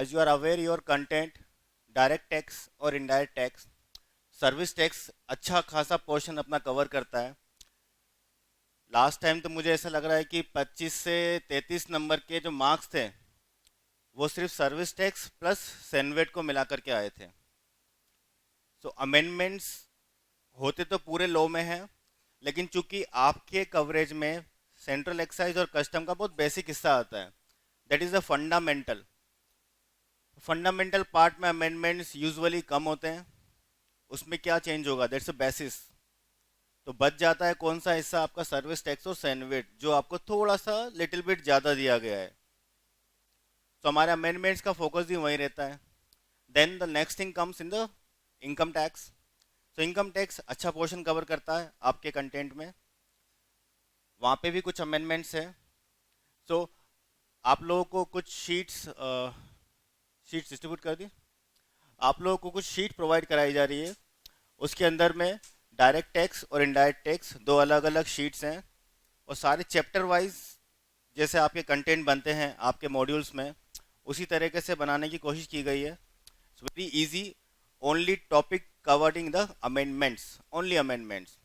As you are aware, your content, direct tax और indirect tax, service tax अच्छा खासा portion अपना cover करता है। लास्ट टाइम तो मुझे ऐसा लग रहा है कि 25 से 33 नंबर के जो मार्क्स थे वो सिर्फ सर्विस टैक्स प्लस सेनवेट को मिला करके आए थे। सो अमेंडमेंट्स होते तो पूरे लॉ में हैं, लेकिन चूंकि आपके कवरेज में सेंट्रल एक्साइज और कस्टम का बहुत बेसिक हिस्सा आता है, that is the fundamental fundamental part में अमेंडमेंट्स यूजुअली कम होते हैं। उसमें क्या चेंज होगा, दैट्स अ बेसिस। तो बच जाता है कौन सा हिस्सा, आपका सर्विस टैक्स और सैनवेट, जो आपको थोड़ा सा लिटिल बिट ज़्यादा दिया गया है। तो हमारे अमेंडमेंट्स का फोकस भी वहीं रहता है। Then the next thing comes in the income tax. तो इनकम टैक्स अच्छा पोर्शन कवर करता है आपके कंटेंट में, वहाँ पे भी कुछ अमेंडमेंट्स है। सो आप लोगों को कुछ शीट्स डिस्ट्रीब्यूट कर दी, आप लोगों को कुछ शीट प्रोवाइड कराई जा रही है। उसके अंदर में डायरेक्ट टैक्स और इनडायरेक्ट टैक्स दो अलग अलग शीट्स हैं, और सारे चैप्टर वाइज जैसे आपके कंटेंट बनते हैं आपके मॉड्यूल्स में, उसी तरीके से बनाने की कोशिश की गई है। It's very easy, only topic covering the amendments, only amendments.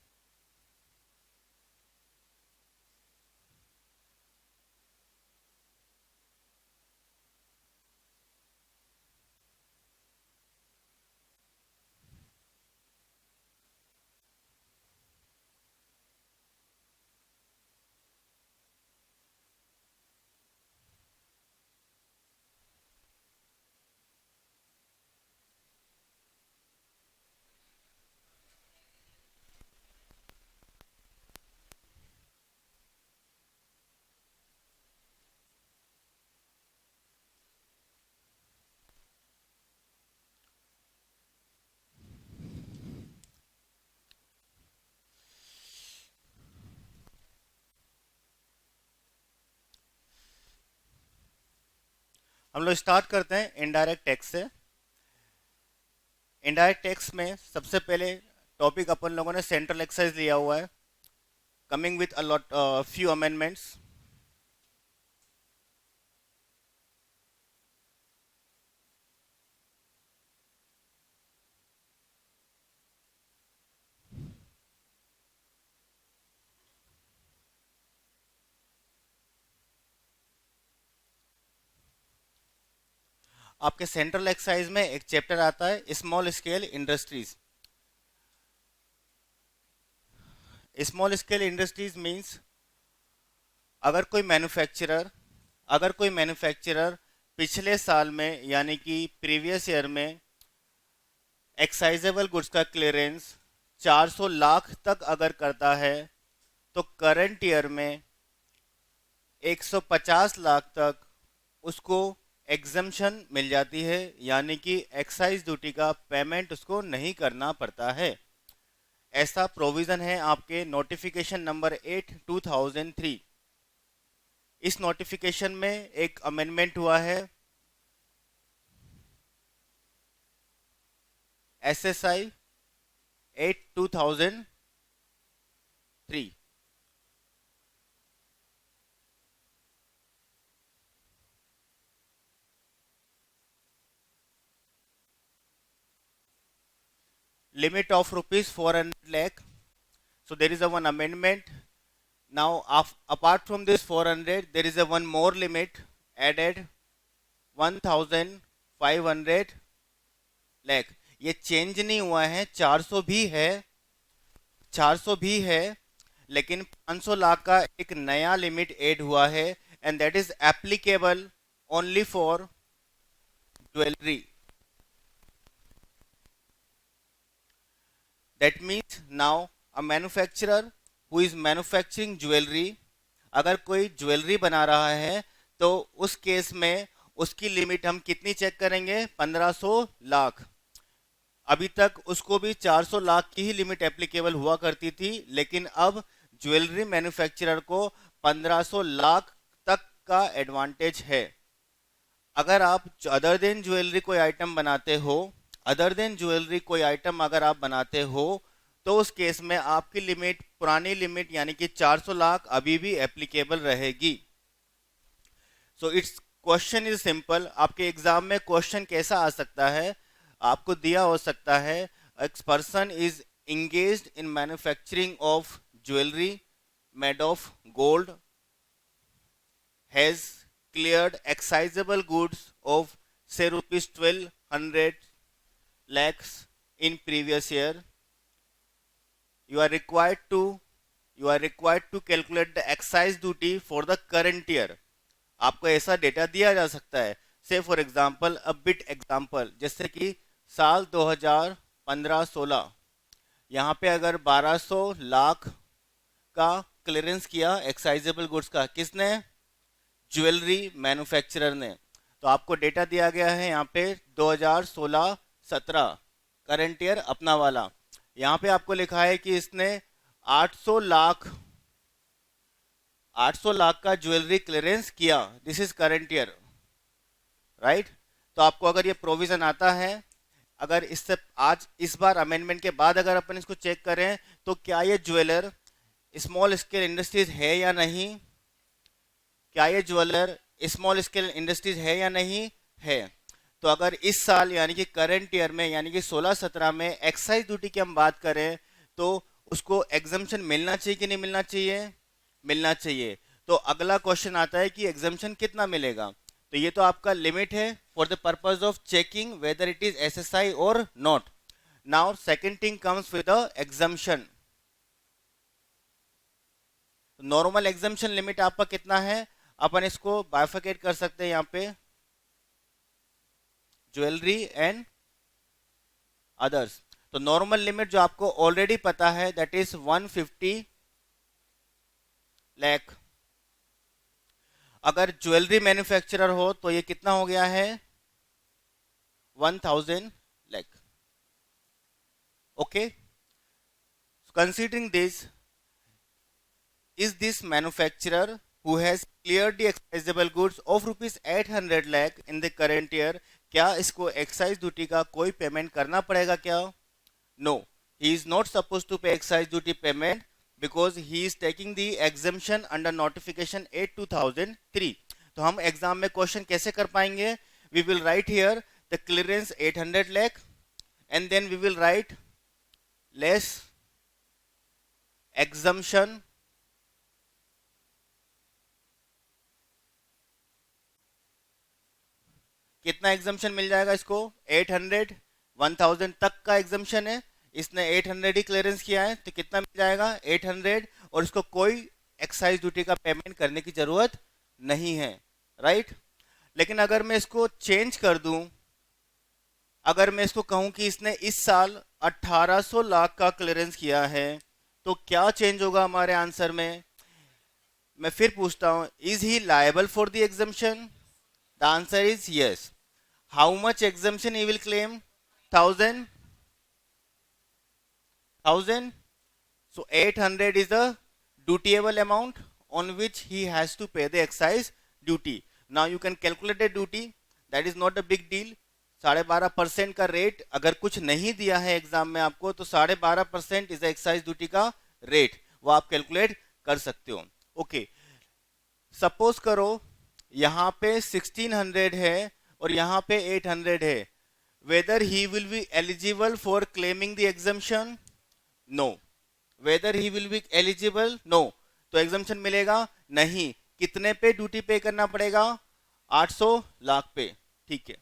हम लोग स्टार्ट करते हैं इनडायरेक्ट टैक्स से। इनडायरेक्ट टैक्स में सबसे पहले टॉपिक अपन लोगों ने सेंट्रल एक्साइज लिया हुआ है, coming with a lot few amendments. आपके सेंट्रल एक्साइज में एक चैप्टर आता है small scale industries. Small scale industries means अगर कोई मैन्युफैक्चरर पिछले साल में यानी कि प्रीवियस ईयर में एक्साइजेबल गुड्स का क्लियरेंस 400 लाख तक अगर करता है, तो करंट ईयर में 150 लाख तक उसको एग्जम्पशन मिल जाती है, यानी कि एक्साइज ड्यूटी का पेमेंट उसको नहीं करना पड़ता है। ऐसा प्रोविजन है आपके नोटिफिकेशन नंबर 8/2003। इस नोटिफिकेशन में एक अमेंडमेंट हुआ है, SSI 8/2003। limit of rupees 400 lakh. So there is a one amendment. Now apart from this 400, there is a one more limit added, 1500 lakh. ये चेंज नहीं हुआ है, 400 भी है, 400 भी है, लेकिन 500 लाख का एक नया लिमिट ऐड हुआ है, and that is applicable only for jewellery. That means now a manufacturer who is manufacturing jewelry, अगर कोई ज्वेलरी बना रहा है तो उस केस में उसकी लिमिट हम कितनी चेक करेंगे, 1500 लाख। अभी तक उसको भी 400 लाख की ही लिमिट एप्लीकेबल हुआ करती थी, लेकिन अब ज्वेलरी मैन्युफैक्चरर को 1500 लाख तक का एडवांटेज है। अगर आप अदर देन ज्वेलरी कोई आइटम बनाते हो, अगर आप बनाते हो, तो उस केस में आपकी लिमिट, पुरानी लिमिट यानी कि 400 लाख अभी भी एप्लीकेबल रहेगी। So it's question is simple, आपके एग्जाम में क्वेश्चन कैसा आ सकता है, आपको दिया हो सकता है एक person is engaged in manufacturing of jewelry made of gold, has cleared excisable goods of say rupees 1200 lakhs in previous year. you are required to you are required to calculate the excise duty for the current year. आपको ऐसा data दिया जा सकता है, से for example a bit example, जैसे कि साल 2015-16 यहाँ पे अगर 1200 लाख का क्लियरेंस किया एक्साइजेबल गुड्स का, किसने, ज्वेलरी मैन्युफैक्चरर ने, तो आपको डेटा दिया गया है यहाँ पे 2016-17 करंट ईयर अपना वाला। यहाँ पे आपको लिखा है कि इसने 800 लाख का ज्वेलरी क्लियरेंस किया, this is current year, right. तो आपको अगर ये प्रोविजन आता है, अगर इससे आज इस बार अमेंडमेंट के बाद अगर अपन इसको चेक करें तो क्या ये ज्वेलर स्मॉल स्केल इंडस्ट्रीज है या नहीं, क्या ये ज्वेलर स्मॉल स्केल इंडस्ट्रीज है या नहीं है। तो अगर इस साल यानी कि करंट ईयर में यानी कि 16-17 में एक्साइज ड्यूटी की हम बात करें तो उसको एग्जम्पशन मिलना चाहिए कि नहीं मिलना चाहिए, मिलना चाहिए। तो अगला क्वेश्चन आता है कि एग्जम्पशन कितना मिलेगा, तो ये तो आपका लिमिट है for the purpose of checking whether it is SSI और not. Now second thing comes with the exemption. Normal exemption limit आपका कितना है, अपन इसको बाइफिकेट कर सकते हैं यहाँ पे, ज्वेलरी एंड अदर्स। तो नॉर्मल लिमिट जो आपको ऑलरेडी पता है दैट इज 150 लाख। अगर ज्वेलरी मैन्युफैक्चरर हो तो ये कितना हो गया है, 1000 lakh. Okay, considering this, is this manufacturer who has cleared the excisable goods of rupees 800 lakh in the current year, क्या इसको एक्साइज ड्यूटी का कोई पेमेंट करना पड़ेगा क्या, no, he is not supposed to pay excise duty payment because he is taking the exemption under notification 8/2003। तो हम exam में क्वेश्चन कैसे कर पाएंगे, we will write here the clearance 800 lakh and then we will write less exemption कितना exemption मिल जाएगा इसको, 800, 1000 तक का एग्जम्पशन है, इसने 800 ही क्लियरेंस किया है तो कितना मिल जाएगा 800, और इसको कोई एक्साइज ड्यूटी का पेमेंट करने की जरूरत नहीं है, राइट। लेकिन अगर मैं इसको चेंज कर दूं, अगर मैं इसको कहूं कि इसने इस साल 1800 लाख का क्लियरेंस किया है तो क्या चेंज होगा हमारे आंसर में। मैं फिर पूछता हूं, is he liable for the exemption, the answer is yes. How much exemption he will claim, 1000, so 800 is the dutiable amount on which he has to pay the excise duty. Now you can calculate the duty, that is not a big deal। 12.5% का rate, अगर कुछ नहीं दिया है exam में आपको तो 12.5% is excise duty का रेट, वो आप कैलकुलेट कर सकते हो। ओके, सपोज करो यहाँ पे 1600 है और यहाँ पे 800 है, whether he will be eligible for claiming the exemption, no, whether he will be eligible, no, तो एग्जम्पशन मिलेगा नहीं। कितने पे ड्यूटी पे करना पड़ेगा, 800 लाख पे, ठीक है।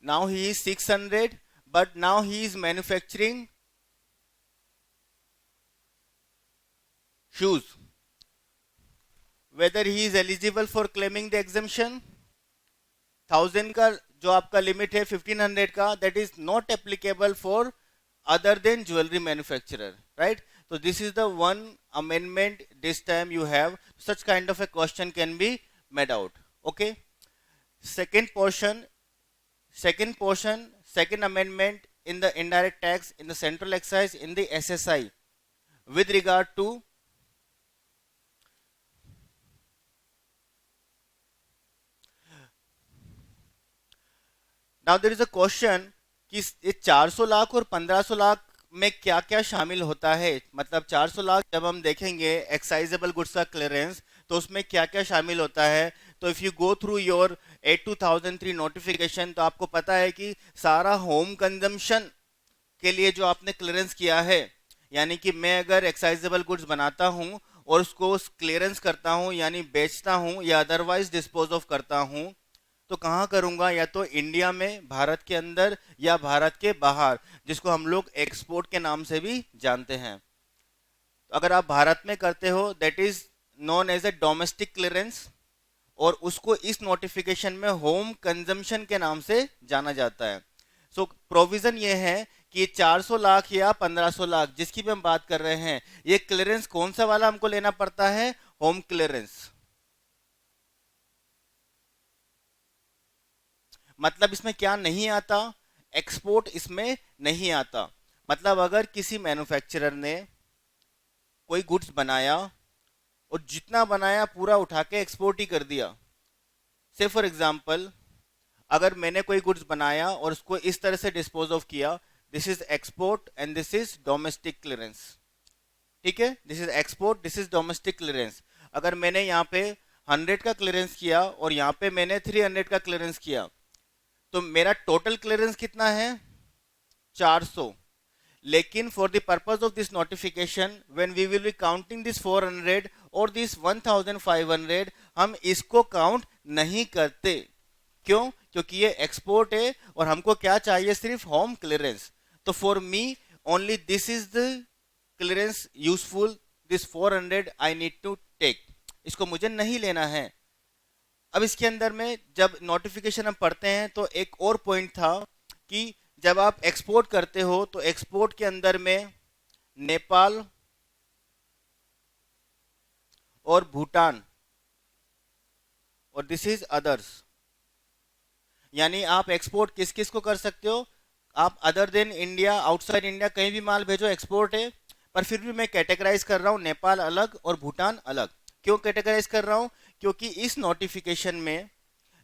Now he is 600 but now he is manufacturing shoes, whether he is eligible for claiming the exemption, 1000 का जो आपका लिमिट है 1500 का, that is not applicable for other than jewelry manufacturer, right। So this is the one amendment this time you have, such kind of a question can be made out, okay। second amendment in the indirect tax in the central excise in the SSI with regard to now there is a question कि ये 400 लाख और 1500 लाख में क्या क्या शामिल होता है, मतलब 400 लाख जब हम देखेंगे एक्साइजेबल गुड्स का क्लियरेंस तो उसमें क्या क्या शामिल होता है। तो if you go through your 8 2003 notification, तो आपको पता है कि सारा होम कंजम्पशन के लिए जो आपने क्लियरेंस किया है, यानी कि मैं अगर एक्साइजेबल गुड्स बनाता हूं और उसको क्लियरेंस करता हूं यानी बेचता हूं या अदरवाइज डिस्पोज ऑफ करता हूं, तो कहाँ करूंगा, या तो इंडिया में, भारत के अंदर, या भारत के बाहर, जिसको हम लोग एक्सपोर्ट के नाम से भी जानते हैं। तो अगर आप भारत में करते हो that is known as a domestic clearance, और उसको इस नोटिफिकेशन में होम कंजम्पशन के नाम से जाना जाता है। सो प्रोविजन ये है कि 400 लाख या 1500 लाख जिसकी भी हम बात कर रहे हैं, ये क्लियरेंस कौन सा वाला हमको लेना पड़ता है, होम क्लियरेंस। मतलब इसमें क्या नहीं आता, एक्सपोर्ट इसमें नहीं आता। मतलब अगर किसी मैन्युफैक्चरर ने कोई गुड्स बनाया और जितना बनाया पूरा उठा के एक्सपोर्ट ही कर दिया, से फॉर एग्जांपल अगर मैंने कोई गुड्स बनाया और उसको इस तरह से डिस्पोज ऑफ किया, this is export and this is domestic clearance. ठीक है, this is export, this is domestic clearance. अगर मैंने यहाँ पे 100 का क्लियरेंस किया और यहाँ पे मैंने 300 का क्लियरेंस किया, तो मेरा टोटल क्लियरेंस कितना है, 400। लेकिन for the purpose of this notification when we will be counting this 400 और दिस 1500, हम इसको काउंट नहीं करते। क्यों? क्योंकि ये एक्सपोर्ट है और हमको क्या चाहिए, सिर्फ होम क्लियरेंस। तो for me only this is the clearance useful, this 400 I need to take, इसको मुझे नहीं लेना है। अब इसके अंदर में जब नोटिफिकेशन हम पढ़ते हैं तो एक और पॉइंट था कि जब आप एक्सपोर्ट करते हो तो एक्सपोर्ट के अंदर में नेपाल और भूटान और दिस इज अदर्स, यानी आप एक्सपोर्ट किस किस को कर सकते हो, आप other than India, outside India कहीं भी माल भेजो एक्सपोर्ट है। पर फिर भी मैं कैटेगराइज कर रहा हूँ नेपाल अलग और भूटान अलग। क्यों कैटेगराइज कर रहा हूँ, क्योंकि इस नोटिफिकेशन में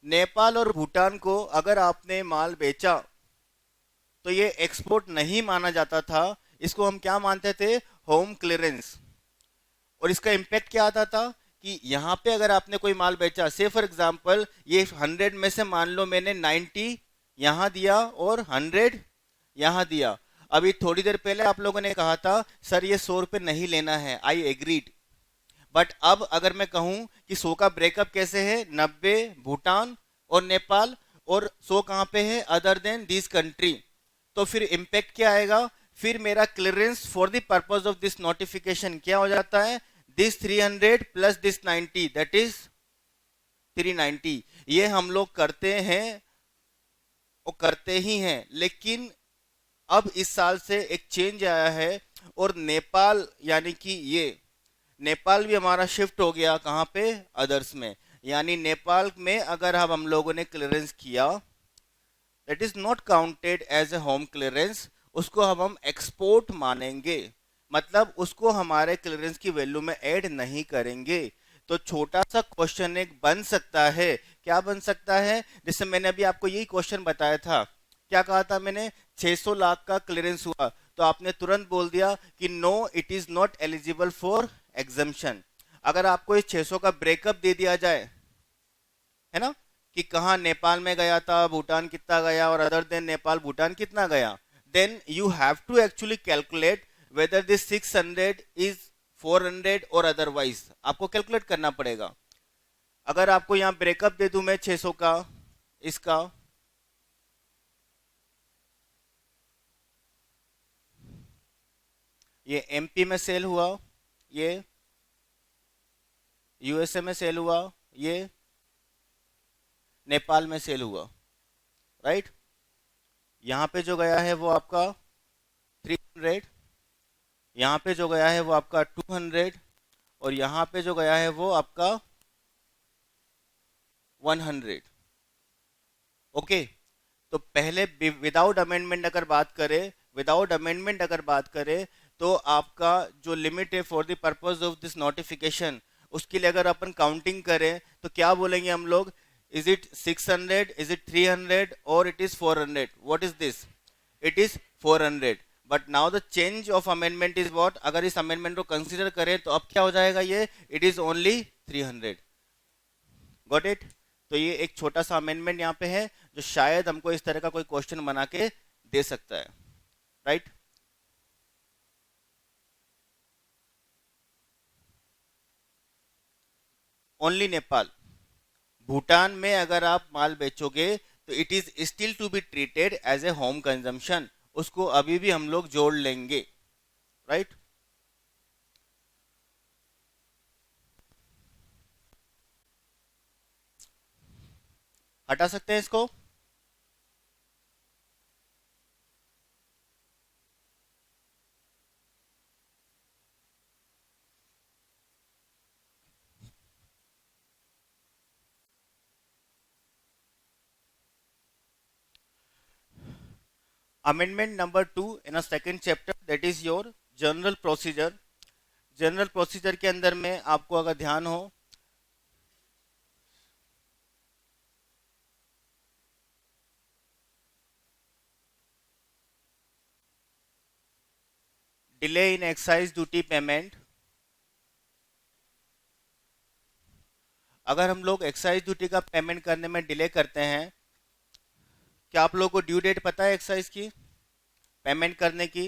नेपाल और भूटान को अगर आपने माल बेचा तो ये एक्सपोर्ट नहीं माना जाता था, इसको हम क्या मानते थे, होम क्लियरेंस। और इसका इम्पैक्ट क्या आता था कि यहाँ पे अगर आपने कोई माल बेचा, से फॉर एग्जांपल ये 100 में से मान लो मैंने 90 यहाँ दिया और 100 यहाँ दिया। अभी थोड़ी देर पहले आप लोगों ने कहा था सर ये 100 रुपये नहीं लेना है, आई एग्रीड। बट अब अगर मैं कहूं कि 100 का ब्रेकअप कैसे है, 90 भूटान और नेपाल और 100 कहाँ पे है, अदर देन दिस कंट्री, तो फिर इम्पैक्ट क्या आएगा, फिर मेरा clearance for the purpose of this notification क्या हो जाता है, this 300 plus this 90 that is 390। ये हम लोग करते हैं और करते ही हैं। लेकिन अब इस साल से एक चेंज आया है और नेपाल, यानी कि ये नेपाल भी हमारा शिफ्ट हो गया कहाँ पे, अदर्स में। यानी नेपाल में अगर हम लोगों ने क्लियरेंस किया that is not counted as a home clearance, उसको हम एक्सपोर्ट मानेंगे, मतलब उसको हमारे क्लियरेंस की वैल्यू में ऐड नहीं करेंगे। तो छोटा सा क्वेश्चन एक बन सकता है, क्या बन सकता है, जैसे मैंने अभी आपको यही क्वेश्चन बताया था, क्या कहा था मैंने, 600 लाख का क्लियरेंस हुआ, तो आपने तुरंत बोल दिया कि no it is not eligible for exemption. अगर आपको इस 600 का ब्रेकअप दे दिया जाए, है ना, कि कहाँ नेपाल में गया था, भूटान कितना गया और अदर देन नेपाल भूटान कितना गया, then you have to actually calculate whether this 600 is 400 और अदरवाइज, आपको कैलकुलेट करना पड़ेगा। अगर आपको यहाँ ब्रेकअप दे दूं मैं 600 का, इसका ये एमपी में सेल हुआ, ये यूएसए में सेल हुआ, ये नेपाल में सेल हुआ, राइट। यहाँ पे जो गया है वो आपका 300, यहाँ पे जो गया है वो आपका 200 और यहाँ पे जो गया है वो आपका 100। ओके, तो पहले विदाउट अमेंडमेंट अगर बात करें, विदाउट अमेंडमेंट अगर बात करें, तो आपका जो लिमिट है for the purpose of this notification, उसके लिए अगर अपन काउंटिंग करें तो क्या बोलेंगे हम लोग, इज इट 600, इज इट 300 और it is 400, what is this, it is 400। But now the change of amendment is what, अगर इस अमेंडमेंट को कंसीडर करें तो अब क्या हो जाएगा, ये it is only 300। Got it. तो ये एक छोटा सा अमेंडमेंट यहाँ पे है जो शायद हमको इस तरह का कोई क्वेश्चन बना के दे सकता है, राइट। ओनली नेपाल। भूटान में अगर आप माल बेचोगे तो it is still to be treated as a home consumption, उसको अभी भी हम लोग जोड़ लेंगे, राइट। हटा सकते हैं इसको। Amendment number 2 in a second chapter, that is your general procedure. General procedure के अंदर में आपको अगर ध्यान हो, delay in excise duty payment. अगर हम लोग एक्साइज ड्यूटी का पेमेंट करने में डिले करते हैं, क्या आप लोगों को ड्यू डेट पता है एक्साइज की पेमेंट करने की?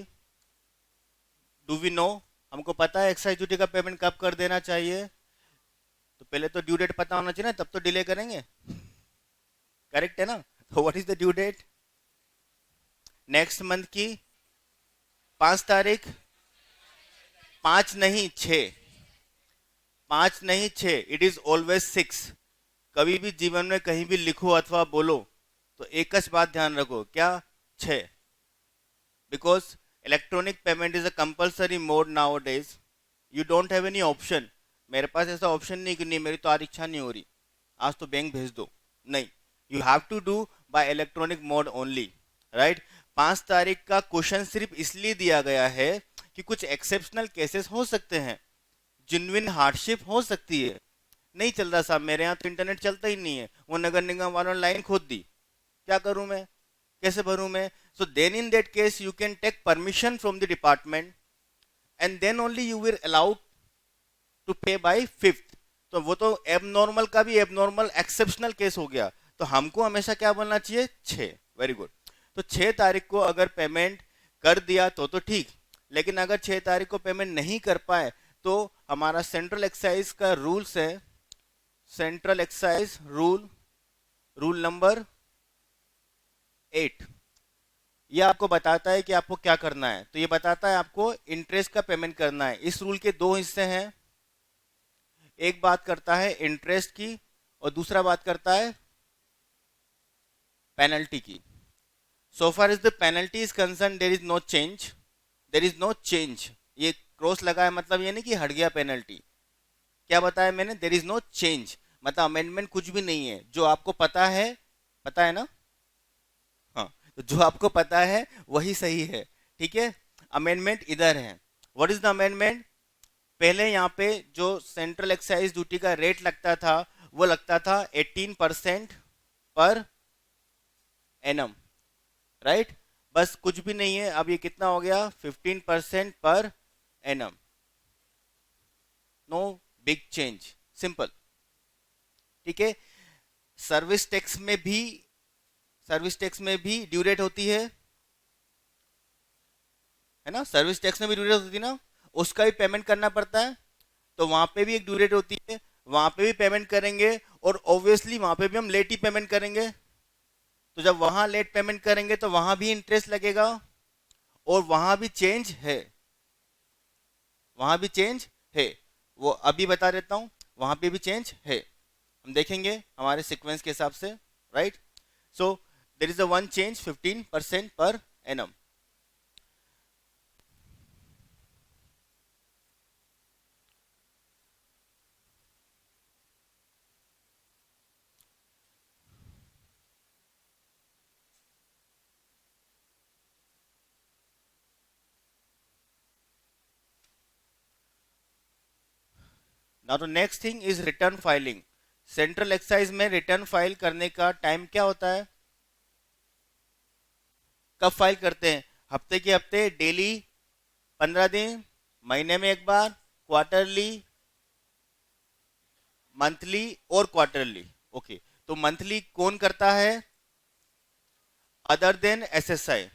Do we know? हमको पता है एक्साइज ड्यूटी का पेमेंट कब कर देना चाहिए? तो पहले तो ड्यू डेट पता होना चाहिए ना, तब तो डिले करेंगे, करेक्ट है ना। तो what is the due date? Next month की 5 तारीख। 5 नहीं 6, 5 नहीं 6, इट इज ऑलवेज 6। कभी भी जीवन में कहीं भी लिखो अथवा बोलो तो एक बात ध्यान रखो, क्या? 6। Because electronic payment is a compulsory mode now days, you don't have any option. मेरे पास ऐसा ऑप्शन नहीं कि नहीं मेरी तो आज इच्छा नहीं हो रही, आज तो बैंक भेज दो, नहीं, you have to do by electronic mode only, right. 5 तारीख का क्वेश्चन सिर्फ इसलिए दिया गया है कि कुछ एक्सेप्शनल केसेस हो सकते हैं, जेन्युइन हार्डशिप हो सकती है। नहीं चल रहा साहब, मेरे यहाँ तो इंटरनेट चलता ही नहीं है, वो नगर निगम वालों ने लाइन खोद दी, क्या करूं मैं, कैसे भरूं मैं? So then in that case you can take permission from the department and then only you will allowed to pay by 5th। तो वो तो एबनॉर्मल का भी एबनॉर्मल एक्सेप्शनल केस हो गया, तो हमको हमेशा क्या बोलना चाहिए? 6। Very good. तो 6 तारीख को अगर पेमेंट कर दिया तो ठीक, लेकिन अगर 6 तारीख को पेमेंट नहीं कर पाए तो हमारा सेंट्रल एक्साइज का रूल्स है, central excise rule, rule number 8, ये आपको बताता है कि आपको क्या करना है। तो ये बताता है आपको इंटरेस्ट का पेमेंट करना है। इस रूल के 2 हिस्से हैं, एक बात करता है इंटरेस्ट की और दूसरा बात करता है पेनल्टी की। So far is the penalty is concern there is no change, there is no change. ये क्रॉस लगा है मतलब ये नहीं कि हट गया पेनल्टी, क्या बताया मैंने? देयर इज नो चेंज, मतलब अमेंडमेंट कुछ भी नहीं है, जो आपको पता है ना, हाँ, तो जो आपको पता है वही सही है, ठीक है। अमेंडमेंट इधर है। What is the amendment? पहले यहाँ पे जो सेंट्रल एक्साइज ड्यूटी का रेट लगता था वो लगता था 18% पर एनम, राइट। बस कुछ भी नहीं है, अब ये कितना हो गया? 15% पर एनम। नो बिग चेंज, सिंपल, ठीक है। सर्विस टैक्स में भी, सर्विस टैक्स में भी ड्यू रेट होती है ना, सर्विस टैक्स में भी ड्यू रेट होती है ना, उसका भी पेमेंट करना पड़ता है। तो वहां पे भी एक ड्यू रेट होती है, वहां पे भी पेमेंट करेंगे और ऑब्वियसली वहां पे भी हम लेट ही पेमेंट करेंगे। तो जब वहां लेट पेमेंट करेंगे तो वहां भी इंटरेस्ट लगेगा और वहां भी चेंज है, वहां भी चेंज है, वो अभी बता देता हूं, वहां पे भी चेंज है, हम देखेंगे हमारे सीक्वेंस के हिसाब से, right. So there is a one change 15% पर annum. Now the next thing is return filing. Central excise में रिटर्न फाइल करने का टाइम क्या होता है? कब फाइल करते हैं? हफ्ते के हफ्ते, डेली, 15 दिन, महीने में एक बार, क्वार्टरली, मंथली और क्वार्टरली। ओके, तो मंथली कौन करता है? Other than SSI.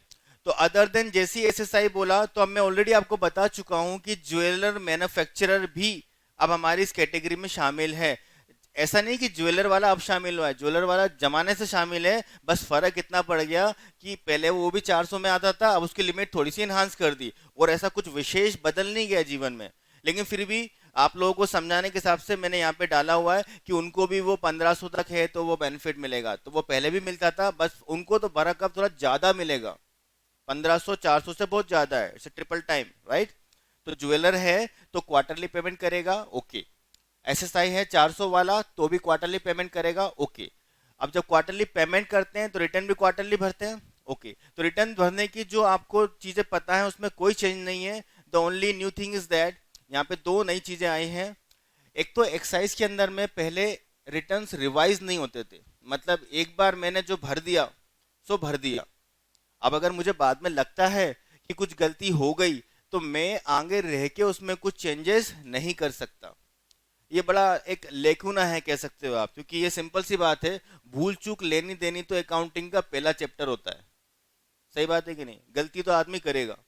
तो अदर देन जैसी एसएसआई बोला तो अब मैं ऑलरेडी आपको बता चुका हूं कि ज्वेलर मैन्युफैक्चरर भी अब हमारी इस कैटेगरी में शामिल है। ऐसा नहीं कि ज्वेलर वाला अब शामिल हुआ है, ज्वेलर वाला जमाने से शामिल है, बस फर्क इतना पड़ गया कि पहले वो भी 400 में आता था, अब उसकी लिमिट थोड़ी सी इन्हांस कर दी, और ऐसा कुछ विशेष बदल नहीं गया जीवन में। लेकिन फिर भी आप लोगों को समझाने के हिसाब से मैंने यहाँ पे डाला हुआ है कि उनको भी वो 1500 तक है तो वो बेनिफिट मिलेगा, तो वो पहले भी मिलता था, बस उनको तो बड़ा कप थोड़ा ज्यादा मिलेगा। 1500 400 से बहुत ज्यादा है, इट्स ट्रिपल टाइम, राइट? तो ज्वेलर है तो क्वार्टरली पेमेंट करेगा, ओके। एसएसआई है 400 वाला तो भी क्वार्टरली पेमेंट करेगा, ओके। अब जब क्वार्टरली पेमेंट करते हैं तो रिटर्न भी क्वार्टरली भरते हैं, ओके। तो रिटर्न भरने की जो आपको चीजें पता है उसमें कोई चेंज नहीं है। The only new thing is that यहाँ पे दो नई चीजें आई हैं। एक तो एक्साइज के अंदर में पहले रिटर्न्स रिवाइज नहीं होते थे, मतलब एक बार मैंने जो भर दिया सो भर दिया। अब अगर मुझे बाद में लगता है कि कुछ गलती हो गई तो मैं आगे रह के उसमें कुछ चेंजेस नहीं कर सकता। ये बड़ा एक लेकुना है कह सकते हो आप, क्योंकि ये सिंपल सी बात है, भूल चूक लेनी देनी तो अकाउंटिंग का पहला चैप्टर होता है। सही बात है कि नहीं? गलती तो आदमी करेगा,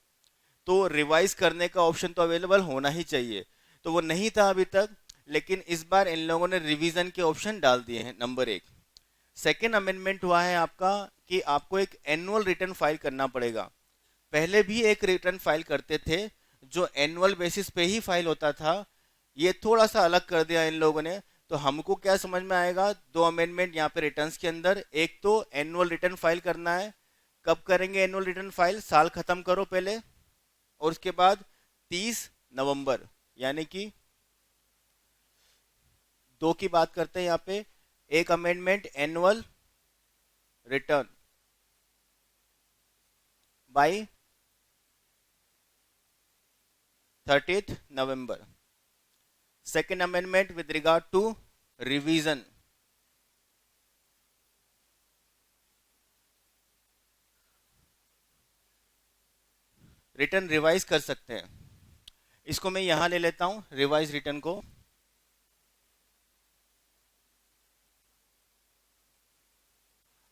तो रिवाइज करने का ऑप्शन तो अवेलेबल होना ही चाहिए। तो वो नहीं था अभी तक, लेकिन इस बार इन लोगों ने रिवीजन के ऑप्शन डाल दिए हैं। नंबर एक, सेकेंड अमेंडमेंट हुआ है आपका कि आपको एक एनुअल रिटर्न फाइल करना पड़ेगा। पहले भी एक रिटर्न फाइल करते थे जो एनुअल बेसिस पे ही फाइल होता था, ये थोड़ा सा अलग कर दिया इन लोगों ने। तो हमको क्या समझ में आएगा, दो अमेंडमेंट यहाँ पे रिटर्न्स के अंदर। एक तो एनुअल रिटर्न फाइल करना है, कब करेंगे एनुअल रिटर्न फाइल? साल खत्म करो पहले, और उसके बाद 30 नवंबर, यानी कि दो की बात करते हैं यहाँ पे। एक amendment annual return by 30th November. Second amendment with regard to revision, return revise कर सकते हैं। इसको मैं यहां ले लेता हूं, रिवाइज रिटर्न को।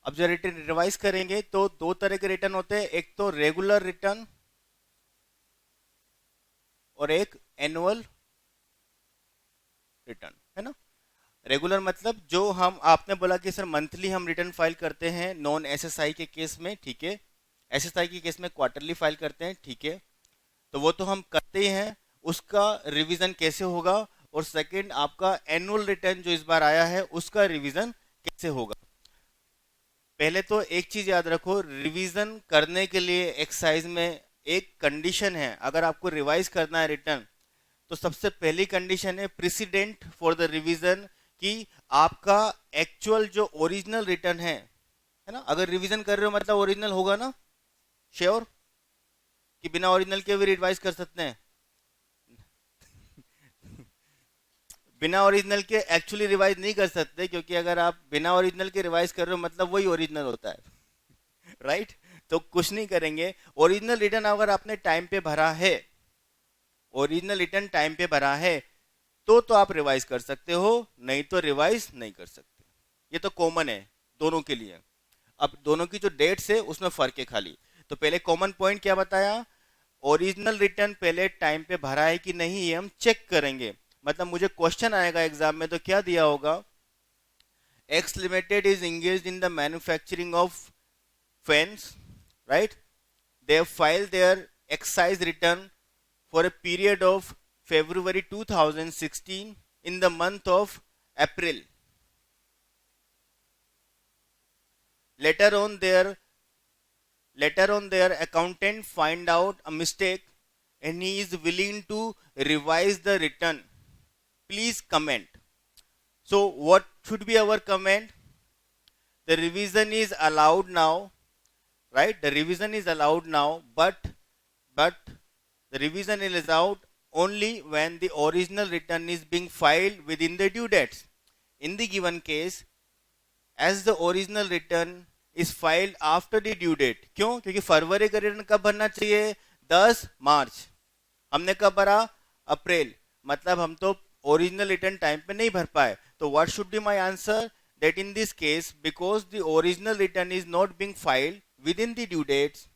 अब जब रिटर्न रिवाइज करेंगे तो दो तरह के रिटर्न होते हैं, एक तो रेगुलर रिटर्न और एक एनुअल रिटर्न, है ना? रेगुलर मतलब जो हम, आपने बोला कि सर मंथली हम रिटर्न फाइल करते हैं नॉन एसएसआई के केस में, ठीक है। एसएसआई के केस में क्वार्टरली फाइल करते हैं, ठीक है। तो वो तो हम करते ही हैं, उसका रिवीजन कैसे होगा? और सेकंड आपका एनुअल रिटर्न जो इस बार आया है उसका रिवीजन कैसे होगा? पहले तो एक चीज याद रखो, रिवीजन करने के लिए एक्साइज में एक कंडीशन है। अगर आपको रिवाइज करना है रिटर्न तो सबसे पहली कंडीशन है प्रेसिडेंट फॉर द रिवीजन, कि आपका एक्चुअल जो ओरिजिनल रिटर्न है ना, अगर रिवीजन कर रहे हो मतलब ओरिजिनल होगा ना, श्योर? कि बिना ओरिजिनल के भी रिवाइज कर सकते हैं? बिना ओरिजिनल के एक्चुअली रिवाइज नहीं कर सकते, क्योंकि अगर आप बिना ओरिजिनल के रिवाइज कर रहे हो मतलब वही ओरिजिनल होता है राइट? तो कुछ नहीं करेंगे। ओरिजिनल रिटर्न अगर आपने टाइम पे भरा है, ओरिजिनल रिटर्न टाइम पे भरा है तो आप रिवाइज कर सकते हो, नहीं तो रिवाइज नहीं कर सकते। ये तो कॉमन है दोनों के लिए। अब दोनों की जो डेट्स है उसमें फर्क है खाली। तो पहले कॉमन पॉइंट क्या बताया, ओरिजिनल रिटर्न पहले टाइम पे भरा है कि नहीं ये हम चेक करेंगे। मतलब मुझे क्वेश्चन आएगा एग्जाम में तो क्या दिया होगा, X limited is engaged in the manufacturing of fans, right? They have filed their excise return for a period of February 2016 in the month of April. Later on their accountant find out a mistake and he is willing to revise the return. Please comment. So what should be our comment? The revision is allowed now, right? The revision is allowed now, but the revision is allowed only when the original return is being filed within the due dates. In the given case, as the original return is filed after the due date. क्यों? क्योंकि फरवरी का return कब भरना चाहिए? 10 मार्च। हमने कब भरा? अप्रैल। मतलब हम तो ओरिजिनल रिटर्न टाइम पे नहीं भर पाए, तो what should be my answer? That in this case because the original return is not being filed within the due dates,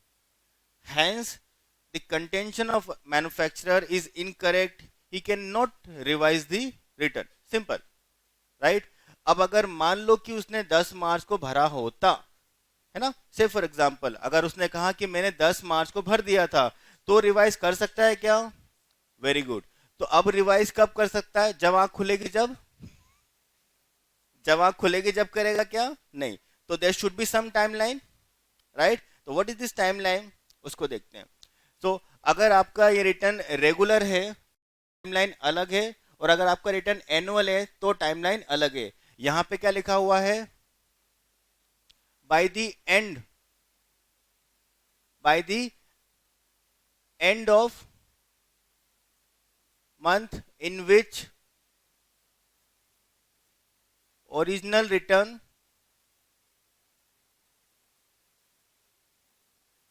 hence the contention of manufacturer is incorrect, he cannot revise the return. Simple, right? अब अगर मान लो कि उसने 10 मार्च को भरा होता, है ना, से फॉर एग्जांपल अगर उसने कहा कि मैंने 10 मार्च को भर दिया था, तो रिवाइज कर सकता है क्या? Very good. तो अब रिवाइज कब कर सकता है? जब आंख खुलेगी, जब आंख खुलेगी जब करेगा क्या? नहीं। तो there should be some timeline, right? तो व्हाट इज दिस टाइमलाइन, उसको देखते हैं। तो अगर आपका ये रिटर्न रेगुलर है, टाइमलाइन अलग है, और अगर आपका रिटर्न एनुअल है तो टाइमलाइन अलग है। यहां पे क्या लिखा हुआ है? By the end, by the end of month in which original return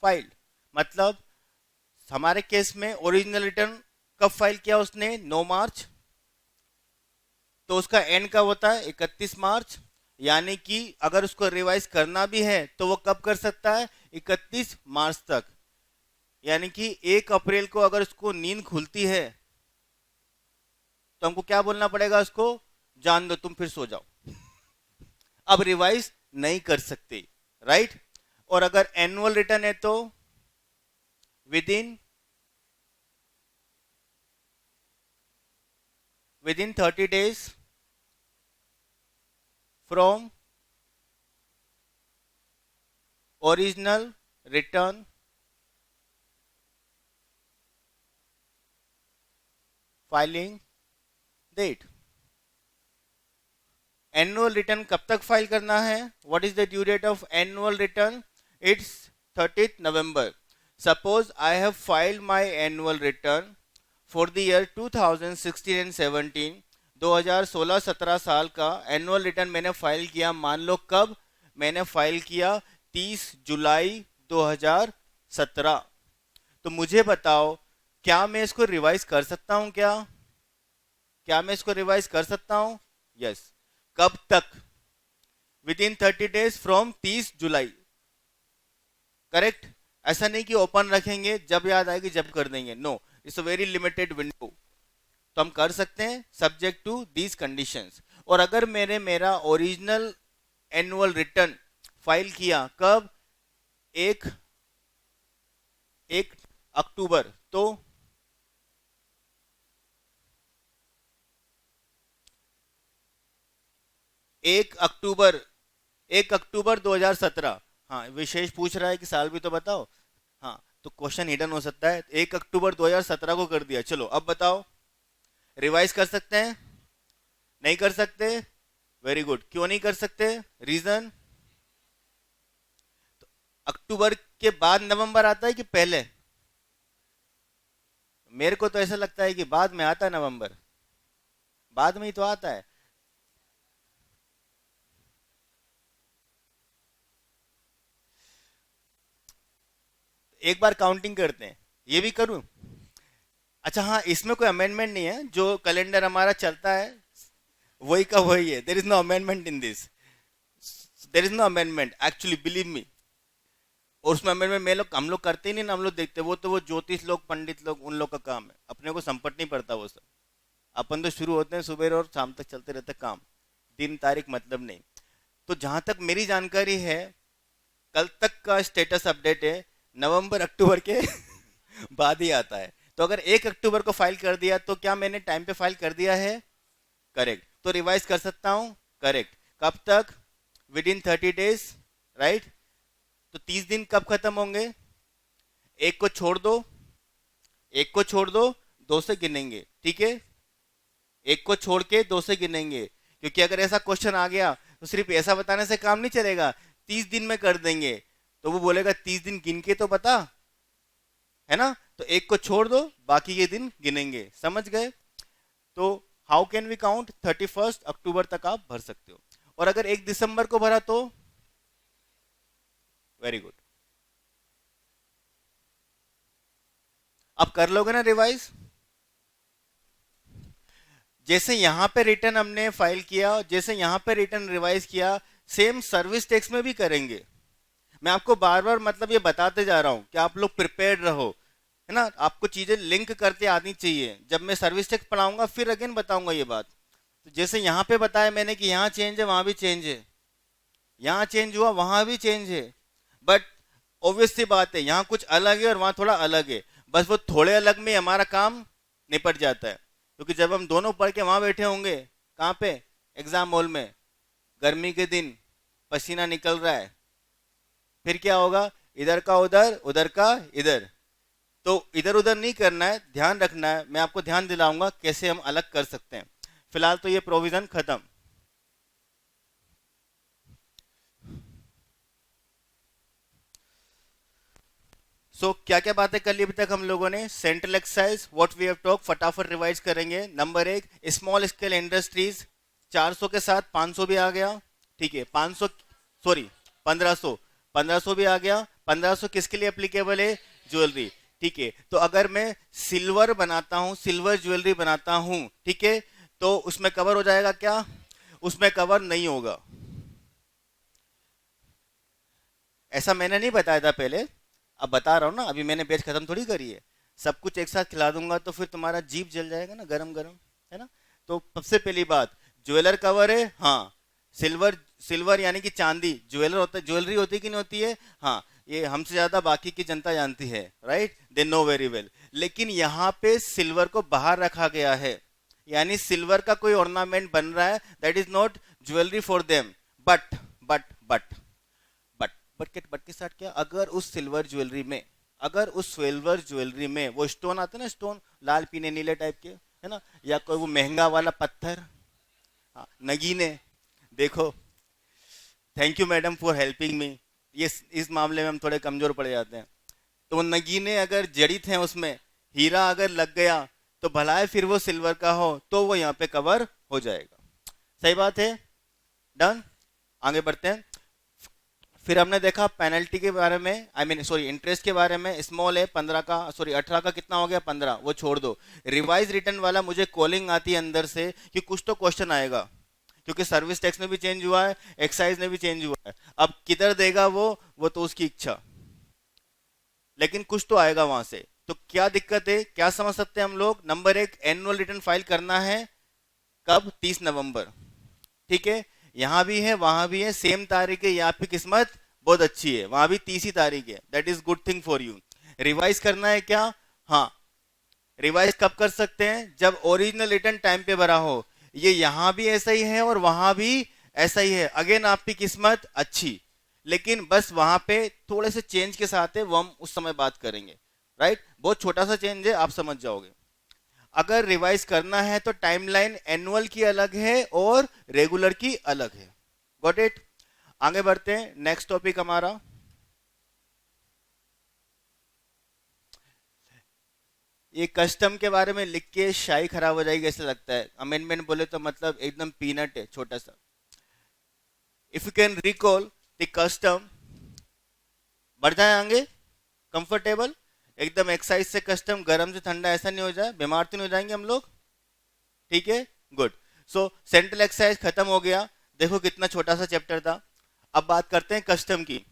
filed. मतलब हमारे केस में ओरिजिनल रिटर्न कब फाइल किया उसने? 9 मार्च। तो उसका एंड कब होता है? 31 मार्च। यानी कि अगर उसको रिवाइज करना भी है तो वो कब कर सकता है? 31 मार्च तक। यानी कि 1 अप्रैल को अगर उसको नींद खुलती है तो हमको क्या बोलना पड़ेगा उसको? जान दो, तुम फिर सो जाओ, अब रिवाइज नहीं कर सकते, राइट? और अगर एनुअल रिटर्न है तो within 30 days from original return filing date. Annual return कब तक फाइल करना है? What is the due date of annual return? It's 30th November. Suppose I have filed my annual return for the year 2016 and 17. 2016-17 साल का annual return मैंने file किया, मान लो कब? मैंने फाइल किया 30 जुलाई 2017। तो मुझे बताओ, क्या मैं इसको रिवाइज कर सकता हूं क्या? क्या मैं इसको रिवाइज कर सकता हूं? यस। कब तक? With in 30 days from 30 July, correct? ऐसा नहीं कि ओपन रखेंगे, जब याद आएगी जब कर देंगे, no, it's a very limited window. तो हम कर सकते हैं सब्जेक्ट टू दीज कंडीशंस। और अगर मेरा ओरिजिनल एनुअल रिटर्न फाइल किया कब? एक 1 अक्टूबर, तो 1 अक्टूबर, 1 अक्टूबर 2017। हाँ, विशेष पूछ रहा है कि साल भी तो बताओ। हाँ, तो क्वेश्चन हिडन हो सकता है। 1 अक्टूबर 2017 को कर दिया, चलो अब बताओ, रिवाइज कर सकते हैं? नहीं कर सकते। Very good. क्यों नहीं कर सकते? रीजन? अक्टूबर के बाद नवंबर आता है कि पहले? मेरे को तो ऐसा लगता है कि बाद में आता है नवंबर, बाद में ही तो आता है। एक बार काउंटिंग करते हैं, ये भी करूं? अच्छा हाँ, इसमें कोई अमेंडमेंट नहीं है, जो कैलेंडर हमारा चलता है वही का वही है। There is no amendment in this, there is no amendment actually, believe me. और उसमें अमेंडमेंट में लोग, हम लोग करते ही नहीं ना, हम लोग देखते, वो तो वो ज्योतिष लोग, पंडित लोग, उन लोग का काम है, अपने को संपट नहीं पड़ता वो सब। अपन तो शुरू होते हैं सुबह और शाम तक चलते रहते काम, दिन तारीख मतलब नहीं। तो जहां तक मेरी जानकारी है, कल तक का स्टेटस अपडेट है, नवंबर अक्टूबर के बाद ही आता है। तो अगर 1 अक्टूबर को फाइल कर दिया तो क्या मैंने टाइम पे फाइल कर दिया है? करेक्ट। तो रिवाइज कर सकता हूं? करेक्ट। कब तक? With in 30 days, right? तो 30 दिन कब खत्म होंगे? एक को छोड़ दो, एक को छोड़ दो, 2 से गिनेंगे, ठीक है? एक को छोड़ के 2 से गिनेंगे, क्योंकि अगर ऐसा क्वेश्चन आ गया तो सिर्फ ऐसा बताने से काम नहीं चलेगा, 30 दिन में कर देंगे, तो वो बोलेगा 30 दिन गिन के तो बता, है ना? तो एक को छोड़ दो, बाकी के दिन गिनेंगे, समझ गए? तो हाउ कैन वी काउंट? 31 अक्टूबर तक आप भर सकते हो। और अगर 1 दिसंबर को भरा तो? Very good. अब कर लोगे ना रिवाइज? जैसे यहाँ पे रिटर्न हमने फाइल किया, जैसे यहाँ पे रिटर्न रिवाइज किया, सेम सर्विस टैक्स में भी करेंगे। मैं आपको बार बार मतलब ये बताते जा रहा हूँ कि आप लोग प्रिपेयर्ड रहो, है ना। आपको चीजें लिंक करते आनी चाहिए। जब मैं सर्विस टैक्स पढ़ाऊंगा फिर अगेन बताऊंगा ये बात। तो जैसे यहाँ पे बताया मैंने कि यहाँ चेंज है वहां भी चेंज है, यहाँ चेंज हुआ वहां भी चेंज है। बट ऑब्वियस सी बात है, यहाँ कुछ अलग है और वहां थोड़ा अलग है। बस वो थोड़े अलग में हमारा काम निपट जाता है। क्योंकि जब हम दोनों पढ़ के वहां बैठे होंगे, कहाँ पे, एग्जाम हॉल में, गर्मी के दिन, पसीना निकल रहा है, फिर क्या होगा, इधर का उधर, उधर का इधर। तो इधर उधर नहीं करना है, ध्यान रखना है। मैं आपको ध्यान दिलाऊंगा कैसे हम अलग कर सकते हैं। फिलहाल तो ये प्रोविजन खत्म। क्या क्या बातें कर ली अभी तक हम लोगों ने। Central excise what we have talk, फटाफट रिवाइज करेंगे। नंबर एक, स्मॉल स्केल इंडस्ट्रीज, 400 के साथ 500 भी आ गया। ठीक है, 500, सॉरी 1500, 1500 भी आ गया। 1500 किसके लिए एप्लीकेबल है, ज्वेलरी। ठीक है, तो अगर मैं सिल्वर बनाता हूं, सिल्वर ज्वेलरी बनाता हूं, ठीक है, तो उसमें कवर हो जाएगा क्या, उसमें कवर नहीं होगा। ऐसा मैंने नहीं बताया था पहले, अब बता रहा हूँ ना। अभी मैंने बैच खत्म थोड़ी करी है। सब कुछ एक साथ खिला दूंगा तो फिर तुम्हारा जीभ जल जाएगा ना, गरम गरम, है ना। तो सबसे पहली बात, ज्वेलर कवर है, हाँ। सिल्वर, सिल्वर यानी कि चांदी, ज्वेलर होता है, ज्वेलरी होती है कि नहीं होती है, हाँ। ये हमसे ज्यादा बाकी की जनता जानती है, right, they know very well. लेकिन यहाँ पे सिल्वर को बाहर रखा गया है, यानी सिल्वर का कोई ऑर्नामेंट बन रहा है, that is not jewellery for them. But but but but के साथ क्या, अगर उस सिल्वर ज्वेलरी में, अगर उस सिल्वर ज्वेलरी में वो स्टोन आते हैं ना, स्टोन लाल पीले नीले टाइप के, है ना, या कोई वो महंगा वाला पत्थर, हाँ, नगीने, देखो, thank you madam for helping me, ये इस मामले में हम थोड़े कमजोर पड़ जाते हैं। तो वो नगीने अगर जड़ित हैं उसमें, हीरा अगर लग गया, तो भला फिर वो सिल्वर का हो तो वो यहाँ पे कवर हो जाएगा। सही बात है, डन। आगे बढ़ते हैं। फिर हमने देखा पेनल्टी के बारे में, आई मीन सॉरी इंटरेस्ट के बारे में। स्मॉल है 15 का, सॉरी 18 का कितना हो गया, 15, वो छोड़ दो। रिवाइज रिटर्न वाला मुझे कॉलिंग आती है अंदर से कि कुछ तो क्वेश्चन आएगा, क्योंकि सर्विस टैक्स में भी चेंज हुआ है, एक्साइज में भी चेंज हुआ है। अब किधर देगा वो तो उसकी इच्छा, लेकिन कुछ तो आएगा वहां से। तो क्या दिक्कत है, क्या समझ सकते हैं हम लोग। नंबर एक, एनुअल रिटर्न फाइल करना है कब, 30 नवंबर। ठीक है, यहां भी है वहां भी है, सेम तारीख है। ये आपकी किस्मत बहुत अच्छी है, वहां भी 30 ही तारीख है, that is good thing for you. Revise करना है क्या, हाँ। रिवाइज कब कर सकते हैं, जब ओरिजिनल रिटर्न टाइम पे भरा हो। ये यहां भी ऐसा ही है और वहां भी ऐसा ही है। अगेन आपकी किस्मत अच्छी, लेकिन बस वहां पे थोड़े से चेंज के साथ है, वो हम उस समय बात करेंगे, राइट। बहुत छोटा सा चेंज है, आप समझ जाओगे। अगर रिवाइज करना है तो टाइमलाइन एनुअल की अलग है और रेगुलर की अलग है। Got it. आगे बढ़ते हैं, नेक्स्ट टॉपिक हमारा, ये कस्टम के बारे में लिख के शाही खराब हो जाएगी ऐसा लगता है। अमेंडमेंट बोले तो मतलब एकदम पीनट है, छोटा सा। If you can recall the custom, बढ़ जाए आगे, कंफर्टेबल एकदम। एक्साइज से कस्टम, गर्म से ठंडा, ऐसा नहीं हो जाए, बीमार तो नहीं हो जाएंगे हम लोग, ठीक है, गुड। सो सेंट्रल एक्साइज खत्म हो गया, देखो कितना छोटा सा चैप्टर था। अब बात करते हैं कस्टम की।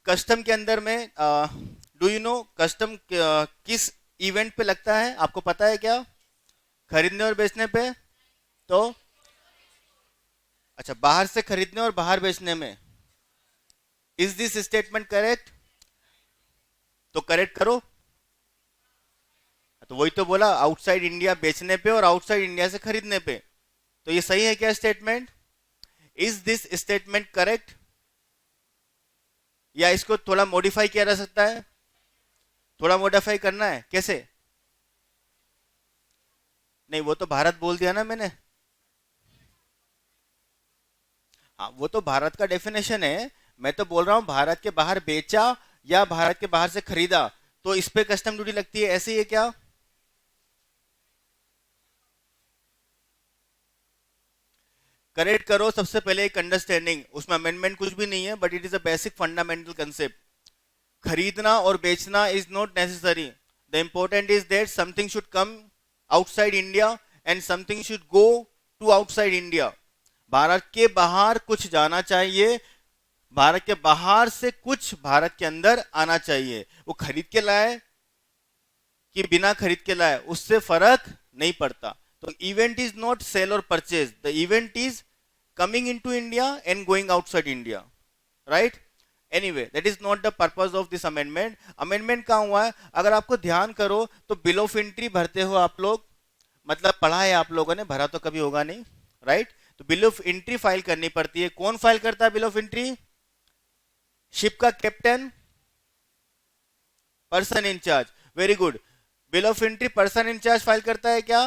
कस्टम के अंदर में डू यू नो कस्टम किस इवेंट पे लगता है, आपको पता है क्या, खरीदने और बेचने पे। तो अच्छा, बाहर से खरीदने और बाहर बेचने में। इज दिस स्टेटमेंट करेक्ट, तो करेक्ट करो। तो वही तो बोला, आउटसाइड इंडिया बेचने पे और आउटसाइड इंडिया से खरीदने पे। तो ये सही है क्या statement, is this statement correct, या इसको थोड़ा मॉडिफाई किया जा सकता है। थोड़ा मॉडिफाई करना है, कैसे, नहीं वो तो भारत बोल दिया ना मैंने। हाँ, वो तो भारत का डेफिनेशन है। मैं तो बोल रहा हूं भारत के बाहर बेचा या भारत के बाहर से खरीदा, तो इस पे कस्टम ड्यूटी लगती है, ऐसे ही है क्या। करेक्ट करो सबसे पहले एक अंडरस्टैंडिंग, उसमें अमेंडमेंट कुछ भी नहीं है, but it is a basic fundamental concept. खरीदना और बेचना is not necessary, the important is that something should come outside India and something should go to outside India. Bharat के बाहर कुछ जाना चाहिए, भारत के बाहर से कुछ भारत के अंदर आना चाहिए। वो खरीद के लाए कि बिना खरीद के लाए, उससे फर्क नहीं पड़ता। तो इवेंट इज नॉट सेल और purchase, the event is coming into India and going outside India, right? Anyway, that is not the purpose of this amendment. Amendment कहाँ हुआ है? अगर आपको ध्यान करो तो बिल ऑफ एंट्री भरते हो आप लोग, मतलब पढ़ा है आप लोगों ने, भरा तो कभी होगा नहीं, राइट? तो बिल ऑफ एंट्री फाइल करनी पड़ती है। कौन फाइल करता है बिल ऑफ एंट्री? शिप का captain, person in charge. Very good. Bill of entry person in charge file करता है क्या?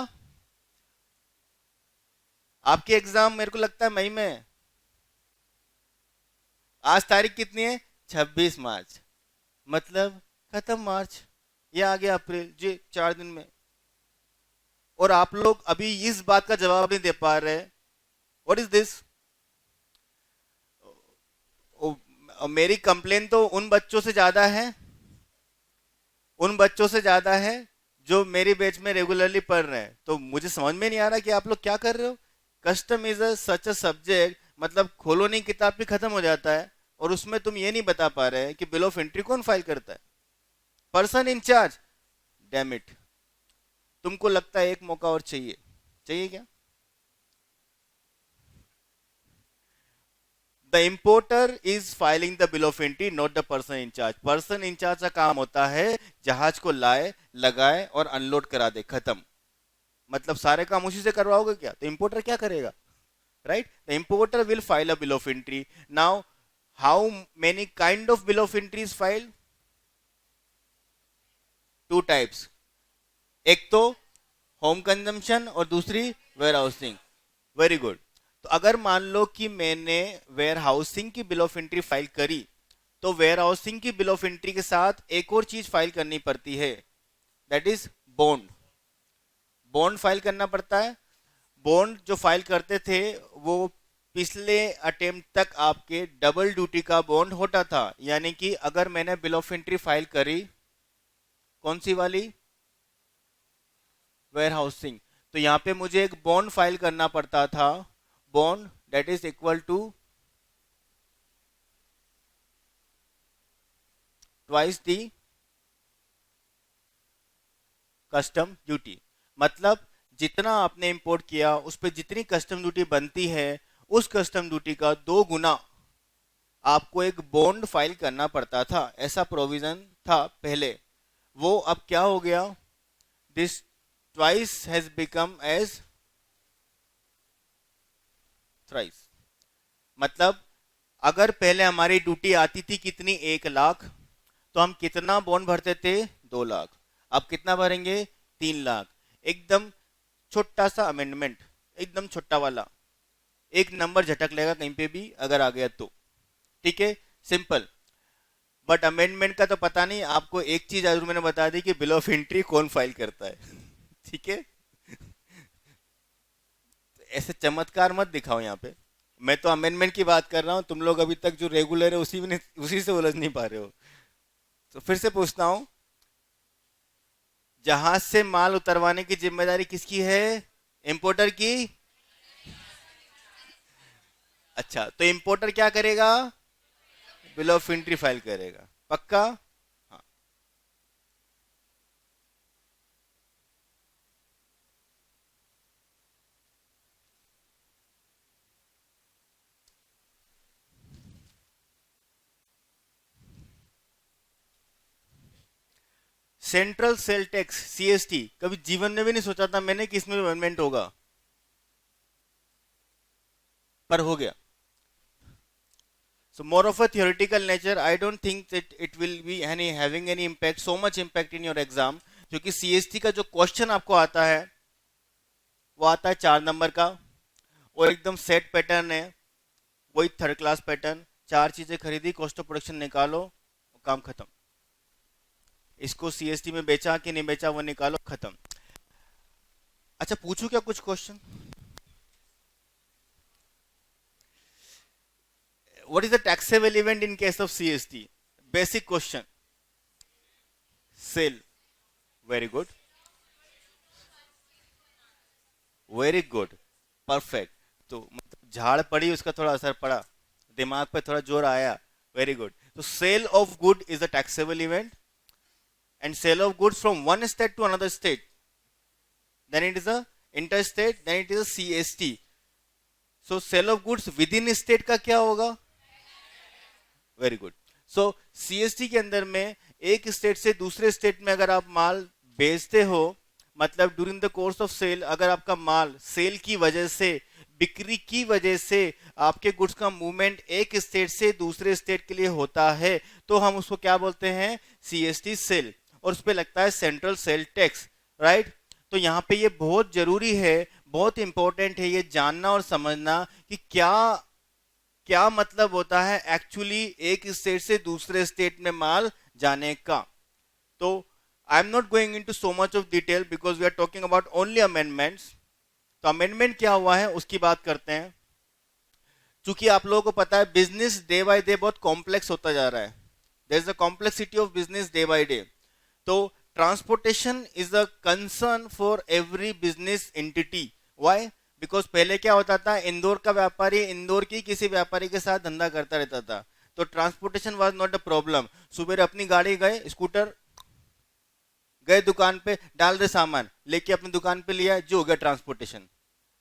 आपके एग्जाम मेरे को लगता है मई में। आज तारीख कितनी है? 26 मार्च, मतलब खत्म मार्च, ये आ गया अप्रैल जी, 4 दिन में। और आप लोग अभी इस बात का जवाब नहीं दे पा रहे, व्हाट इज दिस? मेरी कंप्लेन तो उन बच्चों से ज्यादा है, उन बच्चों से ज्यादा है जो मेरी बैच में रेगुलरली पढ़ रहे हैं। तो मुझे समझ में नहीं आ रहा कि आप लोग क्या कर रहे हो। Custom is such a subject, मतलब खोलो नहीं किताब भी खत्म हो जाता है, और उसमें तुम ये नहीं बता पा रहे कि बिल ऑफ एंट्री कौन फाइल करता है? Person in charge. डैम इट, तुमको लगता है एक मौका और चाहिए, चाहिए क्या? The importer is filing the bill of entry, not the person in charge. Person in charge का काम होता है जहाज को लाए, लगाए और अनलोड करा दे, खत्म। मतलब सारे काम उसी से करवाओगे क्या? तो इंपोर्टर क्या करेगा, right? The importer will file a bill of entry. Now how many kind of bill of entry is filed? Two types, एक तो होम कंजम्पशन और दूसरी वेयर हाउसिंग। Very good. तो अगर मान लो कि मैंने वेयर हाउसिंग की बिल ऑफ एंट्री फाइल करी, तो वेयर हाउसिंग की बिल ऑफ एंट्री के साथ एक और चीज फाइल करनी पड़ती है, that is bond. Bond file करना पड़ता है। बॉन्ड जो फाइल करते थे वो पिछले अटेम्प्ट तक आपके डबल ड्यूटी का बॉन्ड होता था। यानी कि अगर मैंने बिल ऑफ एंट्री फाइल करी, कौन सी वाली? वेयर हाउसिंग, तो यहां पे मुझे एक बॉन्ड फाइल करना पड़ता था, bond that is equal to twice the custom duty. मतलब जितना आपने इंपोर्ट किया उस पर जितनी कस्टम ड्यूटी बनती है, उस कस्टम ड्यूटी का 2 गुना आपको एक बॉन्ड फाइल करना पड़ता था। ऐसा प्रोविजन था पहले, वो अब क्या हो गया? This twice has become as thrice. मतलब अगर पहले हमारी ड्यूटी आती थी कितनी, 1 लाख, तो हम कितना बॉन्ड भरते थे? 2 लाख। अब कितना भरेंगे? 3 लाख। एकदम छोटा सा अमेंडमेंट, एकदम छोटा वाला, एक नंबर झटक लेगा कहीं पे भी अगर आ गया तो, ठीक है, सिंपल। बट अमेंडमेंट का तो पता नहीं। आपको एक चीज जरूर मैंने बता दी कि बिल ऑफ एंट्री कौन फाइल करता है। ठीक है, ऐसे चमत्कार मत दिखाओ यहाँ पे। मैं तो अमेंडमेंट की बात कर रहा हूँ, तुम लोग अभी तक जो रेगुलर है उसी से उलझ नहीं पा रहे हो। तो फिर से पूछता हूँ, जहाज से माल उतरवाने की जिम्मेदारी किसकी है? इंपोर्टर की। अच्छा, तो इंपोर्टर क्या करेगा? बिल ऑफ एंट्री फाइल करेगा, पक्का? हाँ। सेंट्रल सेल टैक्स, सीएसटी, कभी जीवन में भी नहीं सोचा था मैंने कि इसमें अमेंडमेंट होगा, पर हो गया। So more of a theoretical nature. I don't think that it will be any having any impact, so much impact in your exam. क्योंकि सीएसटी का जो क्वेश्चन आपको आता है वो आता है 4 नंबर का, और एकदम सेट पैटर्न है, वही थर्ड क्लास पैटर्न। 4 चीजें खरीदी, कॉस्ट ऑफ प्रोडक्शन निकालो, काम खत्म। इसको सीएसटी में बेचा कि नहीं बेचा वो निकालो, खत्म। अच्छा, पूछूं क्या कुछ question? What is the taxable event in case of CST? Basic question. Sale. Very good. Very good, perfect. तो मतलब झाड़ पड़ी, उसका थोड़ा असर पड़ा, दिमाग पे थोड़ा जोर आया। Very good. तो sale of good is a taxable event, and sale of goods from one state to another state, then it is a interstate, then it is a CST. So sale of goods within state का क्या होगा? Very good. सो CST के अंदर में एक state से दूसरे state में अगर आप माल बेचते हो, मतलब during the course of sale अगर आपका माल सेल की वजह से, बिक्री की वजह से आपके गुड्स का मूवमेंट एक स्टेट से दूसरे स्टेट के लिए होता है, तो हम उसको क्या बोलते हैं? CST sale. और उस पर लगता है सेंट्रल सेल टैक्स, राइट। तो यहाँ पे ये बहुत जरूरी है, बहुत इंपॉर्टेंट है ये जानना और समझना कि क्या क्या मतलब होता है एक्चुअली एक स्टेट से दूसरे स्टेट में माल जाने का। तो I am not going into so much of detail because we are talking about only amendments. तो अमेंडमेंट क्या हुआ है उसकी बात करते हैं। चूंकि आप लोगों को पता है बिजनेस डे बाय डे बहुत कॉम्प्लेक्स होता जा रहा है, there is a complexity of business day by day. तो transportation is a concern for every business entity. Why? Because पहले क्या होता था, इंदौर का व्यापारी इंदौर की किसी व्यापारी के साथ धंधा करता रहता था, तो transportation was not a problem. सुबह अपनी गाड़ी गए, स्कूटर गए दुकान पे, डाल दे सामान, लेके अपनी दुकान पे लिया, जो हो गया ट्रांसपोर्टेशन।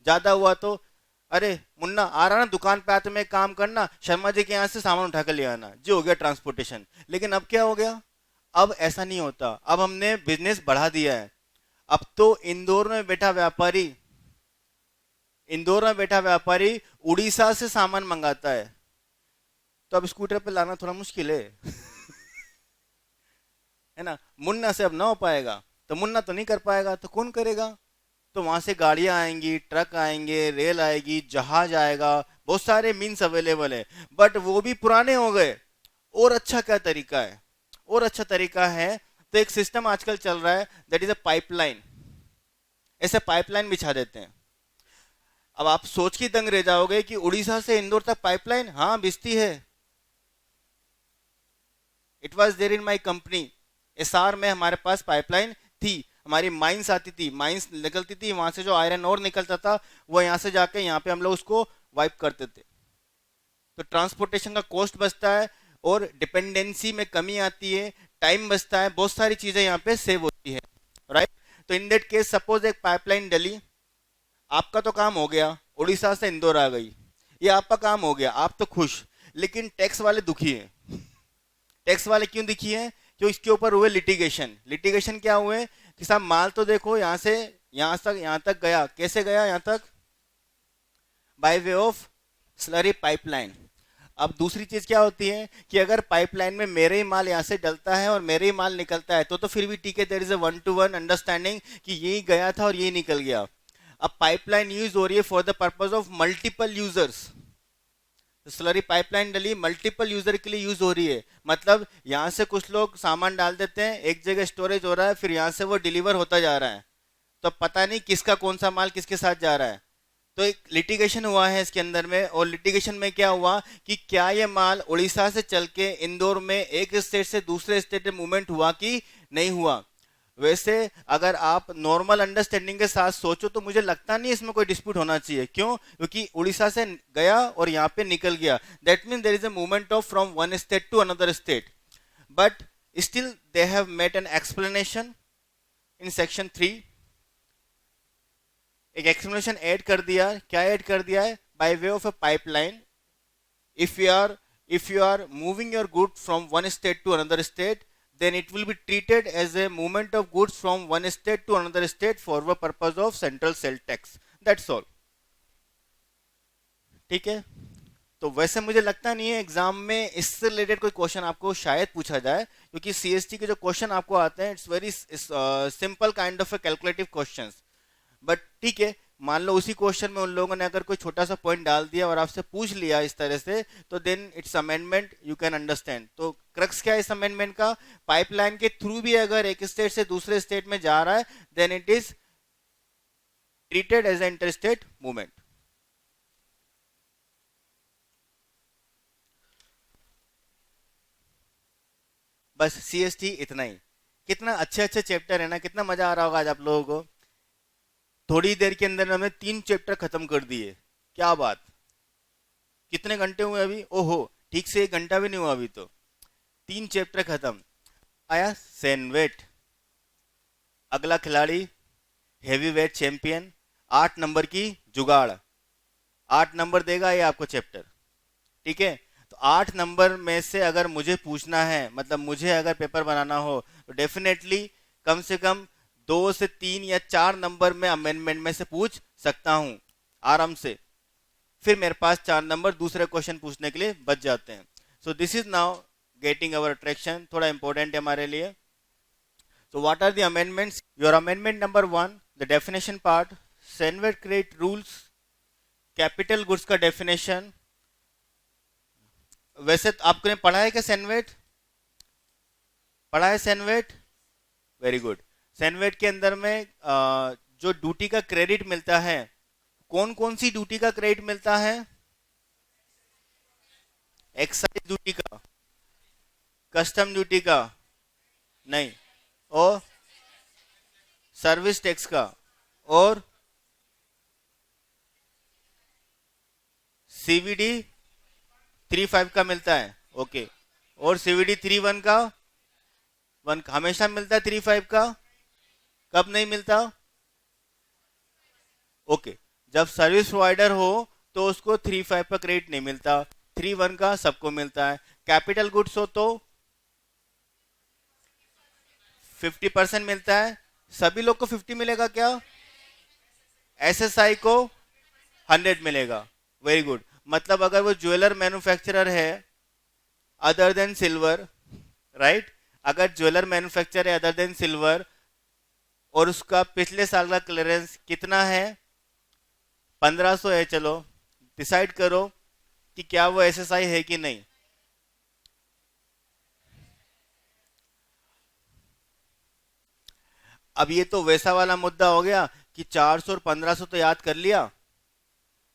ज्यादा हुआ तो अरे मुन्ना आ रहा ना दुकान पे, आते में एक काम करना, शर्मा जी के यहाँ से सामान उठा कर ले आना, जो हो गया ट्रांसपोर्टेशन। लेकिन अब क्या हो गया? अब ऐसा नहीं होता, अब हमने बिजनेस बढ़ा दिया है। अब तो इंदौर में बैठा व्यापारी उड़ीसा से सामान मंगाता है, तो अब स्कूटर पे लाना थोड़ा मुश्किल है है ना। मुन्ना से अब ना हो पाएगा, तो मुन्ना तो नहीं कर पाएगा, तो कौन करेगा? तो वहां से गाड़ियां आएंगी, ट्रक आएंगे, रेल आएगी, जहाज आएगा, बहुत सारे मीन्स अवेलेबल है, बट वो भी पुराने हो गए। और अच्छा क्या तरीका है? और अच्छा तरीका है, तो एक सिस्टम आजकल चल रहा है, दैट इज अ पाइपलाइन। ऐसे पाइपलाइन बिछा देते हैं। अब आप सोच के दंग रह जाओगे कि उड़ीसा से इंदौर तक पाइपलाइन, हाँ बिजती है। It was there in my company, SR में हमारे पास पाइपलाइन थी, हमारी माइंस आती थी, माइंस निकलती थी, वहां से जो आयरन और निकलता था वो यहाँ से जाके यहाँ पे हम लोग उसको वाइप करते थे। तो ट्रांसपोर्टेशन का कॉस्ट बचता है, और डिपेंडेंसी में कमी आती है, टाइम बचता है, बहुत सारी चीजें यहाँ पे सेव होती है, राइट। तो इन दैट केस सपोज एक पाइपलाइन डली, आपका तो काम हो गया, उड़ीसा से इंदौर आ गई, ये आपका काम हो गया, आप तो खुश। लेकिन टैक्स वाले दुखी हैं। टैक्स वाले क्यों दुखी हैं? क्यों? इसके ऊपर हुए लिटिगेशन। लिटिगेशन क्या हुए कि साहब माल तो देखो यहाँ से यहाँ तक गया, कैसे गया यहाँ तक? By way of slurry pipeline. अब दूसरी चीज क्या होती है कि अगर पाइपलाइन में मेरे ही माल यहाँ से डलता है और मेरे ही माल निकलता है, तो फिर भी ठीक है, there is a one to one understanding कि यही गया था और यही निकल गया। अब पाइपलाइन यूज हो रही है for the purpose of multiple users. Slurry pipeline डली, मल्टीपल यूजर के लिए यूज हो रही है, मतलब यहाँ से कुछ लोग सामान डाल देते हैं, एक जगह स्टोरेज हो रहा है, फिर यहाँ से वो डिलीवर होता जा रहा है, तो पता नहीं किसका कौन सा माल किसके साथ जा रहा है। तो एक लिटिगेशन हुआ है इसके अंदर में, और लिटिगेशन में क्या हुआ कि क्या ये माल उड़ीसा से चल के इंदौर में एक स्टेट से दूसरे स्टेट में मूवमेंट हुआ कि नहीं हुआ। वैसे अगर आप नॉर्मल अंडरस्टैंडिंग के साथ सोचो तो मुझे लगता नहीं इसमें कोई डिस्प्यूट होना चाहिए। क्यों? क्योंकि उड़ीसा से गया और यहाँ पे निकल गया, that mean there is a movement of from one state to another state. But still they have made an explanation in section 3। एक एक्सप्लेनेशन ऐड कर दिया। क्या ऐड कर दिया है? By way of a pipeline, if you are if you are moving your good from one state to another state, then it will be treated as a movement of goods from one state to another state for the purpose of central sales tax. That's all. ठीक है। तो वैसे मुझे लगता नहीं है exam में इससे रिलेटेड कोई क्वेश्चन आपको शायद पूछा जाए, क्योंकि सीएसटी के जो क्वेश्चन आपको आते हैं it's very simple kind of calculative questions. But ठीक है, मान लो उसी क्वेश्चन में उन लोगों ने अगर कोई छोटा सा पॉइंट डाल दिया और आपसे पूछ लिया इस तरह से, तो then it's amendment, you can understand. तो क्रक्स क्या है इस अमेंडमेंट का? पाइपलाइन के थ्रू भी अगर एक स्टेट से दूसरे स्टेट में जा रहा है, then it is treated as a interstate movement. बस सीएसटी इतना ही। कितना अच्छे अच्छे चैप्टर है ना, कितना मजा आ रहा होगा आज आप लोगों को। थोड़ी देर के अंदर हमने 3 चैप्टर खत्म कर दिए। क्या बात, कितने घंटे हुए अभी? ओहो, ठीक से 1 घंटा भी नहीं हुआ अभी तो 3 चैप्टर खत्म। आया सैनवेट, अगला खिलाड़ी, हेवी वेट चैंपियन, 8 नंबर की जुगाड़, 8 नंबर देगा ये आपको चैप्टर। ठीक है, तो 8 नंबर में से अगर मुझे पूछना है, मतलब मुझे अगर पेपर बनाना हो, तो डेफिनेटली कम से कम 2 से 3 या 4 नंबर में अमेंडमेंट में से पूछ सकता हूं आराम से। फिर मेरे पास 4 नंबर दूसरे क्वेश्चन पूछने के लिए बच जाते हैं। So this is now getting our attraction, थोड़ा इंपॉर्टेंट है हमारे लिए। So what are the amendments? Your amendment number 1, the definition part, Senvet create rules, capital goods का डेफिनेशन। वैसे तो आपने पढ़ा है क्या सेनवेट? पढ़ा है सेनवेट? Very good. सेनवेट के अंदर में जो ड्यूटी का क्रेडिट मिलता है, कौन कौन सी ड्यूटी का क्रेडिट मिलता है? एक्साइज ड्यूटी का, कस्टम ड्यूटी का नहीं, और सर्विस टैक्स का, और सीवीडी 3.5 का मिलता है। ओके, और सीवीडी 3.1 का, 1 हमेशा मिलता है, 3.5 का कब नहीं मिलता? ओके, जब सर्विस प्रोवाइडर हो तो उसको 3.5 का क्रेडिट नहीं मिलता, 3.1 का सबको मिलता है। कैपिटल गुड्स हो तो 50% मिलता है। सभी लोग को 50 मिलेगा क्या? एसएसआई को 100 मिलेगा। Very good. मतलब अगर वो ज्वेलर मैन्युफैक्चरर है अदर देन सिल्वर, राइट, अगर ज्वेलर मैन्युफैक्चरर है अदर देन सिल्वर और उसका पिछले साल का क्लियरेंस कितना है? 1500 है, चलो डिसाइड करो कि क्या वो एसएसआई है कि नहीं। अब ये तो वैसा वाला मुद्दा हो गया कि 400 और 1500 तो याद कर लिया,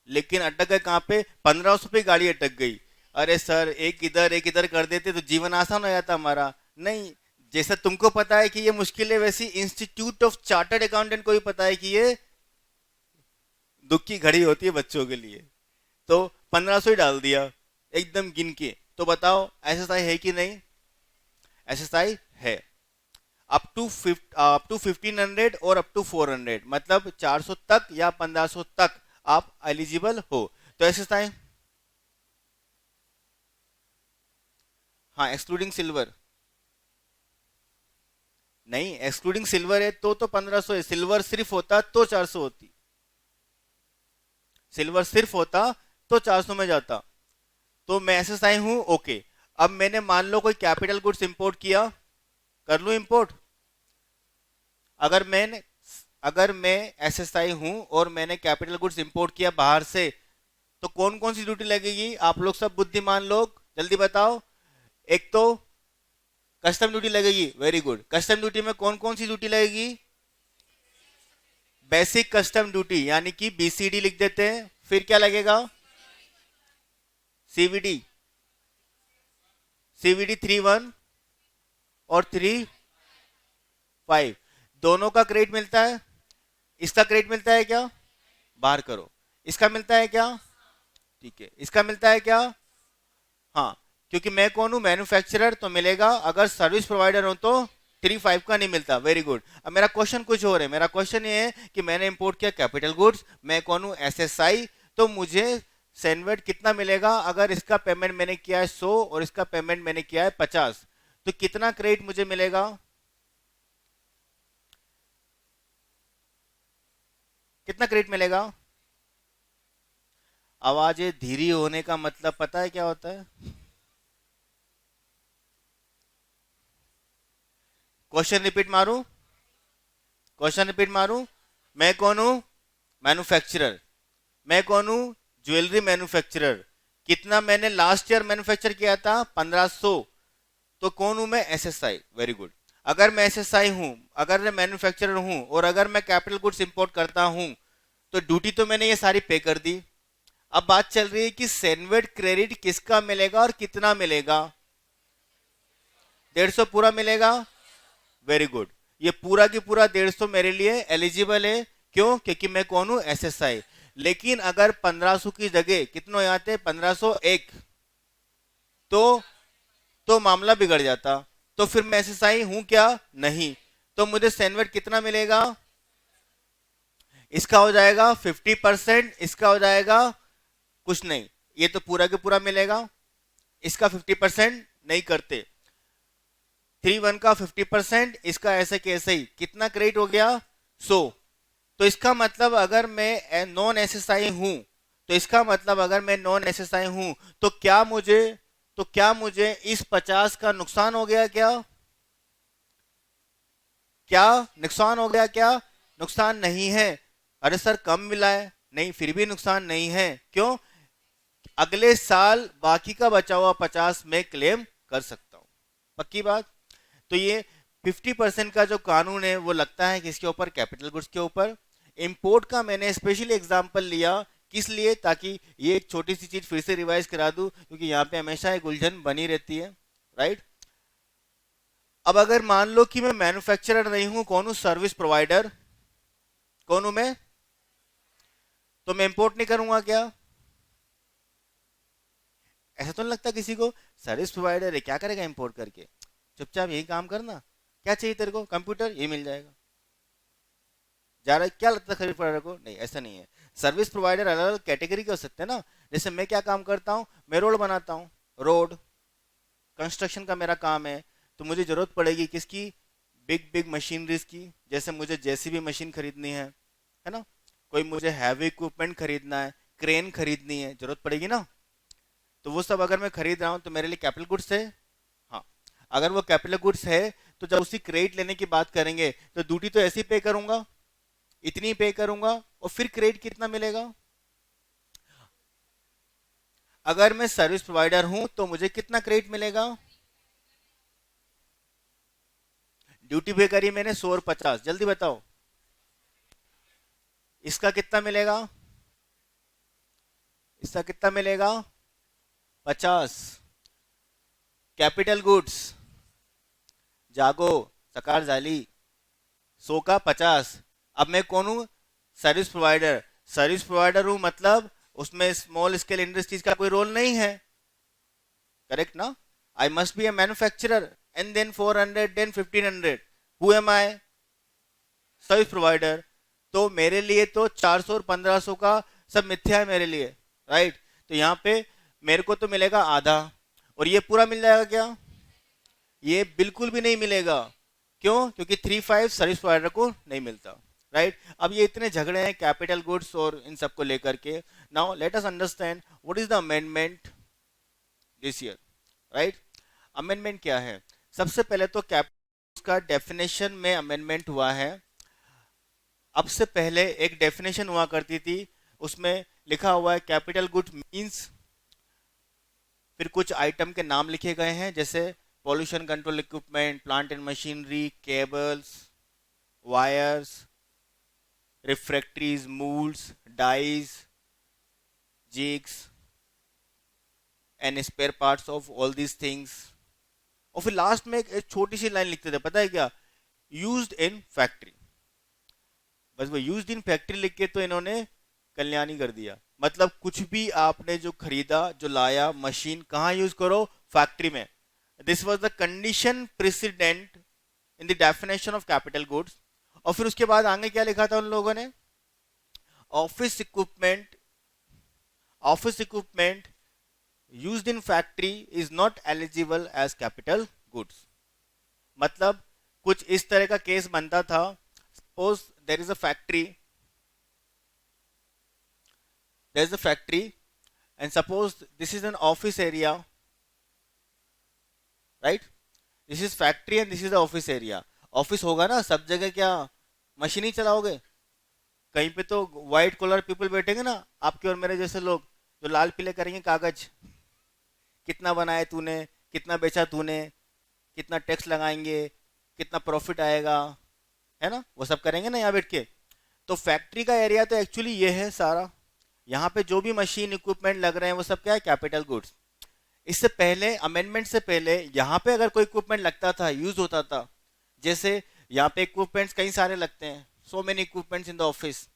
लेकिन अटक गए कहां पे? 1500 पे गाड़ी अटक गई। अरे सर, एक इधर कर देते तो जीवन आसान हो जाता हमारा। नहीं, जैसा तुमको पता है कि ये मुश्किल है, वैसी इंस्टीट्यूट ऑफ चार्टर्ड अकाउंटेंट को भी पता है कि ये दुख की घड़ी होती है बच्चों के लिए। तो 1500 ही डाल दिया एकदम गिन के। तो बताओ एसएसआई है कि नहीं? एसएसआई है। अप टू 1500 और अप टू 400, मतलब 400 तक या 1500 तक आप एलिजिबल हो। तो एसएसआई, हाँ, एक्सक्लूडिंग सिल्वर नहीं, एक्सक्लूडिंग सिल्वर है तो 1500 है। सिल्वर सिर्फ होता तो 400 होती, सिल्वर सिर्फ होता तो 400 में जाता। तो मैं एसएसआई हूं, ओके। अब मैंने मान लो कोई कैपिटल गुड्स इंपोर्ट किया, कर लूं इंपोर्ट? अगर मैं एसएसआई हूं और मैंने कैपिटल गुड्स इंपोर्ट किया बाहर से, तो कौन कौन सी ड्यूटी लगेगी? आप लोग सब बुद्धिमान लोग जल्दी बताओ। एक तो कस्टम ड्यूटी लगेगी। Very good. कस्टम ड्यूटी में कौन कौन सी ड्यूटी लगेगी? बेसिक कस्टम ड्यूटी, यानी कि बीसीडी लिख देते हैं। फिर क्या लगेगा? सीवीडी, सीवीडी 3.1 और 3.5 दोनों का क्रेडिट मिलता है। इसका क्रेडिट मिलता है क्या? बाहर करो। इसका मिलता है क्या? ठीक है, इसका मिलता है क्या? हाँ, क्योंकि मैं कौन हूं? मैन्युफैक्चरर, तो मिलेगा। अगर सर्विस प्रोवाइडर हो तो 3.5 का नहीं मिलता। Very good. अब मेरा क्वेश्चन कुछ और है। मेरा क्वेश्चन ये है कि मैंने इंपोर्ट किया कैपिटल गुड्स, मैं कौन हूं? एसएसआई। तो मुझे सेनवेट कितना मिलेगा? अगर इसका पेमेंट मैंने किया है 100 और इसका पेमेंट मैंने किया है 50, तो कितना क्रेडिट मुझे मिलेगा? कितना क्रेडिट मिलेगा? आवाजें धीरी होने का मतलब पता है क्या होता है? क्वेश्चन रिपीट मारूं? क्वेश्चन रिपीट मारूं? मैं कौन हूं? मैन्युफैक्चरर। मैं कौन हूं? Jewellery manufacturer. कितना मैंने लास्ट ईयर मैन्युफैक्चर किया था? 1500। तो कौन हूं मैं? एसएसआई। Very good. अगर मैं एसएसआई हूं, अगर मैं मैन्युफैक्चरर हूं और अगर मैं कैपिटल गुड्स इंपोर्ट करता हूं, तो ड्यूटी तो मैंने ये सारी पे कर दी। अब बात चल रही है कि सेनवेट क्रेडिट किसका मिलेगा और कितना मिलेगा? 150 पूरा मिलेगा। Very good. ये पूरा की पूरा 150 मेरे लिए एलिजिबल है, क्यों? क्योंकि मैं कौन हूं? एसएसआई। लेकिन अगर 1500 की जगह कितने आते? 1501, तो मामला बिगड़ जाता। तो फिर मैं एसएसआई हूं क्या? नहीं। तो मुझे सैनवेट कितना मिलेगा? इसका हो जाएगा 50%, इसका हो जाएगा कुछ नहीं, ये तो पूरा के पूरा मिलेगा। इसका 50% नहीं करते, 3 1 का 50%, इसका ऐसे के ऐसे ही कितना क्रेडिट हो गया? 100। तो इसका मतलब अगर मैं नॉन एसएसआई हूं, तो इसका मतलब अगर मैं नॉन एसएसआई हूं, तो क्या मुझे इस 50 का नुकसान हो गया क्या? क्या नुकसान हो गया क्या? नुकसान नहीं है। अरे सर कम मिला है, नहीं फिर भी नुकसान नहीं है। क्यों? अगले साल बाकी का बचा हुआ 50 में क्लेम कर सकता हूं। पक्की बात। तो ये 50% का जो कानून है वो लगता है किसके ऊपर? कैपिटल गुड्स के ऊपर। इंपोर्ट का मैंने स्पेशली एग्जांपल लिया, किस लिए? ताकि ये एक छोटी सी चीज फिर से रिवाइज करा दूं, क्योंकि यहाँ पे हमेशा एक उलझन बनी रहती है, राइट। अब अगर मान लो कि मैं मैन्युफैक्चरर नहीं हूं, कौन हूं? Service provider. कौन हूं मैं? तो मैं इंपोर्ट नहीं करूंगा क्या? ऐसा तो नहीं लगता किसी को? सर्विस प्रोवाइडर है, क्या करेगा इंपोर्ट करके? चुपचाप यही काम करना। क्या चाहिए तेरे को? कंप्यूटर, ये मिल जाएगा। जा रहा है? क्या लगता है सर्विस प्रोवाइडर को? नहीं, ऐसा नहीं है। सर्विस प्रोवाइडर अलग अलग कैटेगरी के हो सकते हैं ना। जैसे मैं क्या काम करता हूँ? मैं रोड बनाता हूँ, रोड कंस्ट्रक्शन का मेरा काम है। तो मुझे जरूरत पड़ेगी किसकी? बिग बिग मशीनरीज की। जैसे मुझे जेसीबी मशीन खरीदनी है ना। कोई मुझे हैवी इक्विपमेंट खरीदना है, क्रेन खरीदनी है, जरूरत पड़ेगी ना। तो वो सब अगर मैं खरीद रहा हूँ तो मेरे लिए कैपिटल गुड्स है। हाँ, अगर वो कैपिटल गुड्स है तो जब उसी क्रेडिट लेने की बात करेंगे तो ड्यूटी तो ऐसे ही पे करूंगा, इतनी पे करूंगा, और फिर क्रेडिट कितना मिलेगा? अगर मैं सर्विस प्रोवाइडर हूं तो मुझे कितना क्रेडिट मिलेगा? ड्यूटी पे करी मैंने 100 और 50, जल्दी बताओ इसका कितना मिलेगा? इसका कितना मिलेगा? 50। कैपिटल गुड्स, जागो, सकार जाली, 100 का 50। अब मैं कौन हूं? Service provider. सर्विस प्रोवाइडर हूं मतलब उसमें स्मॉल स्केल इंडस्ट्रीज का कोई रोल नहीं है, करेक्ट ना। I must be a manufacturer, and then 400, then 1500। Who am I? Service provider. तो मेरे लिए तो 400 और 1500 का सब मिथ्या है मेरे लिए, राइट। तो यहाँ पे मेरे को तो मिलेगा आधा, और ये पूरा मिल जाएगा क्या? ये बिल्कुल भी नहीं मिलेगा। क्यों? क्योंकि 3 5 सर्विस प्रोवाइडर को नहीं मिलता, राइट। अब ये इतने झगड़े हैं कैपिटल गुड्स और इन सब को लेकर के। Now let us understand what is the amendment this year, right. Amendment क्या है? सबसे पहले तो कैपिटल का डेफिनेशन में अमेंडमेंट हुआ है। अब से पहले एक डेफिनेशन हुआ करती थी, उसमें लिखा हुआ है कैपिटल गुड मींस, फिर कुछ आइटम के नाम लिखे गए हैं, जैसे pollution control equipment, plant and machinery, cables, wires, refractories, moulds, dies, jigs and spare parts of all these things. और फिर लास्ट में एक छोटी सी लाइन लिखते थे, पता है क्या? Used in factory. बस वो यूज्ड इन फैक्ट्री लिख के तो इन्होंने कल्याणी कर दिया। मतलब कुछ भी आपने जो खरीदा, जो लाया, मशीन, कहाँ यूज करो? फैक्ट्री में। This was the condition president in the definition of capital goods. और फिर उसके बाद आगे क्या लिखा था उन लोगों ने? Office equipment, office equipment used in factory is not eligible as capital goods. मतलब कुछ इस तरह का केस बनता था। Suppose there is a factory, there is a factory, and suppose this is an office area, right? This is factory and this is the office area. Office होगा ना सब जगह, क्या मशीन ही चलाओगे? कहीं पे तो व्हाइट कॉलर पीपल बैठेंगे ना, आपके और मेरे जैसे लोग, जो लाल पीले करेंगे कागज, कितना बनाया तूने, कितना बेचा तूने, कितना टैक्स लगाएंगे, कितना प्रॉफिट आएगा, है ना, वो सब करेंगे ना यहाँ बैठ के। तो फैक्ट्री का एरिया तो एक्चुअली ये है सारा। यहाँ पे जो भी मशीन इक्विपमेंट लग रहे हैं वो सब क्या है? Capital goods. इससे पहले, अमेंडमेंट से पहले, यहाँ पे अगर कोई इक्विपमेंट लगता था, यूज होता था, जैसे यहाँ पे इक्विपमेंट्स कई सारे लगते हैं, so many equipments in the office,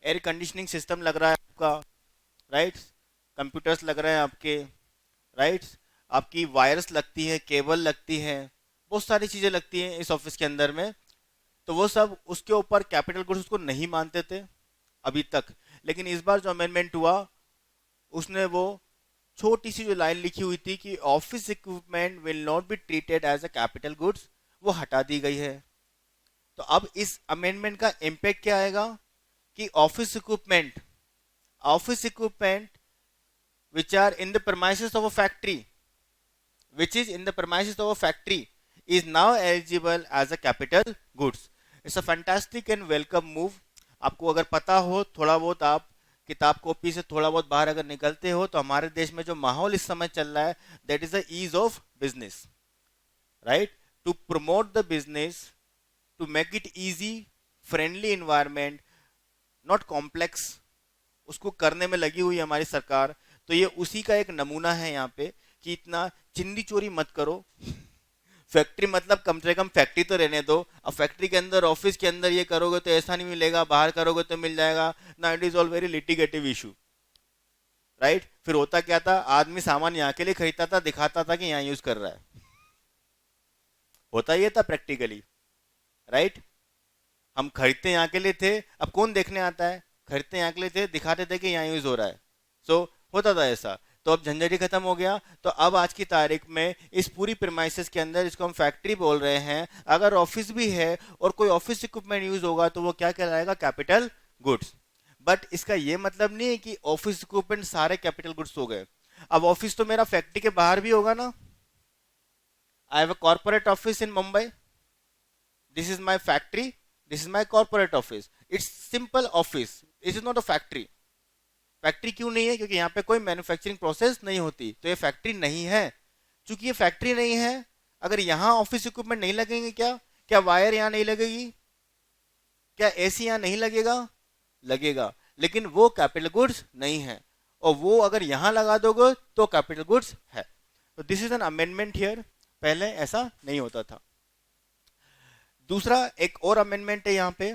air conditioning system लग रहा है आपका, राइट, कंप्यूटर्स लग रहे हैं आपके, राइट, आपकी वायर्स लगती है, केबल लगती है, बहुत सारी चीज़ें लगती हैं इस ऑफिस के अंदर में। तो वो सब उसके ऊपर कैपिटल गुड्स उसको नहीं मानते थे अभी तक। लेकिन इस बार जो अमेंडमेंट हुआ उसने वो छोटी सी जो लाइन लिखी हुई थी कि office equipment will not be treated as a capital goods, वो हटा दी गई है। तो अब इस अमेंडमेंट का इम्पैक्ट क्या आएगा कि office equipment which are in the premises of a factory, which is in the premises of a factory, is now eligible as a capital goods. It's a fantastic and welcome move. आपको अगर पता हो थोड़ा बहुत, आप किताब copy से थोड़ा बहुत बाहर अगर निकलते हो, तो हमारे देश में जो माहौल इस समय चल रहा है, that is the ease of business, right, to promote the business, to make it easy, friendly environment, not complex, उसको करने में लगी हुई है हमारी सरकार। तो ये उसी का एक नमूना है यहाँ पे कि इतना चिंदी चोरी मत करो। फैक्ट्री मतलब कम से कम फैक्ट्री तो रहने दो। अब फैक्ट्री के अंदर, ऑफिस के अंदर ये करोगे तो ऐसा नहीं मिलेगा, बाहर करोगे तो मिल जाएगा ना। It is all very litigative issue, right. फिर होता क्या था, आदमी सामान यहाँ के लिए खरीदता था, दिखाता था कि यहाँ यूज कर रहा है, होता ये था प्रैक्टिकली, राइट। हम खरीदते यहाँ के लिए थे, अब कौन देखने आता है, खरीदते यहाँ के लिए थे, दिखाते थे कि यहाँ यूज हो रहा है। सो होता था ऐसा। तो अब झंझट ही खत्म हो गया। तो अब आज की तारीख में इस पूरी प्रीमाइसेस के अंदर, इसको हम फैक्ट्री बोल रहे हैं, अगर ऑफिस भी है और कोई ऑफिस इक्विपमेंट यूज होगा तो वो क्या कहलाएगा, कैपिटल गुड्स। बट इसका ये मतलब नहीं है कि ऑफिस इक्विपमेंट सारे कैपिटल गुड्स हो गए। अब ऑफिस तो मेरा फैक्ट्री के बाहर भी होगा ना। I have a corporate office in Mumbai, this is my factory, this is my corporate office, it's simple office, it is not a factory. Factory क्यों नहीं है, क्योंकि यहाँ पे कोई मैन्युफैक्चरिंग प्रोसेस नहीं होती, तो ये फैक्ट्री नहीं है। चूंकि ये फैक्ट्री नहीं है, अगर यहाँ ऑफिस इक्विपमेंट नहीं लगेंगे, क्या क्या वायर यहाँ नहीं लगेगी, क्या एसी यहाँ नहीं लगेगा, लगेगा, लेकिन वो कैपिटल गुड्स नहीं है। और वो अगर यहाँ लगा दोगे तो कैपिटल गुड्स है। तो this is an amendment here, पहले ऐसा नहीं होता था। दूसरा एक और अमेंडमेंट है यहाँ पे,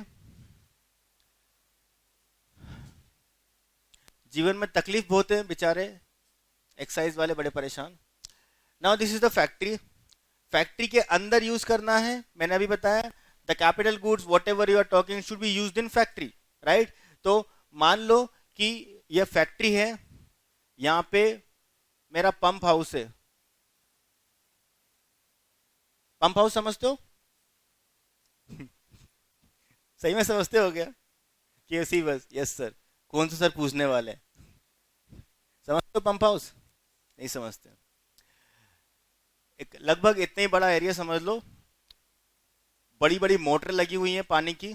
जीवन में तकलीफ बहुत है, बेचारे एक्साइज वाले बड़े परेशान। Now this is the factory, factory के अंदर यूज करना है, मैंने अभी बताया the capital goods whatever you are talking should be used in factory, right. तो मान लो कि यह फैक्ट्री है, यहाँ पे मेरा पंप हाउस है, पंप हाउस समझते हो सही में समझते हो क्या, केएफसी बस, यस सर, कौन सा सर पूछने वाले हैं? समझते हो पंप हाउस, नहीं समझते। एक लगभग इतना ही बड़ा एरिया समझ लो, बड़ी बड़ी मोटर लगी हुई है पानी की,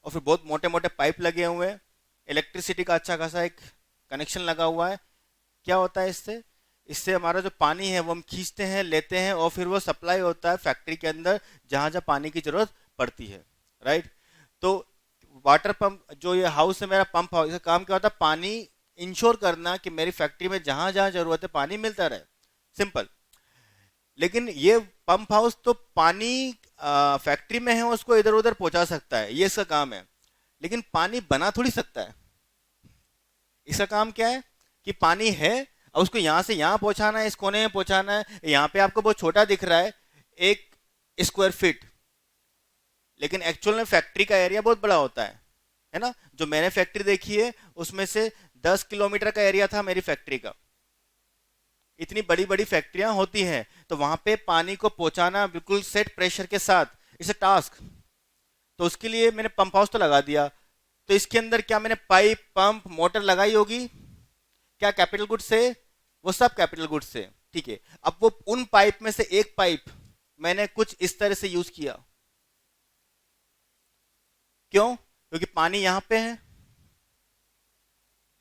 और फिर बहुत मोटे मोटे पाइप लगे हुए हैं, इलेक्ट्रिसिटी का अच्छा खासा एक कनेक्शन लगा हुआ है। क्या होता है इससे, इससे हमारा जो पानी है वो हम खींचते हैं, लेते हैं, और फिर वो सप्लाई होता है फैक्ट्री के अंदर जहां जहां पानी की जरूरत पड़ती है, राइट। तो वाटर पंप जो ये हाउस है मेरा, पंप हाउस, इसका काम क्या होता है, पानी इंश्योर करना कि मेरी फैक्ट्री में जहां जहां जरूरत है पानी मिलता रहे, सिंपल। लेकिन ये पंप हाउस तो पानी फैक्ट्री में है उसको इधर उधर पहुंचा सकता है, ये इसका काम है, लेकिन पानी बना थोड़ी सकता है। इसका काम क्या है कि पानी है, अब उसको यहां से यहां पहुंचाना है, इस कोने में पहुंचाना है। यहाँ पे आपको बहुत छोटा दिख रहा है, 1 स्क्वायर फीट, लेकिन एक्चुअल में फैक्ट्री का एरिया बहुत बड़ा होता है ना। जो मैंने फैक्ट्री देखी है उसमें से 10 किलोमीटर का एरिया था मेरी फैक्ट्री का। इतनी बड़ी बड़ी फैक्ट्रियां होती हैं, तो वहां पे पानी को पहुंचाना बिल्कुल सेट प्रेशर के साथ, इट्स अ टास्क। तो उसके लिए मैंने पंप हाउस तो लगा दिया। तो इसके अंदर क्या मैंने पाइप, पंप, मोटर लगाई होगी, क्या कैपिटल गुड्स से, वो सब कैपिटल गुड्स से, ठीक है। अब वो उन पाइप में से एक पाइप मैंने कुछ इस तरह से यूज किया, क्यों, क्योंकि पानी यहां पे है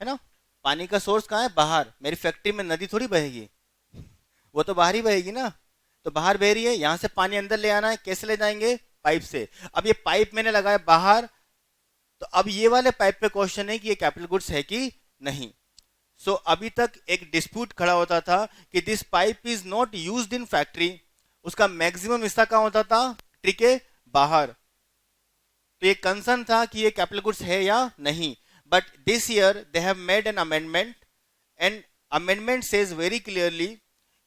ना। पानी का सोर्स कहाँ है, बाहर, मेरी फैक्ट्री में नदी थोड़ी बहेगी, वो तो बाहर ही बहेगी ना। तो बाहर बह रही है, यहां से पानी अंदर ले आना है, कैसे ले जाएंगे, पाइप से। अब ये पाइप मैंने लगाया बाहर, तो अब ये वाले पाइप पे क्वेश्चन है कि ये कैपिटल गुड्स है कि नहीं। सो अभी तक एक डिस्प्यूट खड़ा होता था कि this pipe is not used in factory, उसका मैक्सिमम हिस्सा कहाँ होता था, ट्री के बाहर। तो ये कंसर्न था कि ये कैपिटल गुड्स है या नहीं, but this year they have made an amendment, and amendment says very clearly,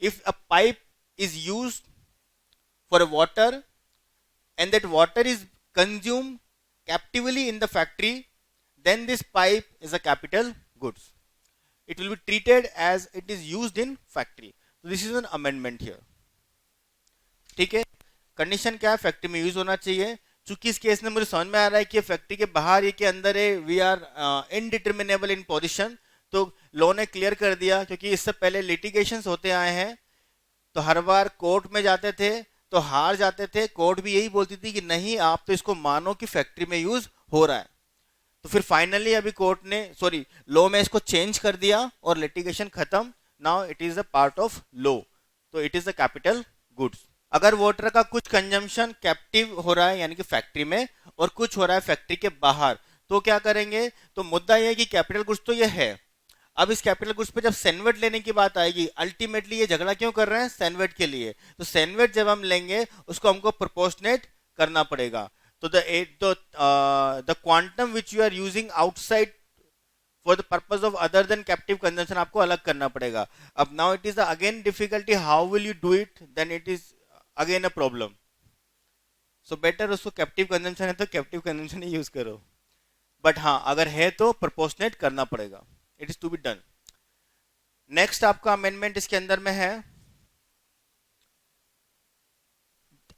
if a pipe is used for water and that water is consumed captively in the factory, then this pipe is a capital goods. It will be treated as it is used in factory. So this is an amendment here. ठीक है, condition क्या है, factory में use होना चाहिए. चूंकि इस case में मुझे समझ में आ रहा है कि फैक्ट्री के बाहर ये के अंदर है, we are indeterminable in position, तो लॉ ने क्लियर कर दिया. क्योंकि इससे पहले लिटिगेशंस होते आए हैं, तो हर बार कोर्ट में जाते थे तो हार जाते थे. कोर्ट भी यही बोलती थी कि नहीं, आप तो इसको मानो कि फैक्ट्री में यूज हो रहा है. तो फिर फाइनली अभी कोर्ट ने, सॉरी, लॉ में इसको चेंज कर दिया और लिटिगेशन खत्म. Now it is a part of law, तो it is a capital goods. अगर वाटर का कुछ कंजम्पशन कैप्टिव हो रहा है यानी कि फैक्ट्री में, और कुछ हो रहा है फैक्ट्री के बाहर, तो क्या करेंगे. तो मुद्दा यह है कि कैपिटल गुड्स तो यह है. अब इस कैपिटल गुड्स पे जब सैनवेट लेने की बात आएगी, अल्टीमेटली ये झगड़ा क्यों कर रहे हैं, सैनवेट के लिए. तो सैनवेट जब हम लेंगे उसको हमको प्रोपोर्शनेट करना पड़ेगा. तो the quantum which you are using outside for the purpose of other than captive consumption आपको अलग करना पड़ेगा. अब now it is again difficulty, how will you do it, then it is again a problem. So better उसको captive consumption है तो captive consumption ही use करो, बट हाँ अगर है तो प्रोपोर्शनेट करना पड़ेगा. It is to be done. Next आपका अमेंडमेंट इसके अंदर में है,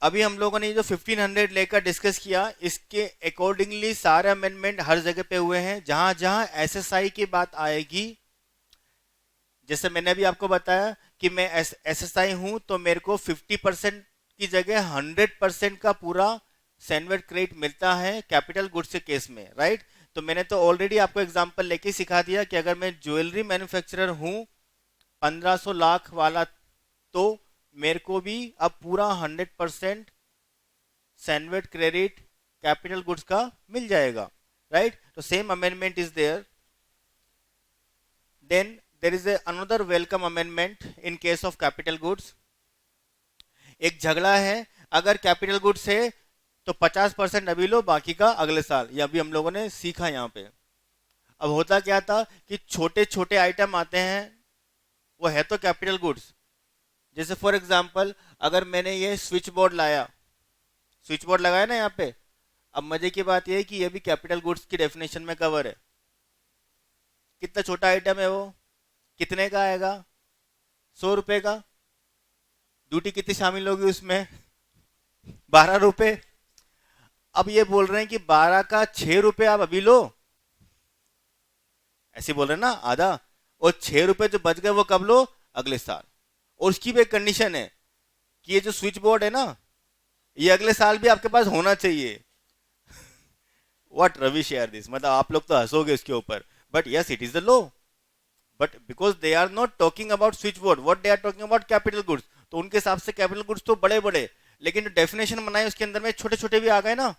अभी हम लोगों ने जो 1500 लेकर डिस्कस किया, इसके अकॉर्डिंगली सारे अमेंडमेंट हर जगह पे हुए हैं. जहां जहां एसएसआई की बात आएगी, जैसे मैंने अभी आपको बताया कि मैं एसएसआई हूं, तो मेरे को 50% की जगह 100% का पूरा सैनवेट क्रेडिट मिलता है कैपिटल गुड्स के केस में, राइट. तो मैंने तो ऑलरेडी आपको एग्जांपल लेके सिखा दिया कि अगर मैं ज्वेलरी मैन्युफैक्चरर हूं 1500 लाख वाला, तो मेरे को भी अब पूरा 100% सैनवेट क्रेडिट कैपिटल गुड्स का मिल जाएगा, राइट. तो same amendment is there. Then there is another welcome amendment in case of capital goods. एक झगड़ा है, अगर कैपिटल गुड्स है तो 50% अभी लो, बाकी का अगले साल. ये अभी हम लोगों ने सीखा यहाँ पे. अब होता क्या था कि छोटे छोटे आइटम आते हैं, वो है तो कैपिटल गुड्स. जैसे फॉर एग्जांपल अगर मैंने ये स्विच बोर्ड लाया, स्विच बोर्ड लगाया ना यहाँ पे, अब मजे की बात ये है कि ये भी कैपिटल गुड्स की डेफिनेशन में कवर है. कितना छोटा आइटम है वो, कितने का आएगा, 100 रुपए का. ड्यूटी कितनी शामिल होगी उसमें, 12 रुपए. अब ये बोल रहे हैं कि 12 का 6 रुपए आप अभी लो, ऐसे बोल रहे हैं ना आधा, और 6 रुपए जो बच गए वो कब लो, अगले साल. और उसकी भी एक कंडीशन है कि ये जो स्विच बोर्ड है ना, ये अगले साल भी आपके पास होना चाहिए. व्हाट रवि शेयर दिस, मतलब आप लोग तो हंसोगे इसके ऊपर, but yes it is the law. But because they are not talking about switchboard, what they are talking about capital goods, तो उनके हिसाब से कैपिटल गुड्स तो बड़े बड़े, लेकिन जो डेफिनेशन बनाई उसके अंदर में छोटे छोटे भी आ गए ना.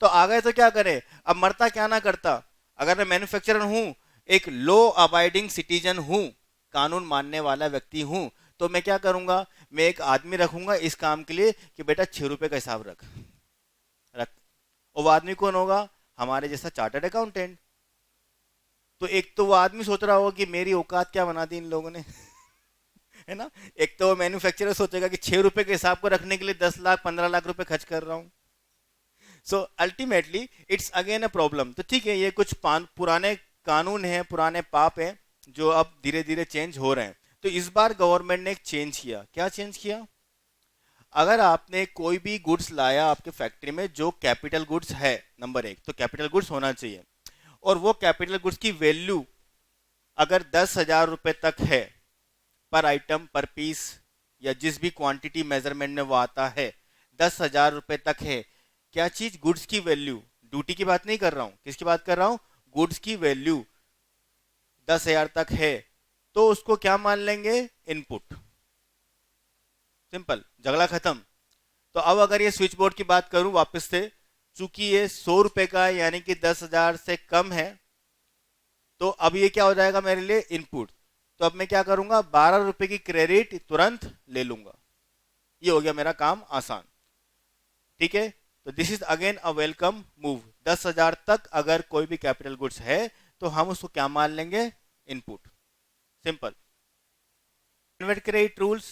तो आ गए तो क्या करे, अब मरता क्या ना करता. अगर मैं मैन्युफैक्चरर हूं, एक लॉ अबाइडिंग सिटीजन हूं, कानून मानने वाला व्यक्ति हूं, तो मैं क्या करूंगा, मैं एक आदमी रखूंगा इस काम के लिए कि बेटा 6 रुपए का हिसाब रख. और वो आदमी कौन होगा, हमारे जैसा चार्टर्ड अकाउंटेंट. तो एक तो वो आदमी सोच रहा होगा कि मेरी औकात क्या बना दी इन लोगों ने. है ना. एक तो वो मैन्युफैक्चरर सोचेगा कि 6 रुपए के हिसाब को रखने के लिए 10 लाख 15 लाख रुपए खर्च कर रहा हूं. So ultimately it's again a problem. तो ठीक है, ये कुछ पुराने कानून हैं, पुराने पाप हैं जो अब धीरे धीरे चेंज हो रहे हैं. तो इस बार गवर्नमेंट ने एक चेंज किया. क्या चेंज किया, अगर आपने कोई भी गुड्स लाया आपके फैक्ट्री में जो कैपिटल गुड्स है, नंबर 1 तो कैपिटल गुड्स होना चाहिए, और वो कैपिटल गुड्स की वैल्यू अगर 10,000 रुपए तक है पर आइटम पर पीस, या जिस भी क्वांटिटी मेजरमेंट में वो आता है 10,000 रुपए तक है. क्या चीज, गुड्स की वैल्यू. ड्यूटी की बात नहीं कर रहा हूं, किसकी बात कर रहा हूं, गुड्स की वैल्यू 10,000 तक है, तो उसको क्या मान लेंगे, इनपुट. सिंपल, झगड़ा खत्म. तो अब अगर ये स्विच बोर्ड की बात करूं वापस से, चूंकि ये 100 रुपए का यानी कि 10,000 से कम है, तो अब ये क्या हो जाएगा मेरे लिए, इनपुट. तो अब मैं क्या करूंगा, 12 रुपए की क्रेडिट तुरंत ले लूंगा. ये हो गया मेरा काम आसान. ठीक है. तो this is again a welcome move. 10,000 तक अगर कोई भी कैपिटल गुड्स है तो हम उसको क्या मान लेंगे, input. Simple. CENVAT credit rules,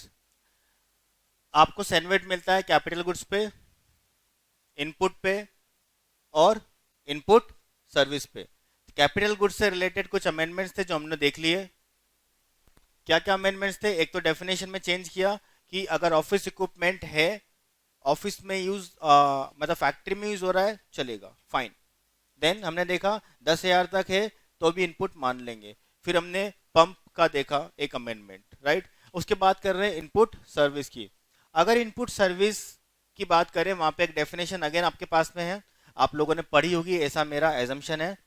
आपको सेनवेट मिलता है कैपिटल गुड्स पे, इनपुट पे और इनपुट सर्विस पे। कैपिटल गुड्स से रिलेटेड कुछ अमेंडमेंट्स थे जो हमने देख लिए। क्या क्या अमेंडमेंट्स थे, एक तो डेफिनेशन में चेंज किया कि अगर ऑफिस इक्विपमेंट है, ऑफिस में यूज मतलब फैक्ट्री में यूज हो रहा है, चलेगा, फाइन। देन हमने देखा 10,000 तक है तो भी इनपुट मान लेंगे। फिर हमने पंप का देखा एक अमेंडमेंट, राइट। उसके बाद कर रहे हैं इनपुट सर्विस की। अगर इनपुट सर्विस की बात करें, वहां पे एक डेफिनेशन अगेन आपके पास में है, आप लोगों ने पढ़ी होगी, ऐसा मेरा एजम्पशन है।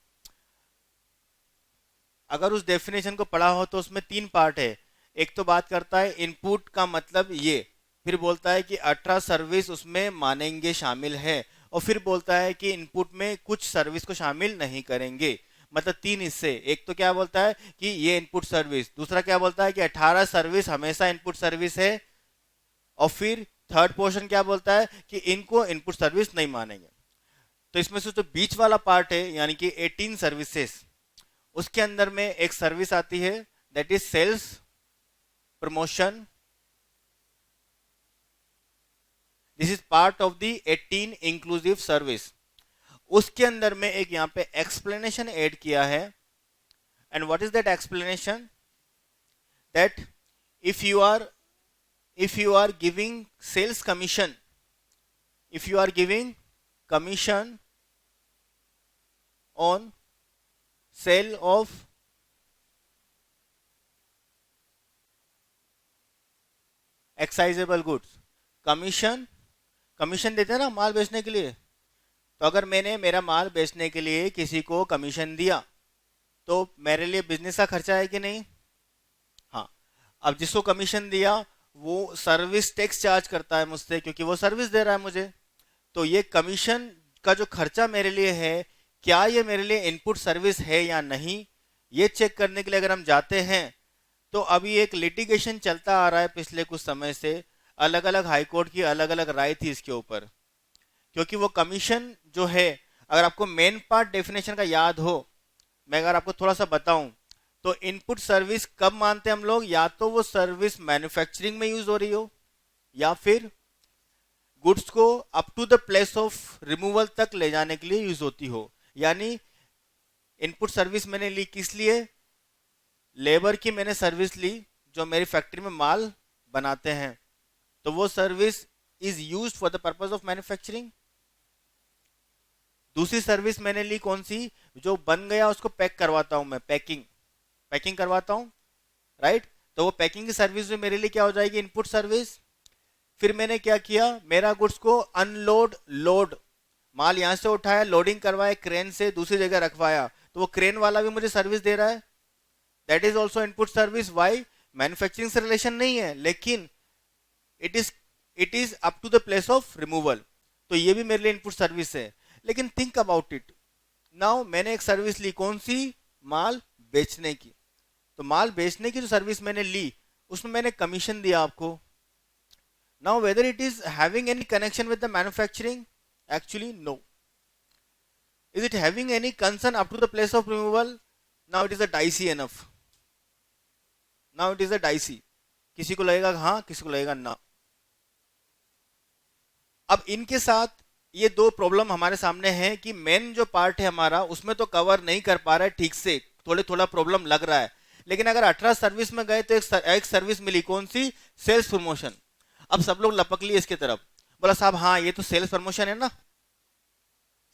अगर उस डेफिनेशन को पढ़ा हो तो उसमें 3 पार्ट है। एक तो बात करता है इनपुट का मतलब ये, फिर बोलता है कि 18 सर्विस उसमें मानेंगे शामिल है, और फिर बोलता है कि इनपुट में कुछ सर्विस को शामिल नहीं करेंगे। मतलब 3 हिस्से। एक तो क्या बोलता है कि ये इनपुट सर्विस, दूसरा क्या बोलता है कि 18 सर्विस हमेशा इनपुट सर्विस है, और फिर थर्ड पोर्शन क्या बोलता है कि इनको इनपुट सर्विस नहीं मानेंगे। तो इसमें से जो बीच वाला पार्ट है यानी कि 18 सर्विसेज, उसके अंदर में एक सर्विस आती है that is sales promotion. This is part of the 18 inclusive service. उसके अंदर में एक यहां पे एक्सप्लेनेशन ऐड किया है। And what is that explanation, that if you are giving sales commission, if you are giving commission on sale of excisable goods, commission देते हैं ना माल बेचने के लिए। तो अगर मैंने मेरा माल बेचने के लिए किसी को कमीशन दिया तो मेरे लिए बिजनेस का खर्चा है कि नहीं, हाँ। अब जिसको कमीशन दिया वो सर्विस टैक्स चार्ज करता है मुझसे, क्योंकि वो सर्विस दे रहा है मुझे। तो ये कमीशन का जो खर्चा मेरे लिए है, क्या ये मेरे लिए इनपुट सर्विस है या नहीं, ये चेक करने के लिए अगर हम जाते हैं तो अभी एक लिटिगेशन चलता आ रहा है पिछले कुछ समय से, अलग अलग हाईकोर्ट की अलग अलग राय थी इसके ऊपर। क्योंकि वो कमीशन जो है, अगर आपको मेन पार्ट डेफिनेशन का याद हो, मैं अगर आपको थोड़ा सा बताऊं, तो इनपुट सर्विस कब मानते हैं हम लोग, या तो वो सर्विस मैन्युफैक्चरिंग में यूज हो रही हो, या फिर गुड्स को up to the place of removal तक ले जाने के लिए यूज होती हो। यानी इनपुट सर्विस मैंने ली किस लिए, लेबर की मैंने सर्विस ली जो मेरी फैक्ट्री में माल बनाते हैं, तो वो service is used for the purpose of manufacturing. दूसरी सर्विस मैंने ली कौन सी, जो बन गया उसको पैक करवाता हूं मैं, पैकिंग करवाता हूं, राइट। तो वो पैकिंग की सर्विस भी मेरे लिए क्या हो जाएगी, इनपुट सर्विस। फिर मैंने क्या किया, मेरा गुड्स को अनलोड, लोड, माल यहां से उठाया, लोडिंग करवाया क्रेन से दूसरी जगह रखवाया, तो वो क्रेन वाला भी मुझे सर्विस दे रहा है, that is also input service. Why, manufacturing से रिलेशन नहीं है, लेकिन it is up to the place of removal, तो ये भी मेरे लिए इनपुट सर्विस है। लेकिन थिंक अबाउट इट नाउ, मैंने एक सर्विस ली कौन सी, माल बेचने की। तो माल बेचने की जो सर्विस मैंने ली उसमें मैंने कमीशन दिया आपको। Now whether it is having any connection with the manufacturing, actually no. Is it having any concern up to the place of removal? Now it is a dicey enough. Now it is a dicey. किसी को लगेगा हाँ, किसी को लगेगा ना। अब इनके साथ ये दो प्रॉब्लम हमारे सामने हैं कि मेन जो पार्ट है हमारा उसमें तो कवर नहीं कर पा रहा है ठीक से, थोड़ा प्रॉब्लम लग रहा है। लेकिन अगर 18 सर्विस में गए तो एक सर्विस मिली कौन सी, सेल्स प्रमोशन। अब सब लोग लपक लिए इसके तरफ, बोला साहब हाँ ये तो सेल्स प्रमोशन है ना।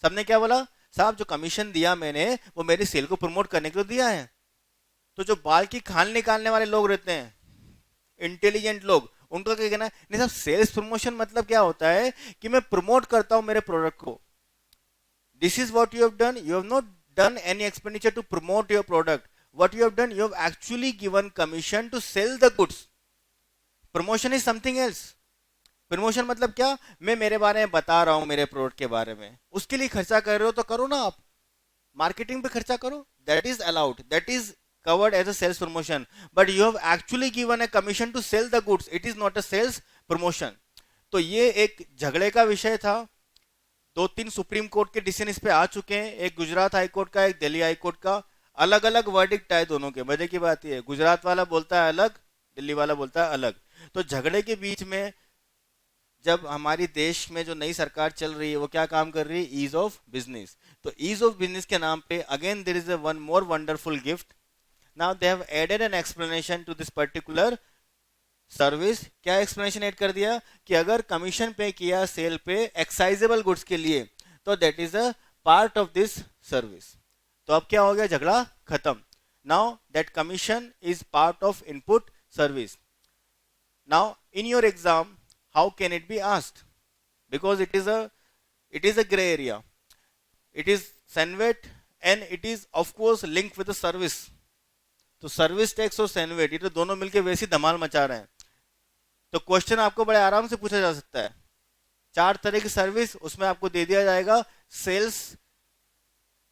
सबने क्या बोला, साहब जो कमीशन दिया मैंने वो मेरी सेल को प्रमोट करने के लिए दिया है। तो जो बाल की खाल निकालने वाले लोग रहते हैं, इंटेलिजेंट लोग, उनका क्या कहना है, नहीं साहब सेल्स प्रमोशन मतलब क्या होता है कि मैं प्रमोट करता हूं मेरे प्रोडक्ट को। This is what you have done, you have not done any expenditure to promote your product, what you have done, you have actually given commission to sell the goods. Promotion is something else. Promotion मतलब क्या, मैं मेरे बारे में बता रहा हूं, मेरे प्रोडक्ट के बारे में, उसके लिए खर्चा कर रहे हो तो करो ना आप, मार्केटिंग पे खर्चा करो, that is allowed, that is covered as a sales promotion, but you have actually given a commission to sell the goods, it is not a sales promotion. तो ये एक झगड़े का विषय था। दो तीन सुप्रीम कोर्ट के डिसीजन इस पे आ चुके हैं, एक गुजरात हाई कोर्ट का, एक दिल्ली हाई कोर्ट का। अलग अलग वर्डिक्ट है दोनों के। मजे की बात यह है, गुजरात वाला बोलता है अलग, दिल्ली वाला बोलता है अलग। तो झगड़े के बीच में जब हमारी देश में जो नई सरकार चल रही है वो क्या काम कर रही है, ईज ऑफ बिजनेस। तो ईज ऑफ बिजनेस के नाम पे again there is a one more wonderful gift. Now they have added an explanation to this particular service. क्या एक्सप्लेनेशन ऐड कर दिया कि अगर कमीशन पे किया सेल पे एक्साइजेबल गुड्स के लिए तो that is a part of this service. तो अब क्या हो गया, झगड़ा खत्म। Now that commission is part of input service. Now in your exam how can it be asked, because it is a gray area, it is senvet and it is of course linked with the service। तो service tax और CENVAT ये तो दोनों मिलके वैसी धमाल मचा रहे हैं। तो क्वेश्चन आपको बड़े आराम से पूछा जा सकता है। चार तरह की सर्विस उसमें आपको दे दिया जाएगा।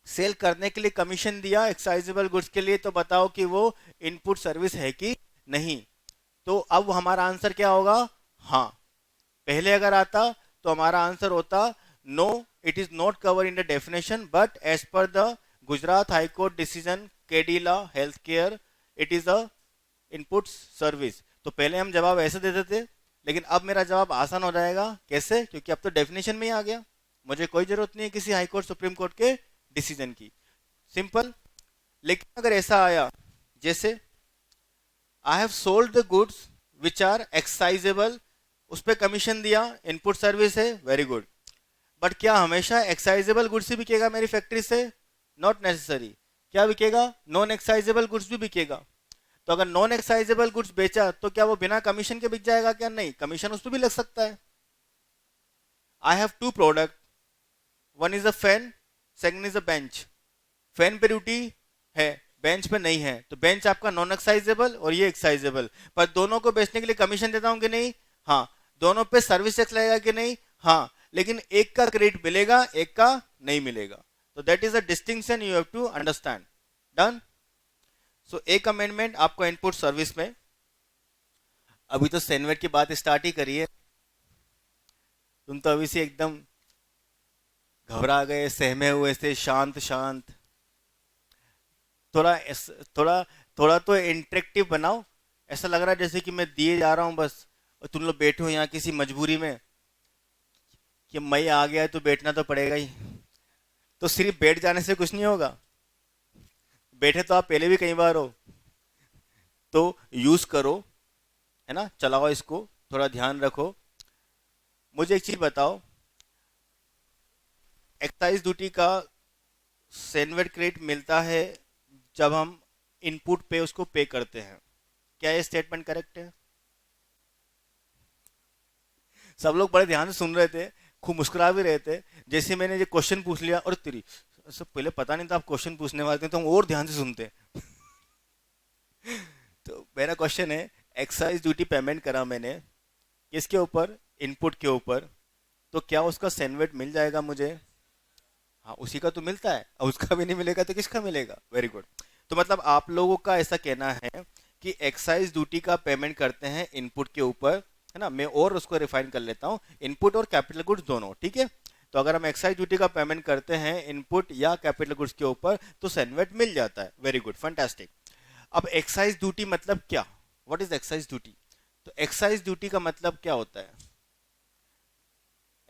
सेल करने के लिए कमीशन दिया एक्साइजेबल गुड्स के लिए, तो बताओ कि वो इनपुट सर्विस है कि नहीं। तो अब हमारा आंसर क्या होगा, हाँ। पहले अगर आता तो हमारा आंसर होता no, it is not cover in the definition, but as per the Gujarat high court decision Cadila health care it is a input service. तो पहले हम जवाब ऐसे देते थे, लेकिन अब मेरा जवाब आसान हो जाएगा। कैसे, क्योंकि अब तो डेफिनेशन में ही आ गया, मुझे कोई जरूरत नहीं है किसी हाई कोर्ट सुप्रीम कोर्ट के डिसीजन की। सिंपल। लेकिन अगर ऐसा आया जैसे I have sold the goods which are excisable, उस पर कमीशन दिया, इनपुट सर्विस है, वेरी गुड। बट क्या हमेशा एक्साइजेबल गुड्स ही बिकेगा मेरी फैक्ट्री से, नॉट नेसेसरी। क्या बिकेगा, नॉन एक्साइजेबल गुड्स भी बिकेगा। तो अगर नॉन एक्साइजेबल गुड्स बेचा तो क्या वो बिना कमीशन के बिक जाएगा, क्या नहीं, कमीशन उस पर भी लग सकता है। I have two product, one is a fan, second is a bench. Fan पे ड्यूटी है, बेंच पे नहीं है, तो बेंच आपका नॉन एक्साइजेबल और ये एक्साइजेबल, पर दोनों को बेचने के लिए कमीशन देता हूं कि नहीं, हाँ। दोनों पे सर्विस टैक्स लगेगा कि नहीं, हाँ। लेकिन एक का क्रेडिट मिलेगा, एक का नहीं मिलेगा। तो that is a distinction you have to understand. Done. So एक अमेंडमेंट आपको इनपुट सर्विस में। अभी तो सेनवेट की बात स्टार्ट ही करी है, तुम तो अभी से एकदम घबरा गए, सहमे हुए थे, शांत शांत। थोड़ा थोड़ा तो इंटरेक्टिव बनाओ। ऐसा लग रहा है जैसे कि मैं दिए जा रहा हूं बस, और तुम लोग बैठे हो यहाँ किसी मजबूरी में कि मई आ गया है तो बैठना तो पड़ेगा ही। तो सिर्फ बैठ जाने से कुछ नहीं होगा, बैठे तो आप पहले भी कई बार हो, तो यूज करो, है ना, चलाओ इसको, थोड़ा ध्यान रखो। मुझे एक चीज बताओ, एक्साइज ड्यूटी का सेनवेट क्रेडिट मिलता है जब हम इनपुट पे उसको पे करते हैं, क्या ये स्टेटमेंट करेक्ट है? सब लोग बड़े ध्यान से सुन रहे थे, खूब मुस्कुरा भी रहे थे। जैसे मैंने ये क्वेश्चन पूछ लिया, और तेरी सब पहले पता नहीं था आप क्वेश्चन पूछने वाले थे, तो हम और ध्यान से सुनते। तो मेरा क्वेश्चन है, एक्साइज ड्यूटी पेमेंट करा मैंने किसके ऊपर, इनपुट के ऊपर, तो क्या उसका सेनवेट मिल जाएगा मुझे? हाँ, उसी का तो मिलता है, और उसका भी नहीं मिलेगा तो किसका मिलेगा? Very good. तो मतलब आप लोगों का ऐसा कहना है कि एक्साइज ड्यूटी का पेमेंट करते हैं इनपुट के ऊपर, है ना। मैं और उसको रिफाइन कर लेता हूँ, इनपुट और कैपिटल गुड्स दोनों, ठीक है। तो अगर हम एक्साइज ड्यूटी का पेमेंट करते हैं इनपुट या कैपिटल गुड्स के ऊपर तो सेनवेट मिल जाता है। Very good, fantastic. अब एक्साइज ड्यूटी मतलब क्या, व्हाट इज एक्साइज ड्यूटी? तो एक्साइज ड्यूटी का मतलब क्या होता है?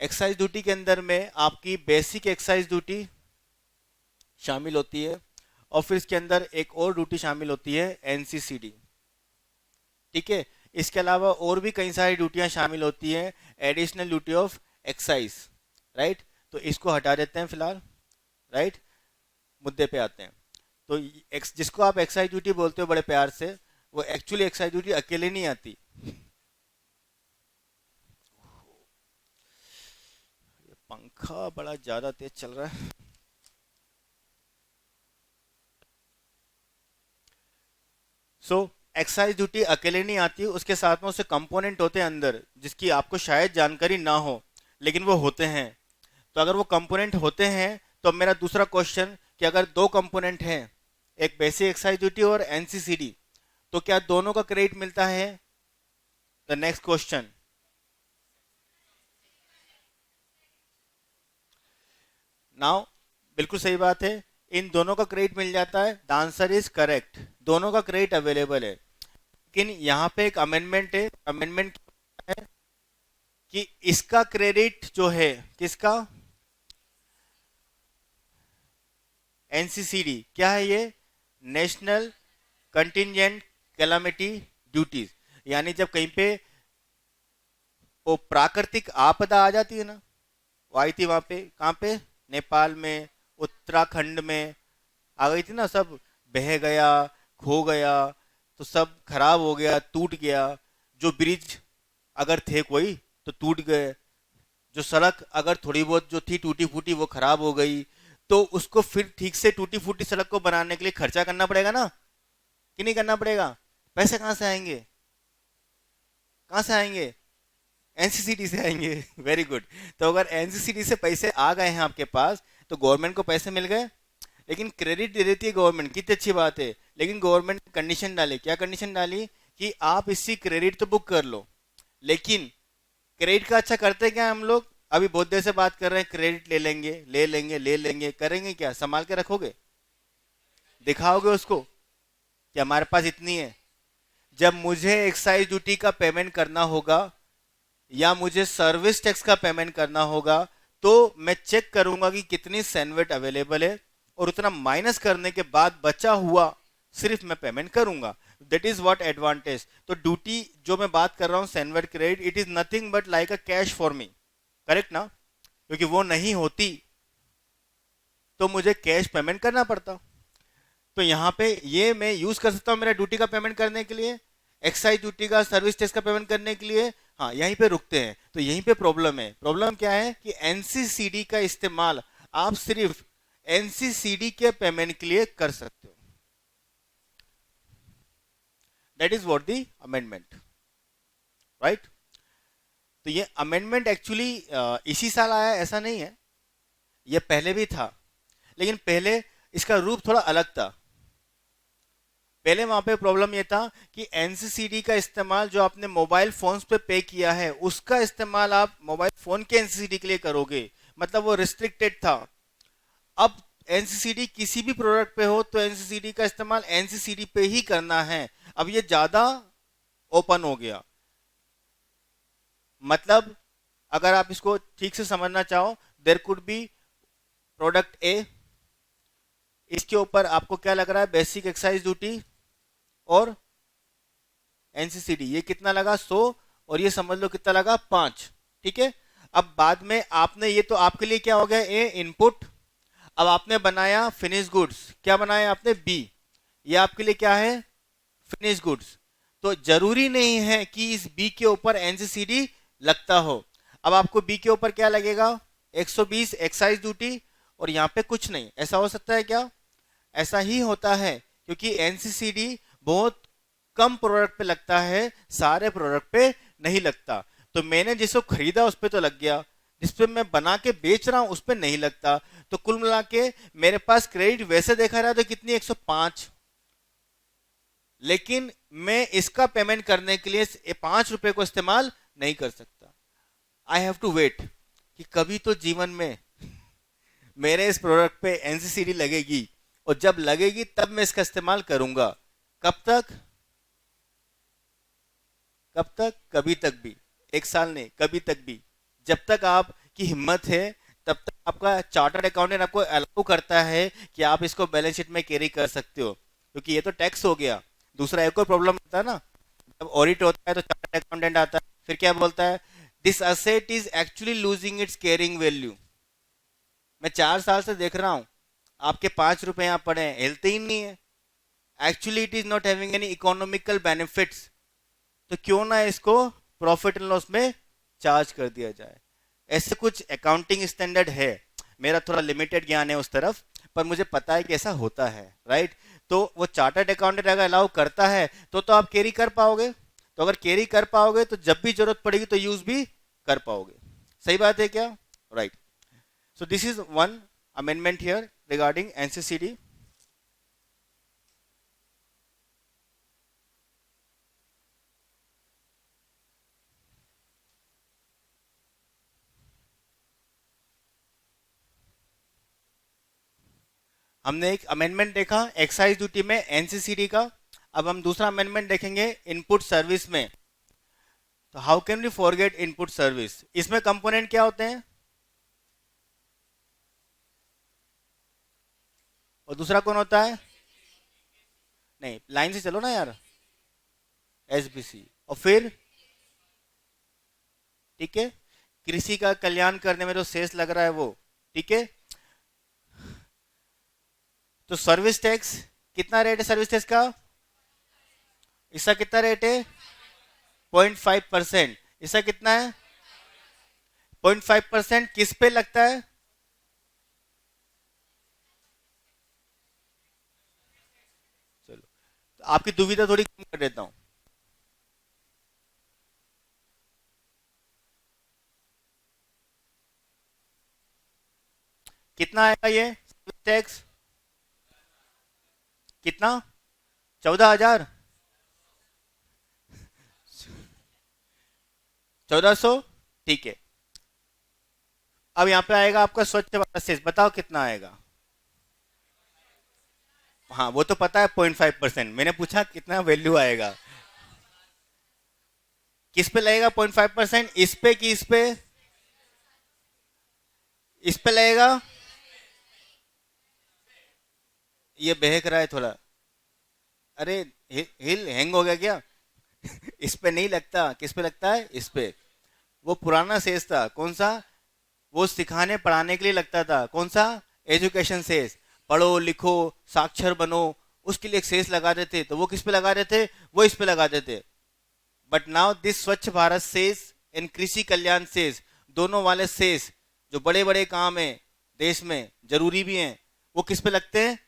एक्साइज ड्यूटी के अंदर में आपकी बेसिक एक्साइज ड्यूटी शामिल होती है, और फिर इसके अंदर एक और ड्यूटी शामिल होती है, एनसीसीडी, ठीक है। इसके अलावा और भी कई सारी ड्यूटियां शामिल होती हैं, additional duty of excise, right. तो इसको हटा देते हैं फिलहाल, राइट। मुद्दे पे आते हैं। तो जिसको आप एक्साइज ड्यूटी बोलते हो बड़े प्यार से, वो एक्चुअली एक्साइज ड्यूटी अकेले नहीं आती। पंखा बड़ा ज्यादा तेज चल रहा है। सो एक्साइज ड्यूटी अकेले नहीं आती, उसके साथ में उससे कंपोनेंट होते हैं अंदर, जिसकी आपको शायद जानकारी ना हो, लेकिन वो होते हैं। तो अगर वो कंपोनेंट होते हैं, तो अब मेरा दूसरा क्वेश्चन कि अगर दो कंपोनेंट हैं, एक बेसिक एक्साइज ड्यूटी और एनसीसीडी, तो क्या दोनों का क्रेडिट मिलता है? The next question. नाउ बिल्कुल सही बात है, इन दोनों का क्रेडिट मिल जाता है, द आंसर इज करेक्ट, दोनों का क्रेडिट अवेलेबल है। लेकिन यहाँ पे एक अमेंडमेंट है, अमेंडमेंट है कि इसका क्रेडिट जो है किसका, एनसीसीडी, क्या है ये, नेशनल कंटिजेंट कैलामिटी ड्यूटीज, यानी जब कहीं पे वो प्राकृतिक आपदा आ जाती है ना, वो आई थी वहां पे, कहाँ पे, नेपाल में, उत्तराखंड में आ गई थी ना, सब बह गया, खो गया, तो सब खराब हो गया, टूट गया, जो ब्रिज अगर थे कोई तो टूट गए, जो सड़क अगर थोड़ी बहुत जो थी टूटी फूटी वो खराब हो गई, तो उसको फिर ठीक से टूटी फूटी सड़क को बनाने के लिए खर्चा करना पड़ेगा ना, कि नहीं करना पड़ेगा, पैसे कहाँ से आएंगे, कहाँ से आएंगे, एनसीसीडी से आएंगे। Very good. तो अगर एनसीसीडी से पैसे आ गए हैं आपके पास तो गवर्नमेंट को पैसे मिल गए, लेकिन क्रेडिट दे देती है गवर्नमेंट, कितनी अच्छी बात है, लेकिन गवर्नमेंट ने कंडीशन डाली, क्या कंडीशन डाली, कि आप इसी क्रेडिट तो बुक कर लो, लेकिन क्रेडिट का अच्छा करते क्या हम लोग, अभी बहुत देर से बात कर रहे हैं, क्रेडिट ले लेंगे ले लेंगे ले लेंगे, करेंगे क्या, संभाल के रखोगे, दिखाओगे उसको कि हमारे पास इतनी है, जब मुझे एक्साइज ड्यूटी का पेमेंट करना होगा या मुझे सर्विस टैक्स का पेमेंट करना होगा, तो मैं चेक करूंगा कि कितनी सैनवेट अवेलेबल है, और उतना माइनस करने के बाद बचा हुआ सिर्फ मैं पेमेंट करूंगा। That is what advantage. तो ड्यूटी जो मैं बात कर रहा हूं CENVAT credit, it is nothing but like a cash for me, correct ना, क्योंकि वो नहीं होती तो मुझे कैश पेमेंट करना पड़ता। तो यहाँ पे ये मैं यूज कर सकता हूँ मेरा ड्यूटी का पेमेंट करने के लिए, एक्साइज ड्यूटी का, सर्विस टैक्स का पेमेंट करने के लिए। हाँ, यहीं पे रुकते हैं, तो यहीं पे प्रॉब्लम है। प्रॉब्लम क्या है कि एनसीसीडी का इस्तेमाल आप सिर्फ एनसीसीडी के पेमेंट के लिए कर सकते हो। That is what the amendment, right. तो ये अमेंडमेंट एक्चुअली इसी साल आया ऐसा नहीं है, ये पहले भी था, लेकिन पहले इसका रूप थोड़ा अलग था। पहले वहां पे प्रॉब्लम ये था कि एनसीसीडी का इस्तेमाल जो आपने मोबाइल फोन्स पे पे किया है उसका इस्तेमाल आप मोबाइल फोन के एनसीसीडी के लिए करोगे, मतलब वो रिस्ट्रिक्टेड था। अब एनसीसीडी किसी भी प्रोडक्ट पे हो तो एनसीसीडी का इस्तेमाल एनसीसीडी पे ही करना है। अब ये ज्यादा ओपन हो गया, मतलब अगर आप इसको ठीक से समझना चाहो, देर कुड बी प्रोडक्ट ए, इसके ऊपर आपको क्या लग रहा है, बेसिक एक्साइज ड्यूटी और एनसीसीडी, ये कितना लगा 100, और ये समझ लो कितना लगा 5, ठीक है। अब बाद में आपने, ये तो आपके लिए क्या हो गया, ए इनपुट, अब आपने बनाया फिनिश गुड्स, क्या बनाया आपने, बी, ये आपके लिए क्या है, फिनिश गुड्स। तो जरूरी नहीं है कि इस बी के ऊपर एनसीसीडी लगता हो। अब आपको बी के ऊपर क्या लगेगा, 120 एक्साइज ड्यूटी, और यहाँ पे कुछ नहीं, ऐसा हो सकता है क्या, ऐसा ही होता है, क्योंकि एनसीसीडी बहुत कम प्रोडक्ट पे लगता है, सारे प्रोडक्ट पे नहीं लगता। तो मैंने जिसको खरीदा उस पर तो लग गया, जिस पे मैं बना के बेच रहा हूं उस पर नहीं लगता। तो कुल मिला के मेरे पास क्रेडिट वैसे देखा रहा तो कितनी, 105, लेकिन मैं इसका पेमेंट करने के लिए 5 रुपए को इस्तेमाल नहीं कर सकता। आई हैव टू वेट कि कभी तो जीवन में मेरे इस प्रोडक्ट पे एनसीसीडी लगेगी, और जब लगेगी तब मैं इसका इस्तेमाल करूंगा। कब तक, कब तक, कभी तक भी, एक साल नहीं, कभी तक भी, जब तक आपकी हिम्मत है तब तक आपका चार्टर्ड अकाउंटेंट आपको अलाउ करता है कि आप इसको बैलेंस शीट में कैरी कर सकते हो, क्योंकि ये तो टैक्स हो गया। दूसरा एक और प्रॉब्लम होता है ना, जब ऑडिट होता है तो चार्टर्ड अकाउंटेंट आता है, फिर क्या बोलता है, this asset is actually losing its carrying value. मैं 4 साल से देख रहा हूं आपके 5 रुपए यहाँ पड़े हैं, हिलते ही नहीं है, actually it is not having any economical benefits, तो क्यों ना इसको प्रॉफिट एंड लॉस में चार्ज कर दिया जाए। ऐसे कुछ अकाउंटिंग स्टैंडर्ड है, मेरा थोड़ा लिमिटेड ज्ञान है उस तरफ, पर मुझे पता है कि ऐसा होता है, राइट। तो वो चार्टर्ड अकाउंटेंट अगर अलाउ करता है तो आप कैरी कर पाओगे, तो अगर कैरी कर पाओगे तो जब भी जरूरत पड़ेगी तो यूज भी कर पाओगे। सही बात है क्या, right. So this is one amendment here regarding NCCD. हमने एक अमेंडमेंट देखा एक्साइज ड्यूटी में एनसीसीडी का। अब हम दूसरा अमेंडमेंट देखेंगे इनपुट सर्विस में। तो how can we forget input service? इसमें कंपोनेंट क्या होते हैं और दूसरा कौन होता है? नहीं, लाइन से चलो ना यार। एसबीसी और फिर ठीक है, कृषि का कल्याण करने में जो शेष लग रहा है वो। ठीक है, तो सर्विस टैक्स कितना रेट है सर्विस टैक्स का? इसका कितना रेट है? 0.5%। इसका कितना है? 0.5% किस पे लगता है? चलो, तो आपकी दुविधा थोड़ी कम कर देता हूं। कितना आएगा ये सर्विस टैक्स? कितना? 14,000? 1400? ठीक है। अब यहाँ पे आएगा आपका स्वच्छ भारत शेष, बताओ कितना आएगा? हाँ वो तो पता है 0.5%। मैंने पूछा कितना वैल्यू आएगा। किस पे लगेगा 0.5%? इस पे कि इस पे? इस पे लगेगा। ये बहक रहा है थोड़ा। अरे हिल हैंग हो गया क्या? इस पे नहीं लगता। किस पे लगता है? इस पे। वो पुराना सेज था। कौन सा? वो सिखाने पढ़ाने के लिए लगता था। कौन सा? Education says. पढ़ो लिखो साक्षर बनो, उसके लिए एक सेज लगा देते। तो वो किस पे लगा देते? वो इस पे लगा देते। बट नाउ दिस स्वच्छ भारत सेज एंड कृषि कल्याण सेज, दोनों वाले सेज जो बड़े बड़े काम है देश में, जरूरी भी हैं, वो किस पे लगते हैं?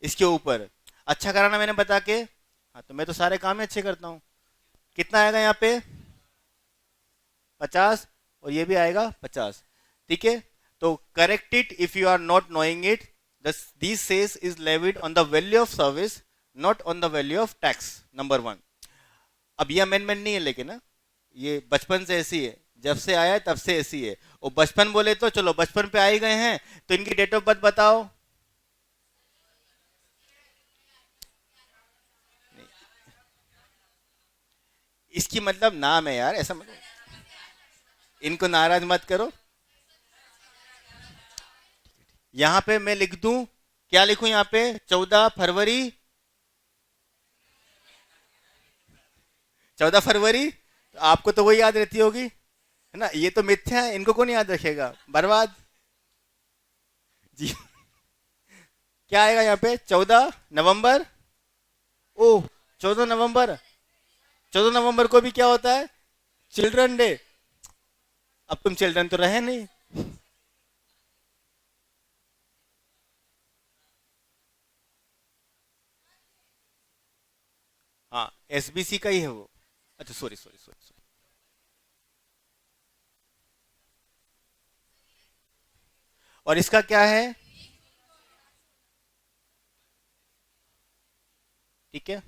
इसके ऊपर। अच्छा कराना मैंने बता के। हाँ तो मैं तो सारे काम ही अच्छे करता हूँ। कितना आएगा यहाँ पे? 50। और ये भी आएगा 50। ठीक है, तो correct it if you are not knowing it. This cess is levied on the value of service, not on the value of tax. Number 1। अब ये अमेंडमेंट नहीं है लेकिन ना, ये बचपन से ऐसी है, जब से आया है तब से ऐसी है। और बचपन बोले तो चलो बचपन पे आ ही गए हैं, तो इनकी डेट ऑफ बर्थ बताओ। इसकी मतलब नाम है यार, ऐसा मतलब इनको नाराज मत करो। यहां पे मैं लिख दूं, क्या लिखूं यहाँ पे? 14 फरवरी। 14 फरवरी, तो आपको तो वही याद रहती होगी है ना। ये तो मिथ्या है, इनको कौन याद रखेगा? बर्बाद जी। क्या आएगा यहाँ पे? 14 नवंबर। ओह, 14 नवंबर। 14 नवंबर को भी क्या होता है? Children day. अब तुम चिल्ड्रन तो रहे नहीं। हाँ एसबीसी का ही है वो। अच्छा सॉरी सॉरी सॉरी सॉरी। और इसका क्या है? ठीक है,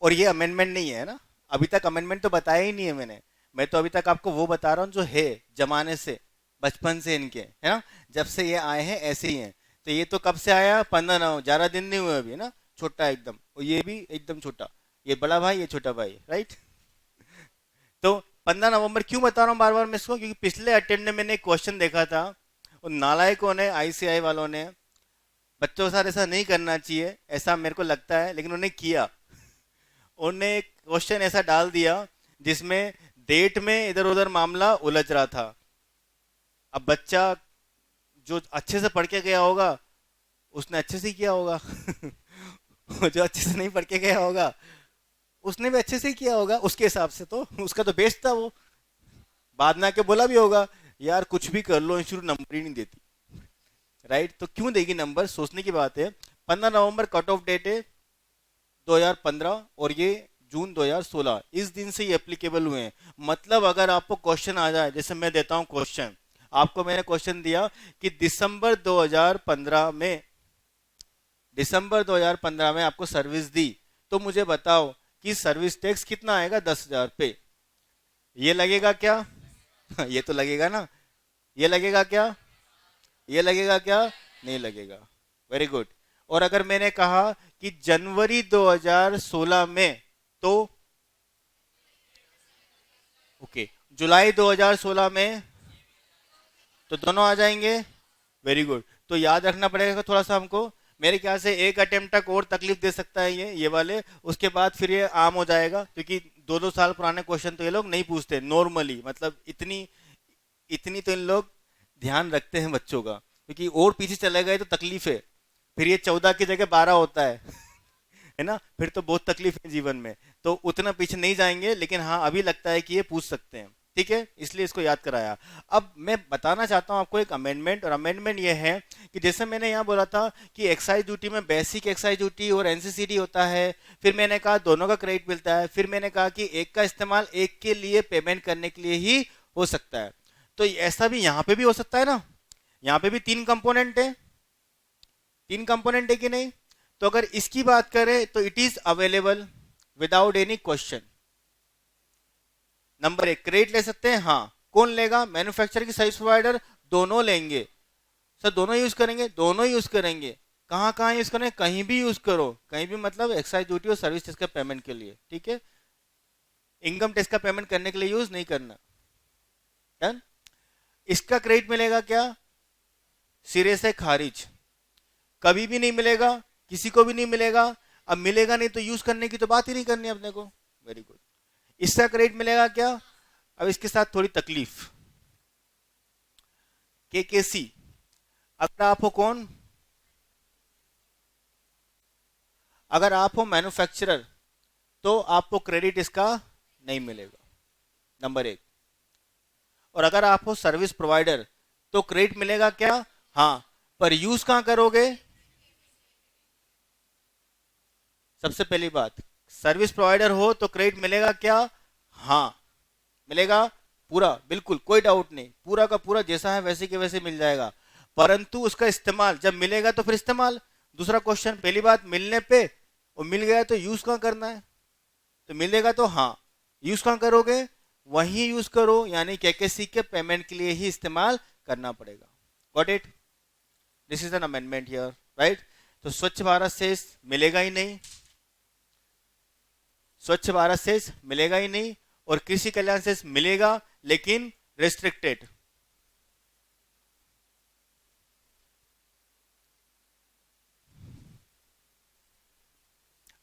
और ये अमेंडमेंट नहीं है ना, अभी तक अमेंडमेंट तो बताया ही नहीं है मैंने। मैं तो अभी तक आपको वो बता रहा हूँ जो है जमाने से, बचपन से इनके है ना, जब से ये आए हैं ऐसे ही हैं। तो ये तो कब से आया? 15 नवंबर, 11 दिन नहीं हुए अभी ना, छोटा है एकदम। और ये भी एकदम छोटा, ये बड़ा भाई ये छोटा भाई, राइट। तो 15 नवंबर क्यों बता रहा हूँ बार बार मैं इसको? क्योंकि पिछले अटेम्प्ट में मैंने एक क्वेश्चन देखा था, और नालायकों ने, आईसीआई वालों ने, बच्चों के साथ ऐसा नहीं करना चाहिए ऐसा मेरे को लगता है, लेकिन उन्होंने किया। उन्होंने एक क्वेश्चन ऐसा डाल दिया जिसमें डेट में इधर उधर मामला उलझ रहा था। अब बच्चा जो अच्छे से पढ़ के गया होगा उसने अच्छे से ही किया होगा। जो अच्छे से नहीं पढ़ के गया होगा उसने भी अच्छे से ही किया होगा उसके हिसाब से, तो उसका तो बेस्ट था वो। बाद में आके बोला भी होगा यार कुछ भी कर लो इंस्टीट्यूट नंबर ही नहीं देती, राइट। तो क्यों देगी नंबर? सोचने की बात है। 15 नवंबर कट ऑफ डेट है 2015, और ये जून 2016, इस दिन से ये एप्लीकेबल हुए हैं। मतलब अगर आपको क्वेश्चन आ जाए, जैसे मैं देता हूं क्वेश्चन, आपको मैंने क्वेश्चन दिया कि दिसंबर 2015 में आपको सर्विस दी, तो मुझे बताओ कि सर्विस टैक्स कितना आएगा 10,000 पे। ये लगेगा क्या? ये तो लगेगा ना। ये लगेगा क्या? ये लगेगा क्या? नहीं लगेगा। Very good. और अगर मैंने कहा कि जनवरी 2016 में, तो ओके, जुलाई 2016 में, तो दोनों आ जाएंगे। Very good. तो याद रखना पड़ेगा थोड़ा सा हमको। मेरे ख्याल से एक अटेम्प्ट तक और तकलीफ दे सकता है ये वाले, उसके बाद फिर ये आम हो जाएगा, क्योंकि 2-2 साल पुराने क्वेश्चन तो ये लोग नहीं पूछते नॉर्मली, मतलब इतनी इतनी तो इन लोग ध्यान रखते हैं बच्चों का, क्योंकि और पीछे चले गए तो तकलीफ है। फिर ये 14 की जगह 12 होता है है ना, फिर तो बहुत तकलीफ है जीवन में। तो उतना पीछे नहीं जाएंगे, लेकिन हाँ अभी लगता है कि ये पूछ सकते हैं, ठीक है, इसलिए इसको याद कराया। अब मैं बताना चाहता हूँ आपको एक अमेंडमेंट, और अमेंडमेंट ये है कि जैसे मैंने यहाँ बोला था कि एक्साइज ड्यूटी में बेसिक एक्साइज ड्यूटी और एनसीसीडी होता है, फिर मैंने कहा दोनों का क्रेडिट मिलता है, फिर मैंने कहा कि एक का इस्तेमाल एक के लिए पेमेंट करने के लिए ही हो सकता है। तो ऐसा भी यहाँ पे भी हो सकता है ना, यहाँ पे भी 3 कंपोनेंट है, 3 कंपोनेंट है कि नहीं। तो अगर इसकी बात करें तो it is available without any question. Number 1 credit ले सकते हैं, हाँ। कौन लेगा? मैन्युफैक्चरर की सर्विस प्रोवाइडर, दोनों लेंगे। सर दोनों यूज करेंगे, दोनों यूज करेंगे। कहाँ कहाँ यूज करें? कहीं भी यूज करो, कहीं भी मतलब एक्साइज ड्यूटी और सर्विस टैक्स का पेमेंट के लिए, ठीक है। इनकम टैक्स का पेमेंट करने के लिए यूज नहीं करना। डन। इसका क्रेडिट मिलेगा क्या? सिरे से खारिज, कभी भी नहीं मिलेगा, किसी को भी नहीं मिलेगा। अब मिलेगा नहीं तो यूज करने की तो बात ही नहीं करनी अपने को। Very good. इसका क्रेडिट मिलेगा क्या? अब इसके साथ थोड़ी तकलीफ। केकेसी, अगर आप हो कौन? अगर आप हो मैन्युफैक्चरर तो आपको क्रेडिट इसका नहीं मिलेगा, नंबर 1। और अगर आप हो सर्विस प्रोवाइडर तो क्रेडिट मिलेगा क्या? हाँ। पर यूज कहां करोगे? सबसे पहली बात, सर्विस प्रोवाइडर हो तो क्रेडिट मिलेगा क्या? हाँ मिलेगा, पूरा, बिल्कुल कोई डाउट नहीं, पूरा का पूरा जैसा है वैसे के वैसे मिल जाएगा। परंतु उसका इस्तेमाल जब मिलेगा तो फिर इस्तेमाल। दूसरा क्वेश्चन, पहली बात मिलने पे, और मिल गया तो यूज कहां करना है? तो मिलेगा तो हाँ, यूज कहां करोगे? वहीं यूज करो, यानी केकेसी के पेमेंट के लिए ही इस्तेमाल करना पड़ेगा। Got it? This is an amendment here, right. तो स्वच्छ भारत से मिलेगा ही नहीं, स्वच्छ भारत से मिलेगा ही नहीं, और कृषि कल्याण से मिलेगा लेकिन रेस्ट्रिक्टेड।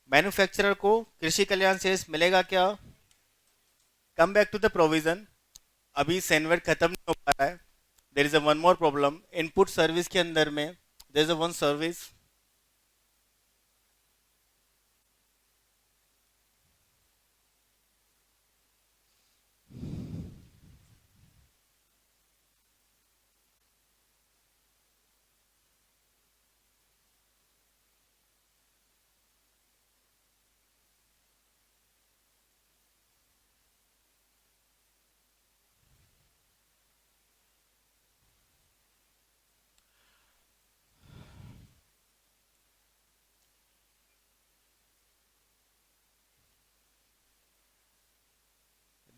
मैन्युफैक्चरर को कृषि कल्याण से मिलेगा क्या? Come back to the provision. अभी सेनवेट खत्म नहीं हो पा रहा है। There is a one more problem input service के अंदर में। There is a one service,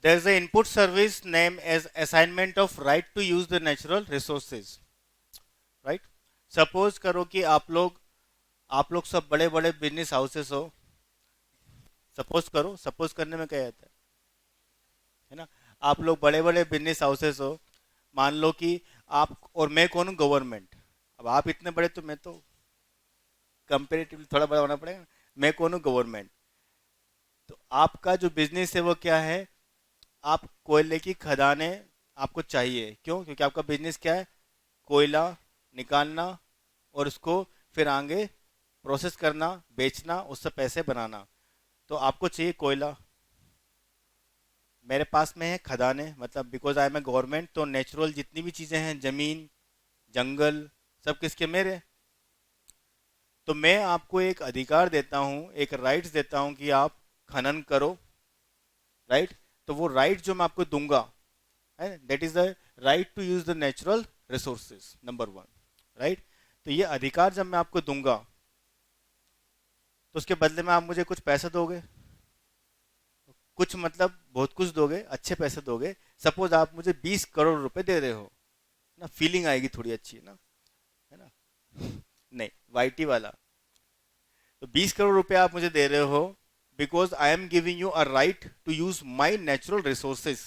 there is an input service named as assignment of right to use the natural resources, right. Suppose करो कि आप लोग सब बड़े बड़े बिजनेस हाउसेस हो। सपोज करो, सपोज करने में क्या आता है ना। आप लोग बड़े बड़े बिजनेस हाउसेस हो, मान लो कि आप और मैं कौन हूँ? गवर्नमेंट। अब आप इतने बड़े तो मैं तो कंपेरेटिवली थोड़ा बड़ा होना पड़ेगा। मैं कौन हूँ? गवर्नमेंट। तो आपका जो बिजनेस है वो क्या है? आप कोयले की खदानें आपको चाहिए, क्यों? क्योंकि आपका बिजनेस क्या है? कोयला निकालना और उसको फिर आगे प्रोसेस करना, बेचना, उससे पैसे बनाना। तो आपको चाहिए कोयला। मेरे पास में है खदानें, मतलब because I am a government, तो नेचुरल जितनी भी चीज़ें हैं, जमीन, जंगल, सब किसके? मेरे। तो मैं आपको एक अधिकार देता हूँ, एक राइट्स देता हूँ कि आप खनन करो, राइट। तो वो राइट जो मैं आपको दूंगा है, that is the right to use the natural resources, number 1, right. तो ये अधिकार जब मैं आपको दूंगा तो उसके बदले में आप मुझे कुछ पैसे दोगे, कुछ मतलब बहुत कुछ दोगे, अच्छे पैसे दोगे। सपोज आप मुझे 20 करोड़ रुपए दे रहे हो ना, फीलिंग आएगी थोड़ी अच्छी ना, है ना। नहीं, वाईटी वाला। तो 20 करोड़ रुपए आप मुझे दे रहे हो because I am giving you a right to use my natural resources.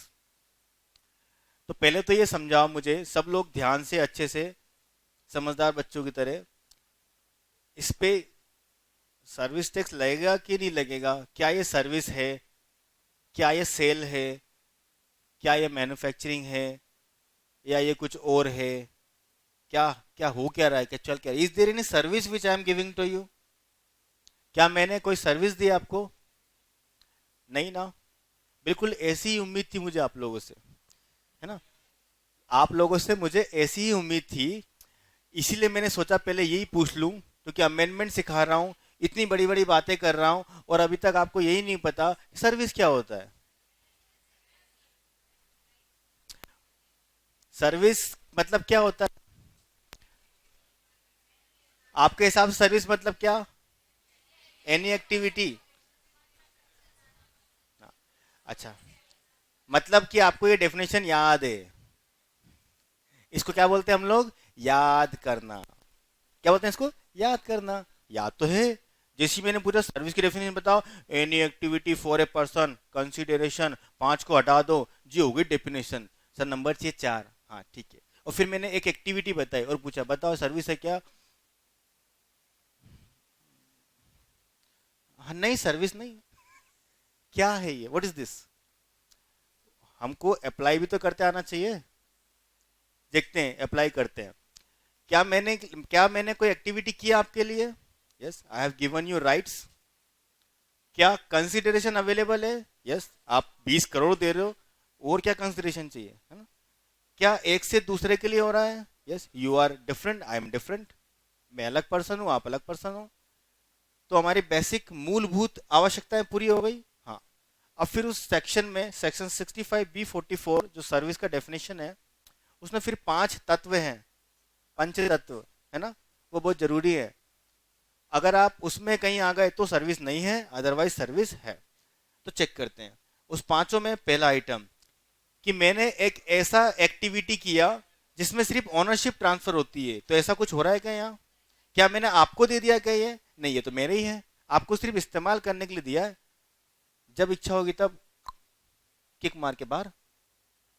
तो पहले तो ये समझाओ मुझे, सब लोग ध्यान से अच्छे से, समझदार बच्चों की तरह, इस पे सर्विस टैक्स लगेगा कि नहीं लगेगा? क्या ये सर्विस है? क्या ये सेल है? क्या ये मैन्युफैक्चरिंग है? या ये कुछ और है? क्या क्या हो क्या रहा है? क्या चल क्या रहा है? Is there any service which I am giving to you? क्या मैंने कोई सर्विस दी आपको? नहीं ना। बिल्कुल ऐसी ही उम्मीद थी मुझे आप लोगों से, है ना? आप लोगों से मुझे ऐसी ही उम्मीद थी, इसीलिए मैंने सोचा पहले यही पूछ लूं, क्योंकि अमेंडमेंट सिखा रहा हूं, इतनी बड़ी बड़ी बातें कर रहा हूं, और अभी तक आपको यही नहीं पता सर्विस क्या होता है। सर्विस मतलब क्या होता है आपके हिसाब से? सर्विस मतलब क्या? Any activity. अच्छा, मतलब कि आपको ये डेफिनेशन याद है? इसको क्या बोलते हैं हम लोग? याद करना। क्या बोलते हैं इसको? याद करना। याद तो है। जैसी मैंने पूरा सर्विस की डेफिनेशन बताओ, any activity for a person consideration, 5 को हटा दो, जी हो गई डेफिनेशन। सर नंबर चाहिए 4। हाँ ठीक है। और फिर मैंने एक एक्टिविटी बताई और पूछा बताओ सर्विस है क्या? हाँ, नहीं सर्विस नहीं। क्या है ये? What is this? हमको अप्लाई भी तो करते आना चाहिए। देखते हैं, अप्लाई करते हैं। क्या मैंने कोई एक्टिविटी की आपके लिए? Yes, I have given you rights. क्या कंसिडरेशन अवेलेबल है? यस, आप 20 करोड़ दे रहे हो, और क्या कंसिडरेशन चाहिए, है ना? क्या एक से दूसरे के लिए हो रहा है? Yes, you are different, I am different. मैं अलग पर्सन हूं, आप अलग पर्सन हो। तो हमारी बेसिक मूलभूत आवश्यकताएं पूरी हो गई। हाँ। अब फिर उस सेक्शन में, सेक्शन 65B44 जो सर्विस का डेफिनेशन है, उसमें फिर 5 तत्व हैं, पंच तत्व, है ना? वो बहुत जरूरी है। अगर आप उसमें कहीं आ गए तो सर्विस नहीं है, अदरवाइज सर्विस है। तो चेक करते हैं उस पांचों में। पहला आइटम, कि मैंने एक ऐसा एक्टिविटी किया जिसमें सिर्फ ओनरशिप ट्रांसफर होती है। तो ऐसा कुछ हो रहा है क्या यहाँ? क्या मैंने आपको दे दिया क्या? ये नहीं, ये तो मेरे ही है। आपको सिर्फ इस्तेमाल करने के लिए दिया है। जब इच्छा होगी तब किक मार के बाहर,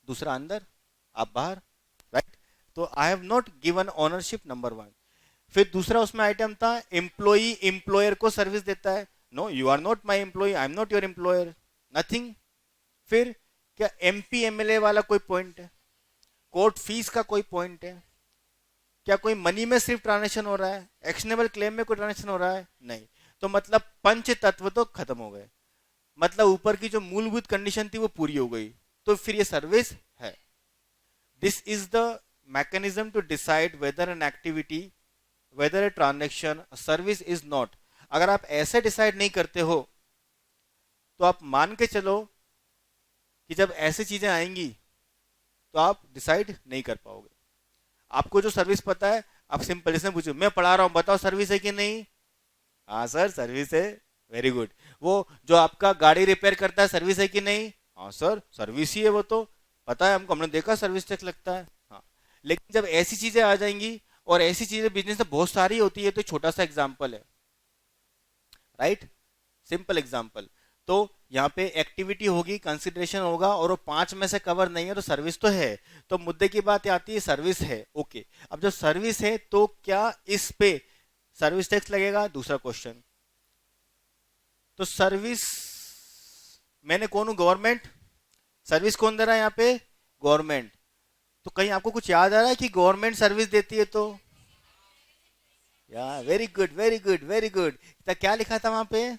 दूसरा अंदर, आप बाहर, राइट? तो I have not given ownership, number 1। फिर दूसरा उसमें आइटम था, एम्प्लॉई एम्प्लॉयर को सर्विस देता है। No, you are not my employ, I am not your employer, nothing. फिर क्या एमपी एमएलए वाला कोई पॉइंट है? कोर्ट फीस का कोई पॉइंट है? क्या कोई मनी में सिर्फ ट्रांजेक्शन हो रहा है? एक्शनेबल क्लेम में कोई ट्रांजेक्शन हो रहा है? नहीं। तो मतलब पंच तत्व तो खत्म हो गए। मतलब ऊपर की जो मूलभूत कंडीशन थी वो पूरी हो गई। तो फिर ये सर्विस है। This is the mechanism to decide whether an activity, whether a transaction service is not. अगर आप ऐसे डिसाइड नहीं करते हो तो आप मान के चलो कि जब ऐसी चीजें आएंगी तो आप डिसाइड नहीं कर पाओगे। आपको जो सर्विस पता है, आप सिंपल इसमें पूछो, मैं पढ़ा रहा हूं बताओ सर्विस है कि नहीं? हाँ सर सर्विस है। Very good. वो जो आपका गाड़ी रिपेयर करता है सर्विस है कि नहीं? हाँ सर सर्विस ही है, वो तो पता है हमको, हमने देखा सर्विस टैक्स लगता है। हाँ। लेकिन जब ऐसी चीजें आ जाएंगी, और ऐसी चीजें बिजनेस में बहुत सारी होती है, तो छोटा सा एग्जाम्पल है, राइट? Simple example. तो यहाँ पे एक्टिविटी होगी, कंसिडरेशन होगा, और वो 5 में से कवर नहीं है तो सर्विस तो है। तो मुद्दे की बात आती है, सर्विस है, ओके। अब जब सर्विस है तो क्या इस पे सर्विस टैक्स लगेगा? दूसरा क्वेश्चन। तो सर्विस, मैंने कौन हूं? गवर्नमेंट। सर्विस कौन दे रहा है यहाँ पे? गवर्नमेंट। तो कहीं आपको कुछ याद आ रहा है कि गवर्नमेंट सर्विस देती है? तो या very good very good very good. तो क्या लिखा था वहां पे?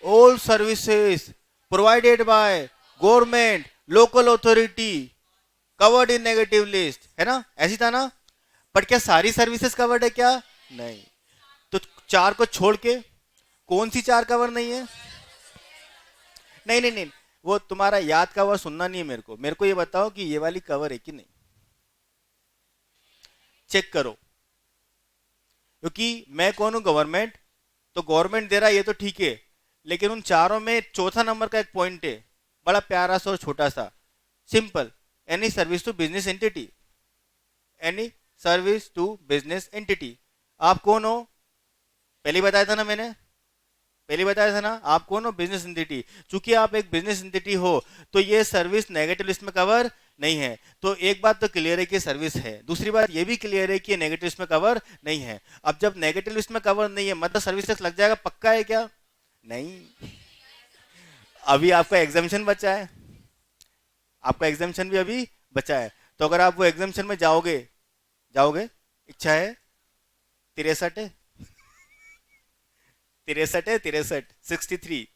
All services provided by government local authority covered in negative list, है ना? ऐसी था ना? बट क्या सारी सर्विसेज कवर्ड है क्या? नहीं। तो 4 को छोड़ के कौन सी 4 कवर नहीं है? नहीं नहीं नहीं, वो तुम्हारा याद का वो सुनना नहीं है। मेरे को ये बताओ कि ये वाली कवर है कि नहीं? चेक करो। क्योंकि मैं कौन हूं? गवर्नमेंट। तो गवर्नमेंट दे रहा है ये तो ठीक है, लेकिन उन चारों में चौथा नंबर का एक पॉइंट है, बड़ा प्यारा सा और छोटा सा, simple. Any service to business entity, any service to business entity. आप कौन हो? पहले बताया था ना मैंने, पहले बताया था ना, आप कौन हो? Business entity. चूंकि आप एक बिजनेस एंटिटी हो तो ये सर्विस नेगेटिव लिस्ट में कवर नहीं है। तो एक बात तो क्लियर है कि सर्विस है, दूसरी बात ये भी क्लियर है कि ये नेगेटिव लिस्ट में कवर नहीं है। अब जब नेगेटिव लिस्ट में कवर नहीं है मतलब सर्विस टैक्स लग जाएगा, पक्का है क्या? नहीं, अभी आपका एग्जामिशन बचा है, आपका एग्जामिशन भी अभी बचा है। तो अगर आप वो एग्जामिशन में जाओगे, जाओगे, इच्छा है, 63 है, 63 है, 63, 63।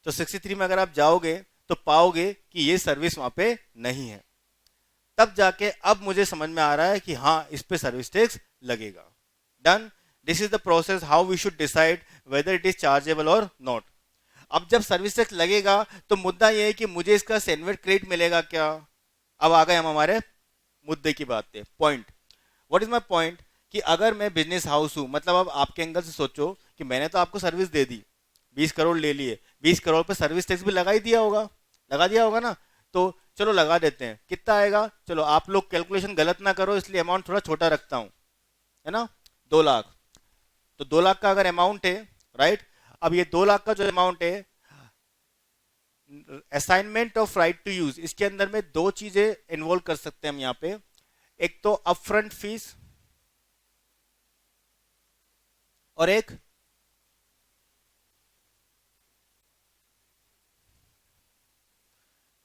तो 63 में अगर आप जाओगे तो पाओगे कि ये सर्विस वहां पे नहीं है। तब जाके अब मुझे समझ में आ रहा है कि हाँ इस पे सर्विस टैक्स लगेगा। Done. This is the process how we should decide whether it is chargeable or not. अब जब सर्विस टैक्स लगेगा तो मुद्दा यह है कि मुझे इसका सेनवेट क्रेडिट मिलेगा क्या? अब आ गए हम हमारे मुद्दे की बात पे, point. What is my point? कि अगर मैं बिजनेस हाउस हूं, मतलब अब आपके एंगल से सोचो कि मैंने तो आपको सर्विस दे दी, 20 करोड़ ले लिए, 20 करोड़ पे सर्विस टैक्स भी लगा ही दिया होगा, लगा दिया होगा ना। तो चलो लगा देते हैं, कितना आएगा? चलो आप लोग कैलकुलेशन गलत ना करो इसलिए अमाउंट थोड़ा छोटा रखता हूं, है ना, 2 लाख। तो 2 लाख का अगर अमाउंट है, राइट, अब ये 2 लाख का जो अमाउंट है, assignment of right to use, इसके अंदर में दो चीजें इन्वॉल्व कर सकते हैं हम यहाँ पे। एक तो अपफ्रंट फीस और एक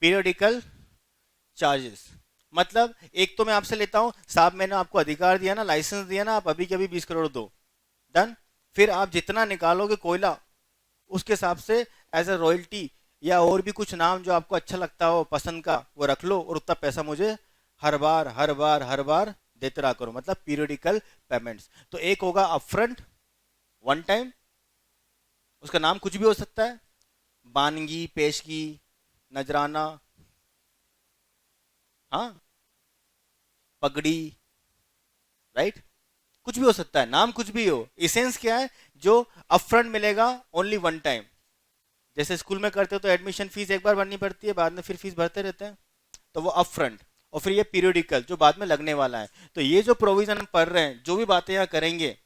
पीरियोडिकल चार्जेस। मतलब एक तो मैं आपसे लेता हूं, साहब मैंने आपको अधिकार दिया ना, लाइसेंस दिया ना, आप अभी के अभी 20 करोड़ दो, डन। फिर आप जितना निकालोगे कोयला उसके हिसाब से एज अ रॉयल्टी या और भी कुछ नाम जो आपको अच्छा लगता हो पसंद का वो रख लो, और उतना पैसा मुझे हर बार हर बार हर बार देते रहा करो, मतलब पीरियोडिकल पेमेंट्स। तो एक होगा अपफ्रंट, वन टाइम, उसका नाम कुछ भी हो सकता है, बानगी, पेशगी, नजराना, हाँ, पगड़ी, राइट, कुछ भी हो सकता है, नाम कुछ भी हो। इसेंस क्या है? जो अपफ्रंट मिलेगा ओनली वन टाइम। जैसे स्कूल में करते हो तो एडमिशन फीस एक बार भरनी पड़ती है, बाद में फिर फीस भरते रहते हैं, तो वो अपफ्रंट। और फिर ये पीरियोडिकल जो बाद में लगने वाला है। तो ये जो प्रोविजन हम पढ़ रहे हैं, जो भी बातें यहाँ करेंगे,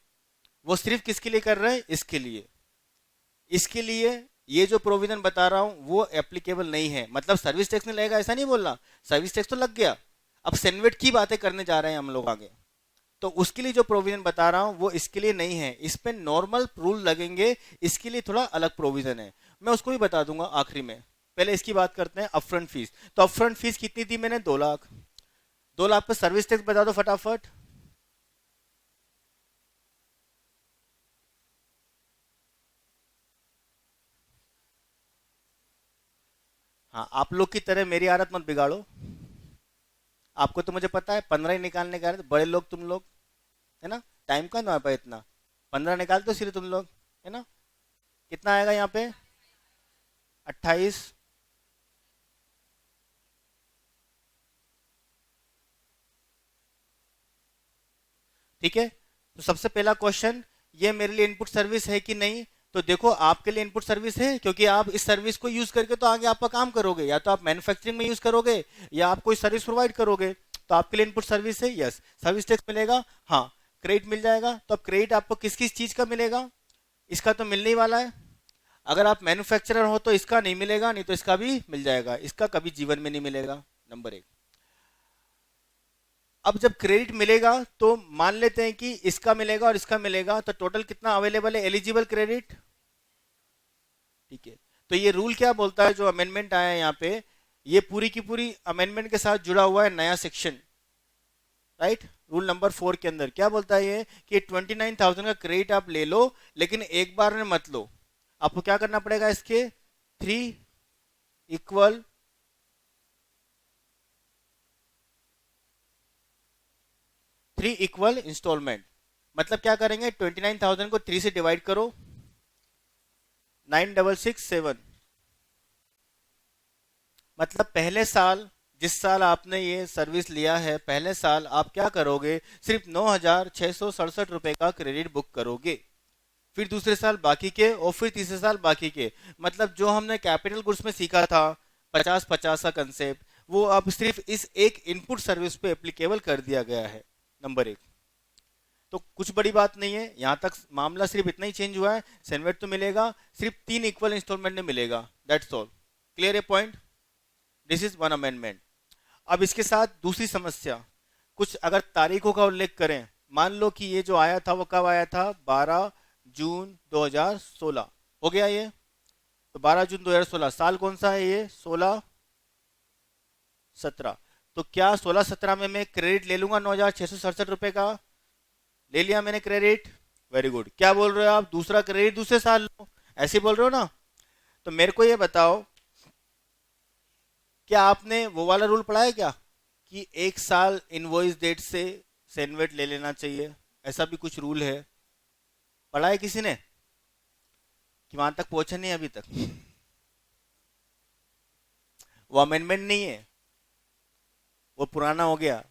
वो सिर्फ किसके लिए कर रहे हैं? इसके लिए, इसके लिए। ये जो प्रोविजन बता रहा हूं वो एप्लीकेबल नहीं है, मतलब सर्विस टैक्स नहीं लगेगा ऐसा नहीं बोलना, सर्विस टैक्स तो लग गया। अब सेनवेट की बातें करने जा रहे हैं हम लोग आगे, तो उसके लिए जो प्रोविजन बता रहा हूं वो इसके लिए नहीं है, इस पे नॉर्मल रूल लगेंगे, इसके लिए थोड़ा अलग प्रोविजन है, मैं उसको भी बता दूंगा आखिरी में। पहले इसकी बात करते हैं, अपफ्रंट फीस। तो अपफ्रंट फीस कितनी थी मैंने? 2 लाख। 2 लाख पे सर्विस टैक्स बता दो फटाफट। हाँ, आप लोग की तरह मेरी आदत मत बिगाड़ो। आपको तो मुझे पता है 15 ही निकालने का है, बड़े लोग तुम लोग, है ना, टाइम का ना पाए इतना, 15 निकालते हो सिर्फ तुम लोग, है ना। कितना आएगा यहाँ पे? 28। ठीक है, तो सबसे पहला क्वेश्चन, ये मेरे लिए इनपुट सर्विस है कि नहीं? तो देखो आपके लिए इनपुट सर्विस है, क्योंकि आप इस सर्विस को यूज करके तो आगे आपका काम करोगे, या तो आप मैन्युफैक्चरिंग में यूज करोगे या आप कोई सर्विस प्रोवाइड करोगे। तो आपके लिए इनपुट सर्विस है, यस। सर्विस टैक्स मिलेगा, हाँ। क्रेडिट मिल जाएगा, तो अब क्रेडिट आपको किस किस चीज का मिलेगा? इसका तो मिलने ही वाला है। अगर आप मैन्युफैक्चरर हो तो इसका नहीं मिलेगा, नहीं तो इसका भी मिल जाएगा, इसका कभी जीवन में नहीं मिलेगा, नंबर एक। अब जब क्रेडिट मिलेगा तो मान लेते हैं कि इसका मिलेगा और इसका मिलेगा, तो टोटल कितना अवेलेबल है एलिजिबल क्रेडिट? ठीक है, तो ये रूल क्या बोलता है, जो अमेंडमेंट आया है यहाँ पे, ये पूरी की पूरी अमेंडमेंट के साथ जुड़ा हुआ है नया सेक्शन, राइट। रूल नंबर 4 के अंदर क्या बोलता है ये, कि 29,000 का क्रेडिट आप ले लो, लेकिन एक बार में मत लो। आपको क्या करना पड़ेगा? इसके 3 इक्वल इंस्टॉलमेंट। मतलब क्या करेंगे? 29,000 को 3 से डिवाइड करो, 9,667। मतलब पहले साल, जिस साल आपने ये सर्विस लिया है, पहले साल आप क्या करोगे? सिर्फ 9,667 रुपए का क्रेडिट बुक करोगे। फिर दूसरे साल बाकी के, और फिर तीसरे साल बाकी के। मतलब जो हमने कैपिटल गुड्स में सीखा था 50-50 का कंसेप्ट, वो अब सिर्फ इस एक इनपुट सर्विस पे एप्लीकेबल कर दिया गया है, नंबर एक। तो कुछ बड़ी बात नहीं है, यहाँ तक मामला सिर्फ इतना ही चेंज हुआ है, सेनवेट तो मिलेगा, सिर्फ 3 इक्वल इंस्टॉलमेंट में मिलेगा, दैट्स ऑल। क्लियर है point? This is one amendment. अब इसके साथ दूसरी समस्या, कुछ अगर तारीखों का उल्लेख करें, मान लो कि ये जो आया था वो कब आया था, 12 जून 2016 हो गया ये। तो 12 जून 2016 साल कौन सा है ये, 16-17। तो क्या 16-17 में मैं क्रेडिट ले लूंगा 9,667 रुपए का? ले लिया मैंने क्रेडिट, वेरी गुड। क्या बोल रहे हो आप, दूसरा क्रेडिट दूसरे साल लो, ऐसे बोल रहे हो ना? तो मेरे को ये बताओ, क्या आपने वो वाला रूल पढ़ा है क्या कि एक साल इनवॉइस डेट से सेनवेट ले लेना चाहिए? ऐसा भी कुछ रूल है, पढ़ा है किसी ने कि वहां तक पहुंचा नहीं अभी तक? वो अमेंडमेंट नहीं है, वो पुराना हो गया।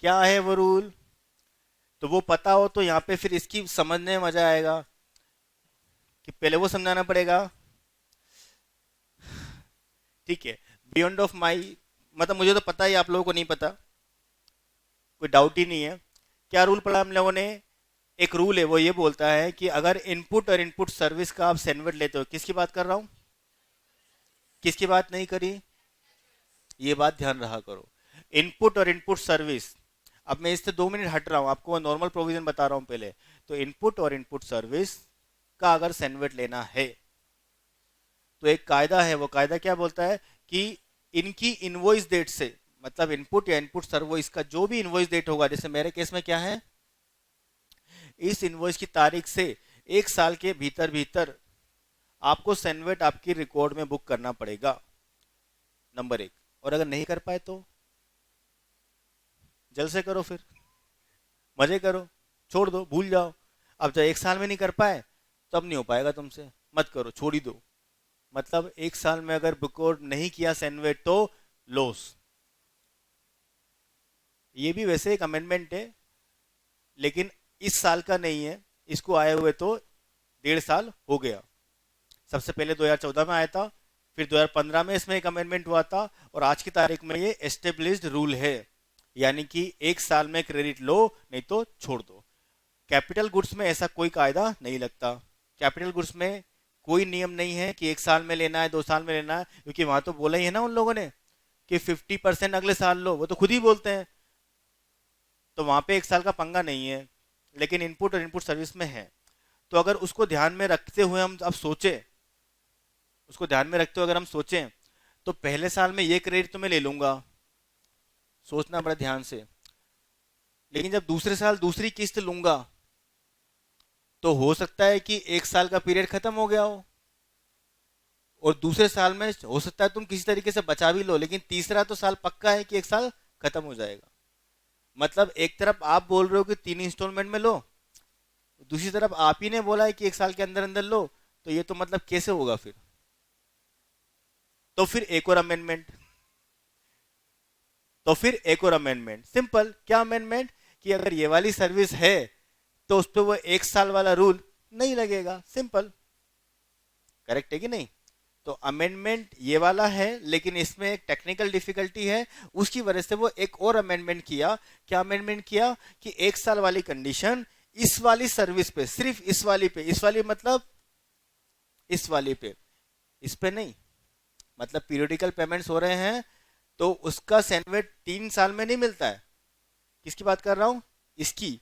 क्या है वो रूल? तो वो पता हो तो यहाँ पे फिर इसकी समझने में मजा आएगा, कि पहले वो समझाना पड़ेगा। ठीक है, बियॉन्ड ऑफ माई, मतलब मुझे तो पता ही, आप लोगों को नहीं पता, कोई डाउट ही नहीं है। क्या रूल पढ़ा हम लोगों ने? एक रूल है, वो ये बोलता है कि अगर इनपुट और इनपुट सर्विस का आप सेनवेट लेते हो, किसकी बात कर रहा हूं, किसकी बात नहीं करी, ये बात ध्यान रहा करो, इनपुट और इनपुट सर्विस। अब मैं इससे 2 मिनट हट रहा हूं, आपको नॉर्मल प्रोविजन बता रहा हूं पहले। तो इनपुट और इनपुट सर्विस का अगर सेनवेट लेना है तो एक कायदा है, वो कायदा क्या बोलता है कि इनकी इनवॉइस डेट से, मतलब इनपुट या इनपुट सर्विस का जो भी इनवॉइस डेट होगा, जैसे मेरे केस में क्या है, इस इनवॉइस की तारीख से 1 साल के भीतर भीतर आपको सेनवेट आपकी रिकॉर्ड में बुक करना पड़ेगा, नंबर 1। और अगर नहीं कर पाए तो जल्द से करो, फिर मजे करो, छोड़ दो, भूल जाओ। अब जब 1 साल में नहीं कर पाए तब नहीं हो पाएगा तुमसे, मत करो, छोड़ ही दो। मतलब 1 साल में अगर बुकआउट नहीं किया सेनवेट तो लॉस। ये भी वैसे एक अमेंडमेंट है, लेकिन इस साल का नहीं है, इसको आए हुए तो 1.5 साल हो गया। सबसे पहले 2014 में आया था, फिर 2015 में इसमें एक अमेंडमेंट हुआ था, और आज की तारीख में ये एस्टेब्लिश्ड रूल है, यानी कि 1 साल में क्रेडिट लो, नहीं तो छोड़ दो। कैपिटल गुड्स में ऐसा कोई कायदा नहीं लगता, कैपिटल गुड्स में कोई नियम नहीं है कि 1 साल में लेना है, 2 साल में लेना है, क्योंकि वहां तो बोला ही है ना उन लोगों ने कि 50% अगले साल लो, वो तो खुद ही बोलते हैं। तो वहां पे 1 साल का पंगा नहीं है, लेकिन इनपुट और इनपुट सर्विस में है। तो अगर उसको ध्यान में रखते हुए हम अब सोचे, उसको ध्यान में रखते हुए अगर हम सोचें, तो पहले साल में ये क्रेडिट तो मैं ले लूंगा, सोचना बड़ा ध्यान से। लेकिन जब दूसरे साल दूसरी किस्त लूंगा, तो हो सकता है कि 1 साल का पीरियड खत्म हो गया हो, और दूसरे साल में हो सकता है तुम किसी तरीके से बचा भी लो, लेकिन तीसरा तो साल पक्का है कि 1 साल खत्म हो जाएगा। मतलब एक तरफ आप बोल रहे हो कि 3 इंस्टॉलमेंट में लो, दूसरी तरफ आप ही ने बोला है कि 1 साल के अंदर अंदर लो, तो ये तो मतलब कैसे होगा फिर? तो फिर एक और अमेंडमेंट, तो फिर एक और अमेंडमेंट, सिंपल। क्या अमेंडमेंट? कि अगर ये वाली सर्विस है तो उस पर वो 1 साल वाला रूल नहीं लगेगा, सिंपल। करेक्ट है कि नहीं? तो अमेंडमेंट ये वाला है, लेकिन इसमें एक टेक्निकल डिफिकल्टी है, उसकी वजह से वो एक और अमेंडमेंट किया। क्या अमेंडमेंट किया? कि 1 साल वाली कंडीशन इस वाली सर्विस पे, सिर्फ इस वाली पे, इस वाली मतलब इस वाली पे, इस पे नहीं। मतलब पीरियडिकल पेमेंट्स हो रहे हैं तो उसका सेनवेट 3 साल में नहीं मिलता है। किसकी बात कर रहा हूं? इसकी।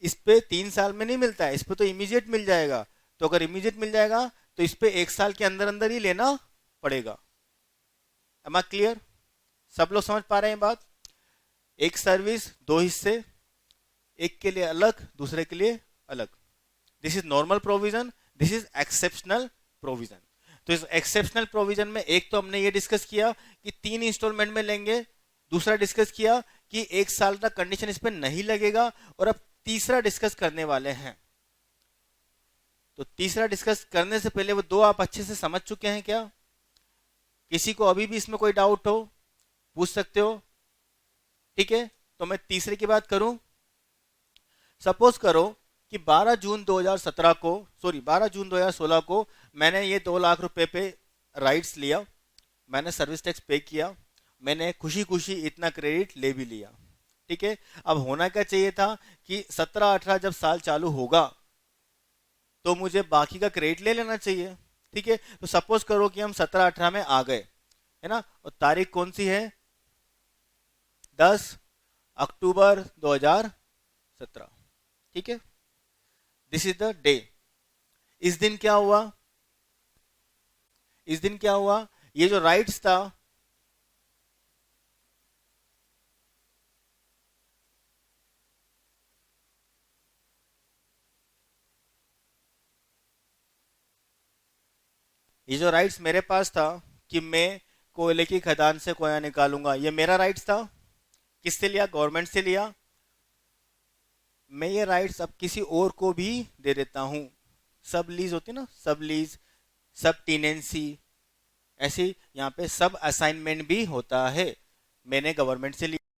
इस पे 3 साल में नहीं मिलता है, इस पे तो इमीडिएट मिल जाएगा। तो अगर इमीडिएट मिल जाएगा तो इस पे 1 साल के अंदर अंदर ही लेना पड़ेगा। Am I clear? सब लोग समझ पा रहे हैं बात? एक सर्विस 2 हिस्से, एक के लिए अलग, दूसरे के लिए अलग। This is normal provision, this is exceptional provision. तो इस एक्सेप्शनल प्रोविजन में एक तो हमने ये डिस्कस किया कि 3 इंस्टॉलमेंट में लेंगे, दूसरा डिस्कस किया कि 1 साल तक कंडीशन इस पर नहीं लगेगा, और अब तीसरा डिस्कस करने वाले हैं। तो तीसरा डिस्कस करने से पहले वो 2 आप अच्छे से समझ चुके हैं क्या? किसी को अभी भी इसमें कोई डाउट हो पूछ सकते हो, ठीक है? तो मैं तीसरे की बात करूं। सपोज करो कि 12 जून 2017 को, सॉरी 12 जून 2016 को मैंने ये 2 लाख रुपए पे राइट्स लिया, मैंने सर्विस टैक्स पे किया, मैंने खुशी खुशी इतना क्रेडिट ले भी लिया, ठीक है। अब होना क्या चाहिए था कि 17-18 जब साल चालू होगा तो मुझे बाकी का क्रेडिट ले लेना चाहिए। ठीक है, तो सपोज करो कि हम 17-18 में आ गए, है ना, और तारीख कौन सी है, 10 अक्टूबर 2017। ठीक है, दिस इज द डे। इस दिन क्या हुआ, इस दिन क्या हुआ, ये जो राइट्स था, ये जो राइट्स मेरे पास था कि मैं कोयले की खदान से कोयला निकालूंगा, ये मेरा राइट्स था। किससे लिया, गवर्नमेंट से लिया। मैं ये राइट्स अब किसी और को भी दे देता हूं। सब लीज होती है ना, सब लीज, सब टीनेंसी, ऐसे यहाँ पे सब असाइनमेंट भी होता है। मैंने गवर्नमेंट से लिया।